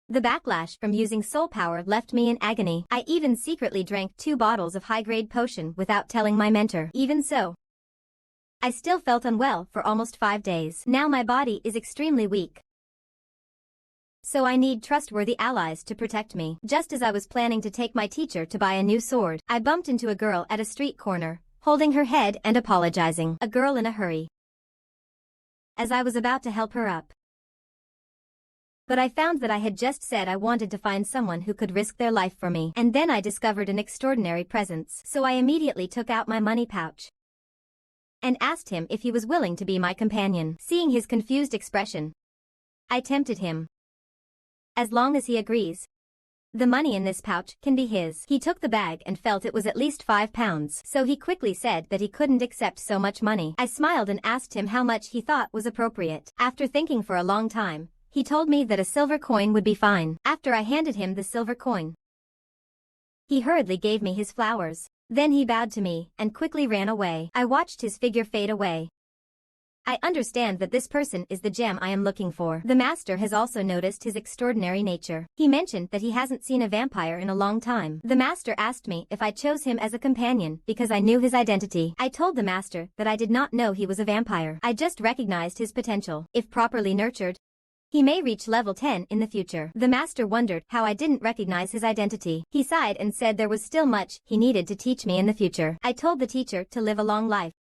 The backlash from using soul power left me in agony. I even secretly drank 2 bottles of high-grade potion without telling my mentor. Even so, I still felt unwell for almost 5 days. Now my body is extremely weak, so I need trustworthy allies to protect me. Just as I was planning to take my teacher to buy a new sword, I bumped into a girl at a street corner, holding her head and apologizing. A girl in a hurry. As I was about to help her up, but I found that I had just said I wanted to find someone who could risk their life for me. And then I discovered an extraordinary presence. So I immediately took out my money pouch and asked him if he was willing to be my companion. Seeing his confused expression, I tempted him. As long as he agrees, the money in this pouch can be his. He took the bag and felt it was at least 5 pounds. So he quickly said that he couldn't accept so much money. I smiled and asked him how much he thought was appropriate. After thinking for a long time, he told me that a silver coin would be fine. After I handed him the silver coin, he hurriedly gave me his flowers. Then he bowed to me and quickly ran away. I watched his figure fade away. I understand that this person is the gem I am looking for. The master has also noticed his extraordinary nature. He mentioned that he hasn't seen a vampire in a long time. The master asked me if I chose him as a companion because I knew his identity. I told the master that I did not know he was a vampire. I just recognized his potential. If properly nurtured, he may reach level 10 in the future. The master wondered how I didn't recognize his identity. He sighed and said there was still much he needed to teach me in the future. I told the teacher to live a long life,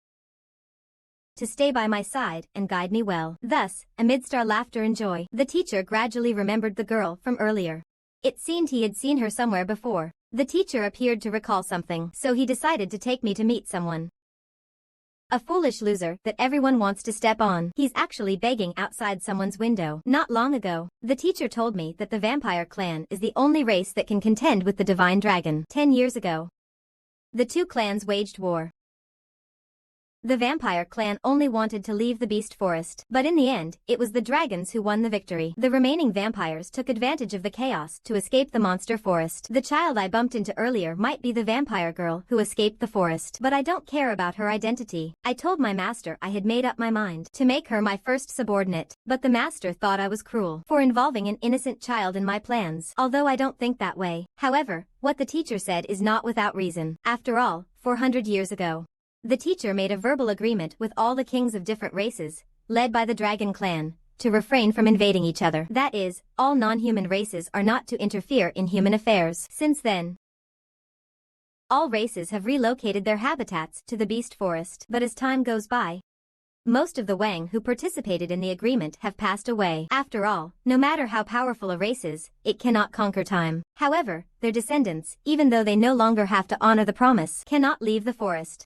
to stay by my side and guide me well. Thus, amidst our laughter and joy, the teacher gradually remembered the girl from earlier. It seemed he had seen her somewhere before. The teacher appeared to recall something, so he decided to take me to meet someone. A foolish loser that everyone wants to step on. He's actually begging outside someone's window. Not long ago, the teacher told me that the vampire clan is the only race that can contend with the divine dragon. 10 years ago, the two clans waged war. The vampire clan only wanted to leave the beast forest, but in the end, it was the dragons who won the victory. The remaining vampires took advantage of the chaos to escape the monster forest. The child I bumped into earlier might be the vampire girl who escaped the forest, but I don't care about her identity. I told my master I had made up my mind to make her my first subordinate, but the master thought I was cruel for involving an innocent child in my plans, although I don't think that way. However, what the teacher said is not without reason. After all, 400 years ago, the teacher made a verbal agreement with all the kings of different races, led by the dragon clan, to refrain from invading each other. That is, all non-human races are not to interfere in human affairs. Since then, all races have relocated their habitats to the beast forest. But as time goes by, most of the Wang who participated in the agreement have passed away. After all, no matter how powerful a race is, it cannot conquer time. However, their descendants, even though they no longer have to honor the promise, cannot leave the forest.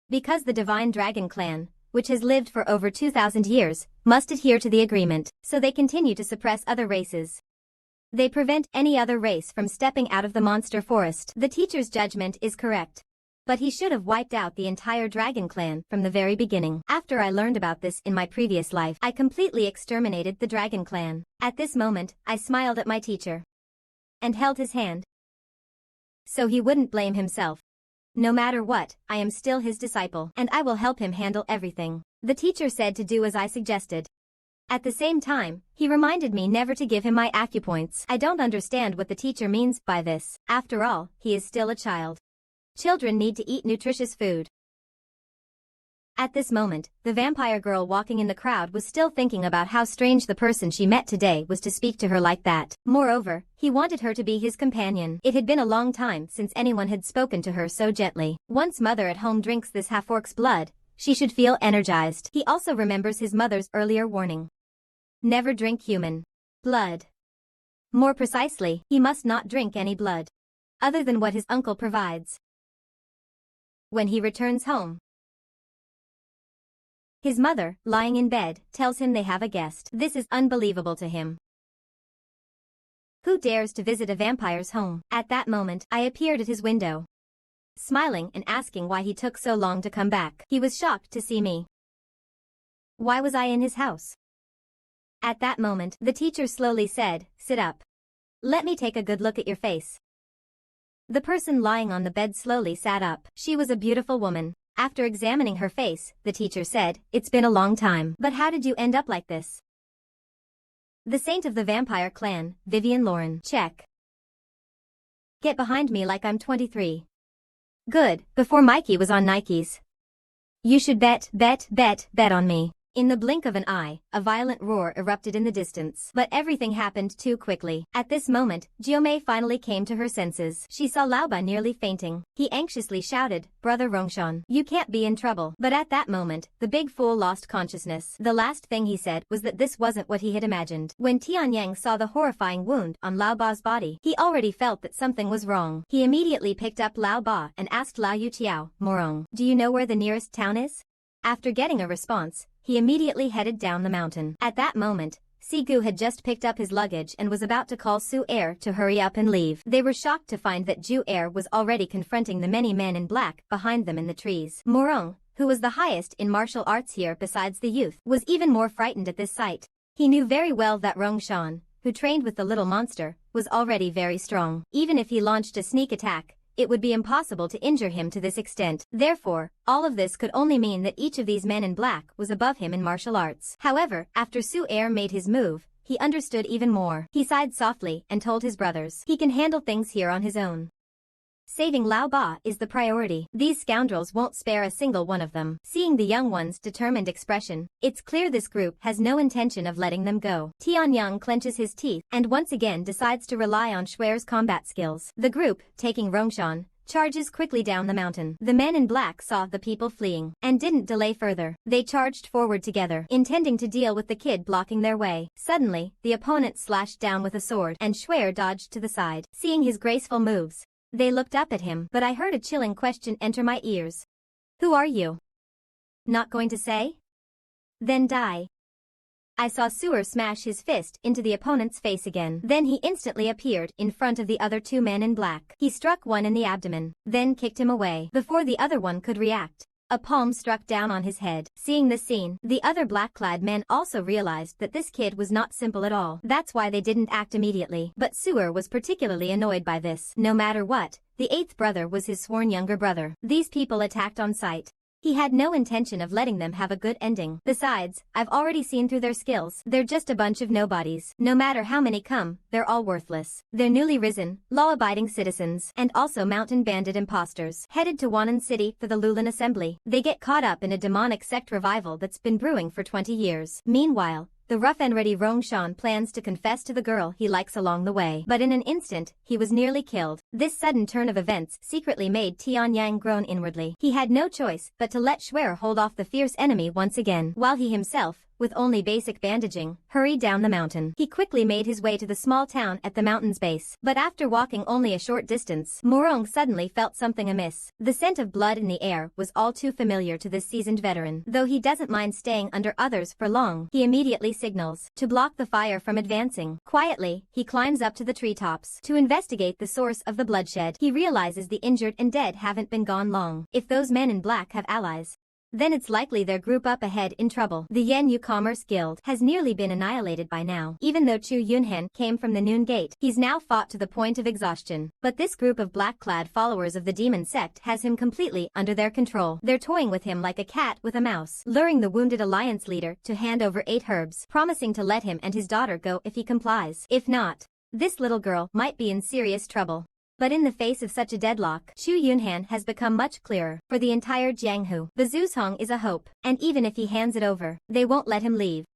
Because the Divine Dragon Clan, which has lived for over 2,000 years, must adhere to the agreement, so they continue to suppress other races. They prevent any other race from stepping out of the monster forest. The teacher's judgment is correct, but he should have wiped out the entire Dragon Clan from the very beginning. After I learned about this in my previous life, I completely exterminated the Dragon Clan. At this moment, I smiled at my teacher and held his hand, so he wouldn't blame himself. No matter what, I am still his disciple, and I will help him handle everything. The teacher said to do as I suggested. At the same time, he reminded me never to give him my acupoints. I don't understand what the teacher means by this. After all, he is still a child. Children need to eat nutritious food. At this moment, the vampire girl walking in the crowd was still thinking about how strange the person she met today was to speak to her like that. Moreover, he wanted her to be his companion. It had been a long time since anyone had spoken to her so gently. Once mother at home drinks this half-orc's blood, she should feel energized. He also remembers his mother's earlier warning. Never drink human blood. More precisely, he must not drink any blood other than what his uncle provides. When he returns home, his mother, lying in bed, tells him they have a guest. This is unbelievable to him. Who dares to visit a vampire's home? At that moment, I appeared at his window, smiling and asking why he took so long to come back. He was shocked to see me. Why was I in his house? At that moment, the teacher slowly said, "Sit up. Let me take a good look at your face." The person lying on the bed slowly sat up. She was a beautiful woman. After examining her face, the teacher said, "It's been a long time. But how did you end up like this?" The saint of the vampire clan, Vivian Lauren. Check. Get behind me like I'm 23. Good, before Mikey was on Nikes. You should bet on me. In the blink of an eye, a violent roar erupted in the distance. But everything happened too quickly. At this moment, Jiomei finally came to her senses. She saw Laoba nearly fainting. He anxiously shouted, "Brother Rongshan, you can't be in trouble." But at that moment, the big fool lost consciousness. The last thing he said was that this wasn't what he had imagined. When Tianyang saw the horrifying wound on Laoba's body, he already felt that something was wrong. He immediately picked up Laoba and asked Lao Yuqiao, "Morong, do you know where the nearest town is?" After getting a response, he immediately headed down the mountain. At that moment, Sigu had just picked up his luggage and was about to call Su Air to hurry up and leave. They were shocked to find that Ju Air was already confronting the many men in black behind them in the trees. Morong, who was the highest in martial arts here besides the youth, was even more frightened at this sight. He knew very well that Rongshan, who trained with the little monster, was already very strong. Even if he launched a sneak attack, it would be impossible to injure him to this extent. Therefore, all of this could only mean that each of these men in black was above him in martial arts. However, after Su-er made his move, he understood even more. He sighed softly and told his brothers he can handle things here on his own. Saving Lao Ba is the priority. These scoundrels won't spare a single one of them. Seeing the young one's determined expression, it's clear this group has no intention of letting them go. Tianyang clenches his teeth and once again decides to rely on Shuer's combat skills. The group, taking Rongshan, charges quickly down the mountain. The men in black saw the people fleeing and didn't delay further. They charged forward together, intending to deal with the kid blocking their way. Suddenly, the opponent slashed down with a sword and Shuer dodged to the side. Seeing his graceful moves, they looked up at him, but I heard a chilling question enter my ears. Who are you? Not going to say? Then die. I saw Suer smash his fist into the opponent's face again. Then he instantly appeared in front of the other two men in black. He struck one in the abdomen, then kicked him away. Before the other one could react, a palm struck down on his head. Seeing this scene, the other black-clad men also realized that this kid was not simple at all. That's why they didn't act immediately. But Suer was particularly annoyed by this. No matter what, the eighth brother was his sworn younger brother. These people attacked on sight. He had no intention of letting them have a good ending. Besides, I've already seen through their skills. They're just a bunch of nobodies. No matter how many come, they're all worthless. They're newly risen, law-abiding citizens, and also mountain bandit imposters, headed to Wannan City for the Lulan Assembly. They get caught up in a demonic sect revival that's been brewing for 20 years. Meanwhile, the rough and ready Rongshan plans to confess to the girl he likes along the way. But in an instant, he was nearly killed. This sudden turn of events secretly made Tianyang groan inwardly. He had no choice but to let Shuer hold off the fierce enemy once again, while he himself, with only basic bandaging, hurried down the mountain. He quickly made his way to the small town at the mountain's base. But after walking only a short distance, Morong suddenly felt something amiss. The scent of blood in the air was all too familiar to this seasoned veteran. Though he doesn't mind staying under others for long, he immediately signals to block the fire from advancing. Quietly, he climbs up to the treetops to investigate the source of the bloodshed. He realizes the injured and dead haven't been gone long. If those men in black have allies, then it's likely their group up ahead in trouble. The Yenyu Commerce Guild has nearly been annihilated by now. Even though Chu Yunhen came from the Noon Gate, he's now fought to the point of exhaustion. But this group of black-clad followers of the demon sect has him completely under their control. They're toying with him like a cat with a mouse, luring the wounded alliance leader to hand over 8 herbs, promising to let him and his daughter go if he complies. If not, this little girl might be in serious trouble. But in the face of such a deadlock, Chu Yunhan has become much clearer. For the entire Jianghu, the Zuzhong is a hope, and even if he hands it over, they won't let him leave.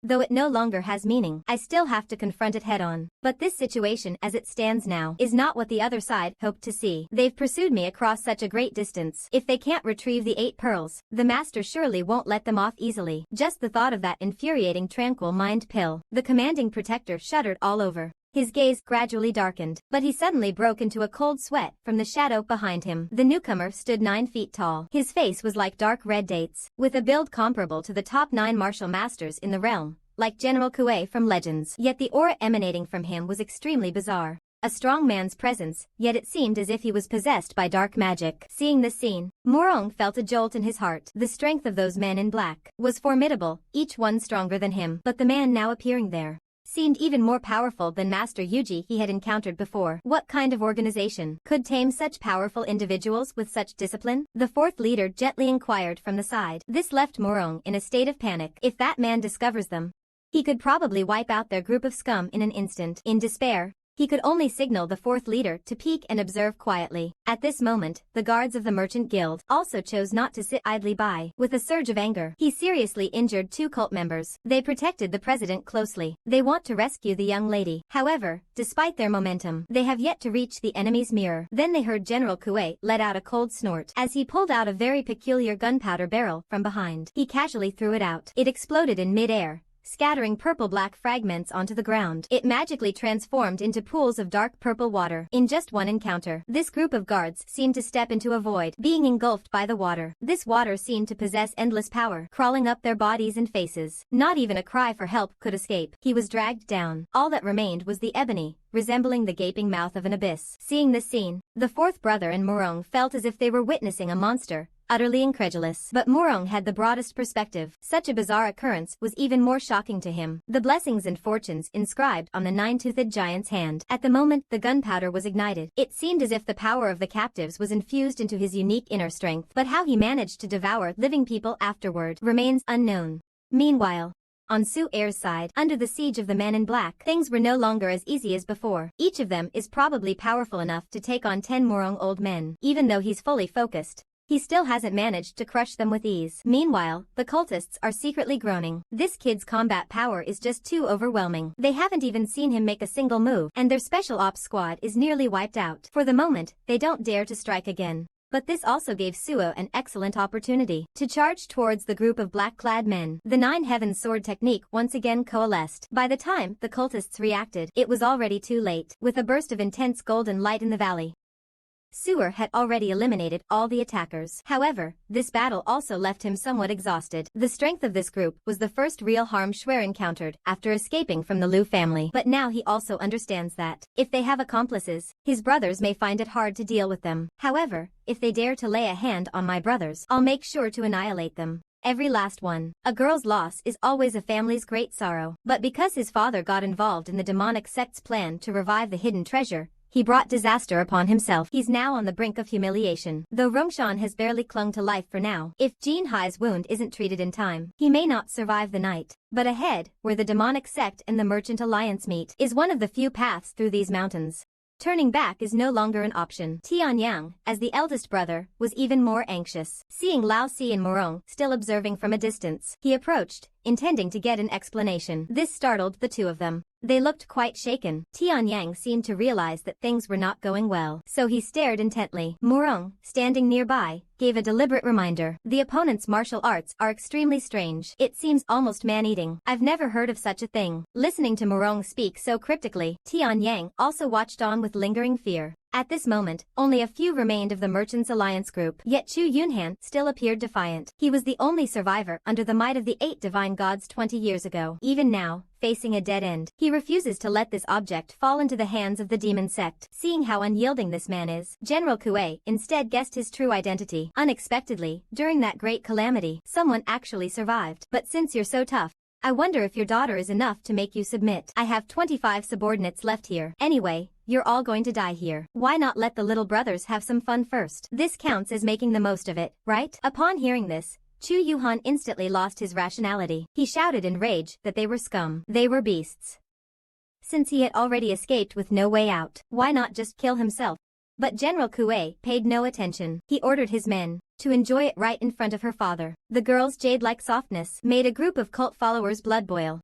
Though it no longer has meaning, I still have to confront it head-on. But this situation as it stands now is not what the other side hoped to see. They've pursued me across such a great distance. If they can't retrieve the 8 pearls, the master surely won't let them off easily. Just the thought of that infuriating tranquil mind pill. The commanding protector shuddered all over. His gaze gradually darkened, but he suddenly broke into a cold sweat from the shadow behind him. The newcomer stood 9 feet tall. His face was like dark red dates, with a build comparable to the top 9 martial masters in the realm, like General Kuei from Legends. Yet the aura emanating from him was extremely bizarre. A strong man's presence, yet it seemed as if he was possessed by dark magic. Seeing this scene, Morong felt a jolt in his heart. The strength of those men in black was formidable, each one stronger than him. But the man now appearing there seemed even more powerful than Master Yuji he had encountered before. What kind of organization could tame such powerful individuals with such discipline? The 4th leader gently inquired from the side. This left Morong in a state of panic. If that man discovers them, he could probably wipe out their group of scum in an instant. In despair, he could only signal the 4th leader to peek and observe quietly. At this moment, the guards of the Merchant Guild also chose not to sit idly by. With a surge of anger, he seriously injured 2 cult members. They protected the president closely. They want to rescue the young lady. However, despite their momentum, they have yet to reach the enemy's mirror. Then they heard General Kuei let out a cold snort as he pulled out a very peculiar gunpowder barrel from behind. He casually threw it out. It exploded in mid-air, scattering purple-black fragments onto the ground. It magically transformed into pools of dark purple water. In just one encounter, this group of guards seemed to step into a void, being engulfed by the water. This water seemed to possess endless power, crawling up their bodies and faces. Not even a cry for help could escape. He was dragged down. All that remained was the ebony, resembling the gaping mouth of an abyss. Seeing this scene, the 4th brother and Morong felt as if they were witnessing a monster, utterly incredulous. But Morong had the broadest perspective. Such a bizarre occurrence was even more shocking to him. The blessings and fortunes inscribed on the nine-toothed giant's hand. At the moment the gunpowder was ignited, it seemed as if the power of the captives was infused into his unique inner strength. But how he managed to devour living people afterward remains unknown. Meanwhile, on Su Air's side, under the siege of the men in black, things were no longer as easy as before. Each of them is probably powerful enough to take on 10 Morong old men. Even though he's fully focused, he still hasn't managed to crush them with ease. Meanwhile, the cultists are secretly groaning. This kid's combat power is just too overwhelming. They haven't even seen him make a single move, and their special ops squad is nearly wiped out. For the moment, they don't dare to strike again. But this also gave Suo an excellent opportunity to charge towards the group of black-clad men. The Nine Heavens sword technique once again coalesced. By the time the cultists reacted, it was already too late. With a burst of intense golden light in the valley, Suo had already eliminated all the attackers. However, this battle also left him somewhat exhausted. The strength of this group was the first real harm Schwer encountered after escaping from the Liu family. But now he also understands that, if they have accomplices, his brothers may find it hard to deal with them. However, if they dare to lay a hand on my brothers, I'll make sure to annihilate them. Every last one. A girl's loss is always a family's great sorrow. But because his father got involved in the demonic sect's plan to revive the hidden treasure, he brought disaster upon himself. He's now on the brink of humiliation. Though Rongshan has barely clung to life for now, if Jin Hai's wound isn't treated in time, he may not survive the night. But ahead, where the demonic sect and the merchant alliance meet, is one of the few paths through these mountains. Turning back is no longer an option. Tianyang, as the eldest brother, was even more anxious. Seeing Lao Si and Morong still observing from a distance, he approached, intending to get an explanation. This startled the two of them. They looked quite shaken. Tianyang seemed to realize that things were not going well, so he stared intently. Morong, standing nearby, gave a deliberate reminder. The opponent's martial arts are extremely strange. It seems almost man-eating. I've never heard of such a thing. Listening to Morong speak so cryptically, Tianyang also watched on with lingering fear. At this moment, only a few remained of the Merchants Alliance group, yet Chu Yunhan still appeared defiant. He was the only survivor under the might of the 8 divine gods 20 years ago. Even now, facing a dead end, he refuses to let this object fall into the hands of the demon sect. Seeing how unyielding this man is, General Kuei instead guessed his true identity. Unexpectedly, during that great calamity, someone actually survived. But since you're so tough, I wonder if your daughter is enough to make you submit. I have 25 subordinates left here. Anyway, you're all going to die here. Why not let the little brothers have some fun first? This counts as making the most of it, right? Upon hearing this, Chu Yuhan instantly lost his rationality. He shouted in rage that they were scum. They were beasts. Since he had already escaped with no way out, why not just kill himself? But General Kuei paid no attention. He ordered his men to enjoy it right in front of her father. The girl's jade-like softness made a group of cult followers blood boil.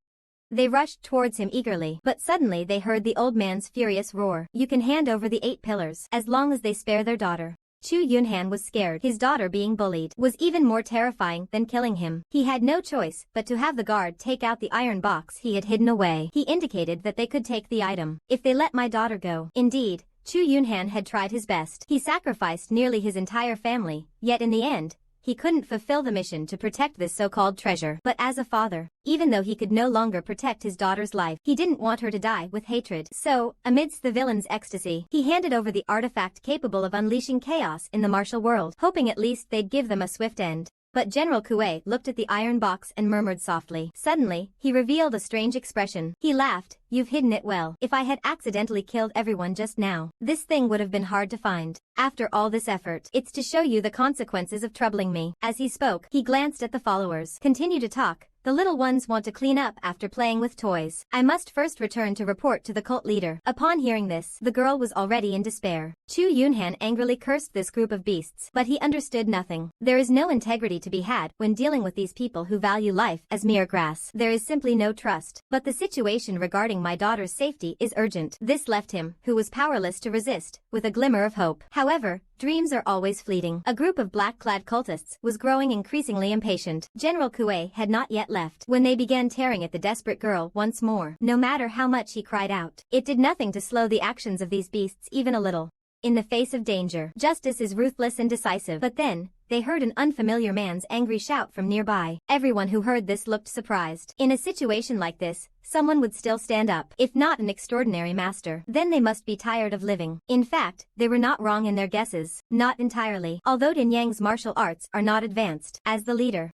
They rushed towards him eagerly, but suddenly they heard the old man's furious roar. You can hand over the 8 pillars, as long as they spare their daughter. Chu Yunhan was scared. His daughter being bullied was even more terrifying than killing him. He had no choice but to have the guard take out the iron box he had hidden away. He indicated that they could take the item if they let my daughter go. Indeed, Chu Yunhan had tried his best. He sacrificed nearly his entire family, yet in the end, he couldn't fulfill the mission to protect this so-called treasure. But as a father, even though he could no longer protect his daughter's life, he didn't want her to die with hatred. So, amidst the villain's ecstasy, he handed over the artifact capable of unleashing chaos in the martial world, hoping at least they'd give them a swift end. But General Kuei looked at the iron box and murmured softly. Suddenly, he revealed a strange expression. He laughed. You've hidden it well. If I had accidentally killed everyone just now, this thing would have been hard to find. After all this effort, it's to show you the consequences of troubling me. As he spoke, he glanced at the followers. Continue to talk. The little ones want to clean up after playing with toys. I must first return to report to the cult leader. Upon hearing this, the girl was already in despair. Chu Yunhan angrily cursed this group of beasts, but he understood nothing. There is no integrity to be had when dealing with these people who value life as mere grass. There is simply no trust. But the situation regarding my daughter's safety is urgent. This left him, who was powerless to resist, with a glimmer of hope. However, dreams are always fleeting. A group of black-clad cultists was growing increasingly impatient. General Kuei had not yet left when they began tearing at the desperate girl once more. No matter how much he cried out, it did nothing to slow the actions of these beasts even a little. In the face of danger, justice is ruthless and decisive. But then, they heard an unfamiliar man's angry shout from nearby. Everyone who heard this looked surprised. In a situation like this, someone would still stand up. If not an extraordinary master, then they must be tired of living. In fact, they were not wrong in their guesses. Not entirely. Although Din Yang's martial arts are not advanced, as the leader,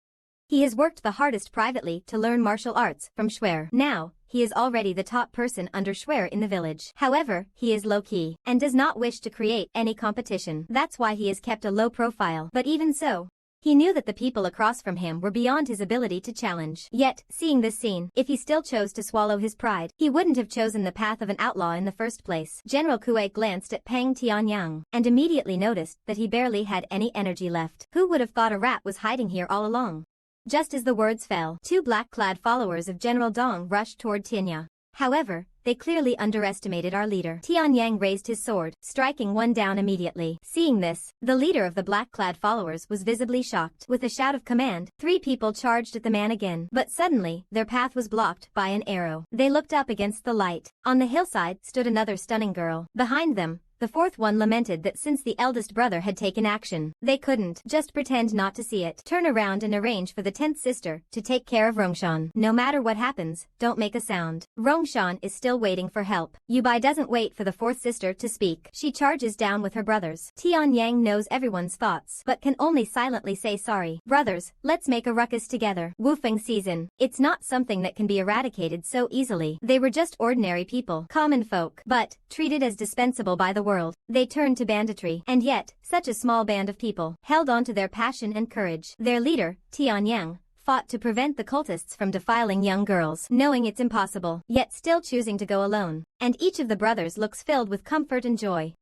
he has worked the hardest privately to learn martial arts from Shuer. Now, he is already the top person under Shuer in the village. However, he is low-key and does not wish to create any competition. That's why he has kept a low profile. But even so, he knew that the people across from him were beyond his ability to challenge. Yet, seeing this scene, if he still chose to swallow his pride, he wouldn't have chosen the path of an outlaw in the first place. General Kue glanced at Pang Tianyang and immediately noticed that he barely had any energy left. Who would have thought a rat was hiding here all along? Just as the words fell, two black-clad followers of General Dong rushed toward Tianya. However, they clearly underestimated our leader. Tianyang raised his sword, striking one down immediately. Seeing this, the leader of the black-clad followers was visibly shocked. With a shout of command, three people charged at the man again. But suddenly, their path was blocked by an arrow. They looked up against the light. On the hillside stood another stunning girl. Behind them, the fourth one lamented that since the eldest brother had taken action, they couldn't just pretend not to see it. Turn around and arrange for the 10th sister to take care of Rongshan. No matter what happens, don't make a sound. Rongshan is still waiting for help. Yubai doesn't wait for the fourth sister to speak. She charges down with her brothers. Tianyang knows everyone's thoughts, but can only silently say sorry. Brothers, let's make a ruckus together. Wufeng season. It's not something that can be eradicated so easily. They were just ordinary people, common folk, but treated as dispensable by the world. They turned to banditry, and yet, such a small band of people held on to their passion and courage. Their leader, Tianyang, fought to prevent the cultists from defiling young girls, knowing it's impossible, yet still choosing to go alone. And each of the brothers looks filled with comfort and joy.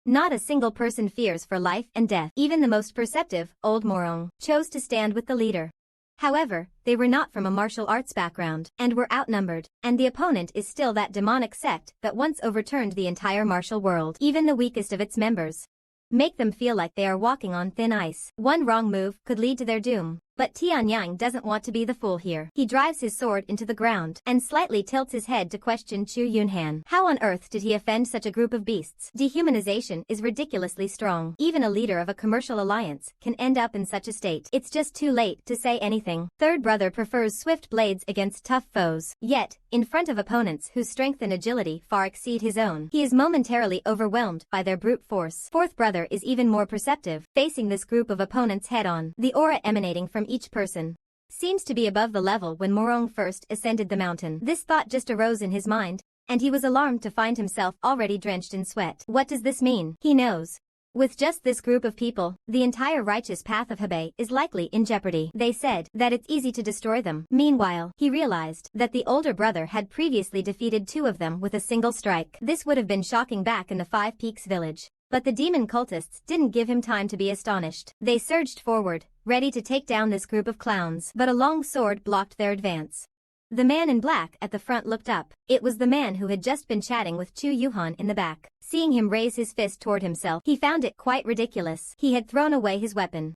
Not a single person fears for life and death. Even the most perceptive, old Morong, chose to stand with the leader. However, they were not from a martial arts background, and were outnumbered, and the opponent is still that demonic sect that once overturned the entire martial world. Even the weakest of its members make them feel like they are walking on thin ice. One wrong move could lead to their doom. But Tianyang doesn't want to be the fool here. He drives his sword into the ground and slightly tilts his head to question Chu Yunhan. How on earth did he offend such a group of beasts? Dehumanization is ridiculously strong. Even a leader of a commercial alliance can end up in such a state. It's just too late to say anything. Third brother prefers swift blades against tough foes. Yet, in front of opponents whose strength and agility far exceed his own, he is momentarily overwhelmed by their brute force. Fourth brother is even more perceptive, facing this group of opponents head-on. The aura emanating from each person seems to be above the level when Morong first ascended the mountain. This thought just arose in his mind, and he was alarmed to find himself already drenched in sweat. What does this mean? He knows. With just this group of people, the entire righteous path of Hebei is likely in jeopardy. They said that it's easy to destroy them. Meanwhile, he realized that the older brother had previously defeated two of them with a single strike. This would have been shocking back in the Five Peaks village. But the demon cultists didn't give him time to be astonished. They surged forward, ready to take down this group of clowns, but a long sword blocked their advance. The man in black at the front looked up. It was the man who had just been chatting with Chu Yuhan in the back. Seeing him raise his fist toward himself, he found it quite ridiculous. He had thrown away his weapon,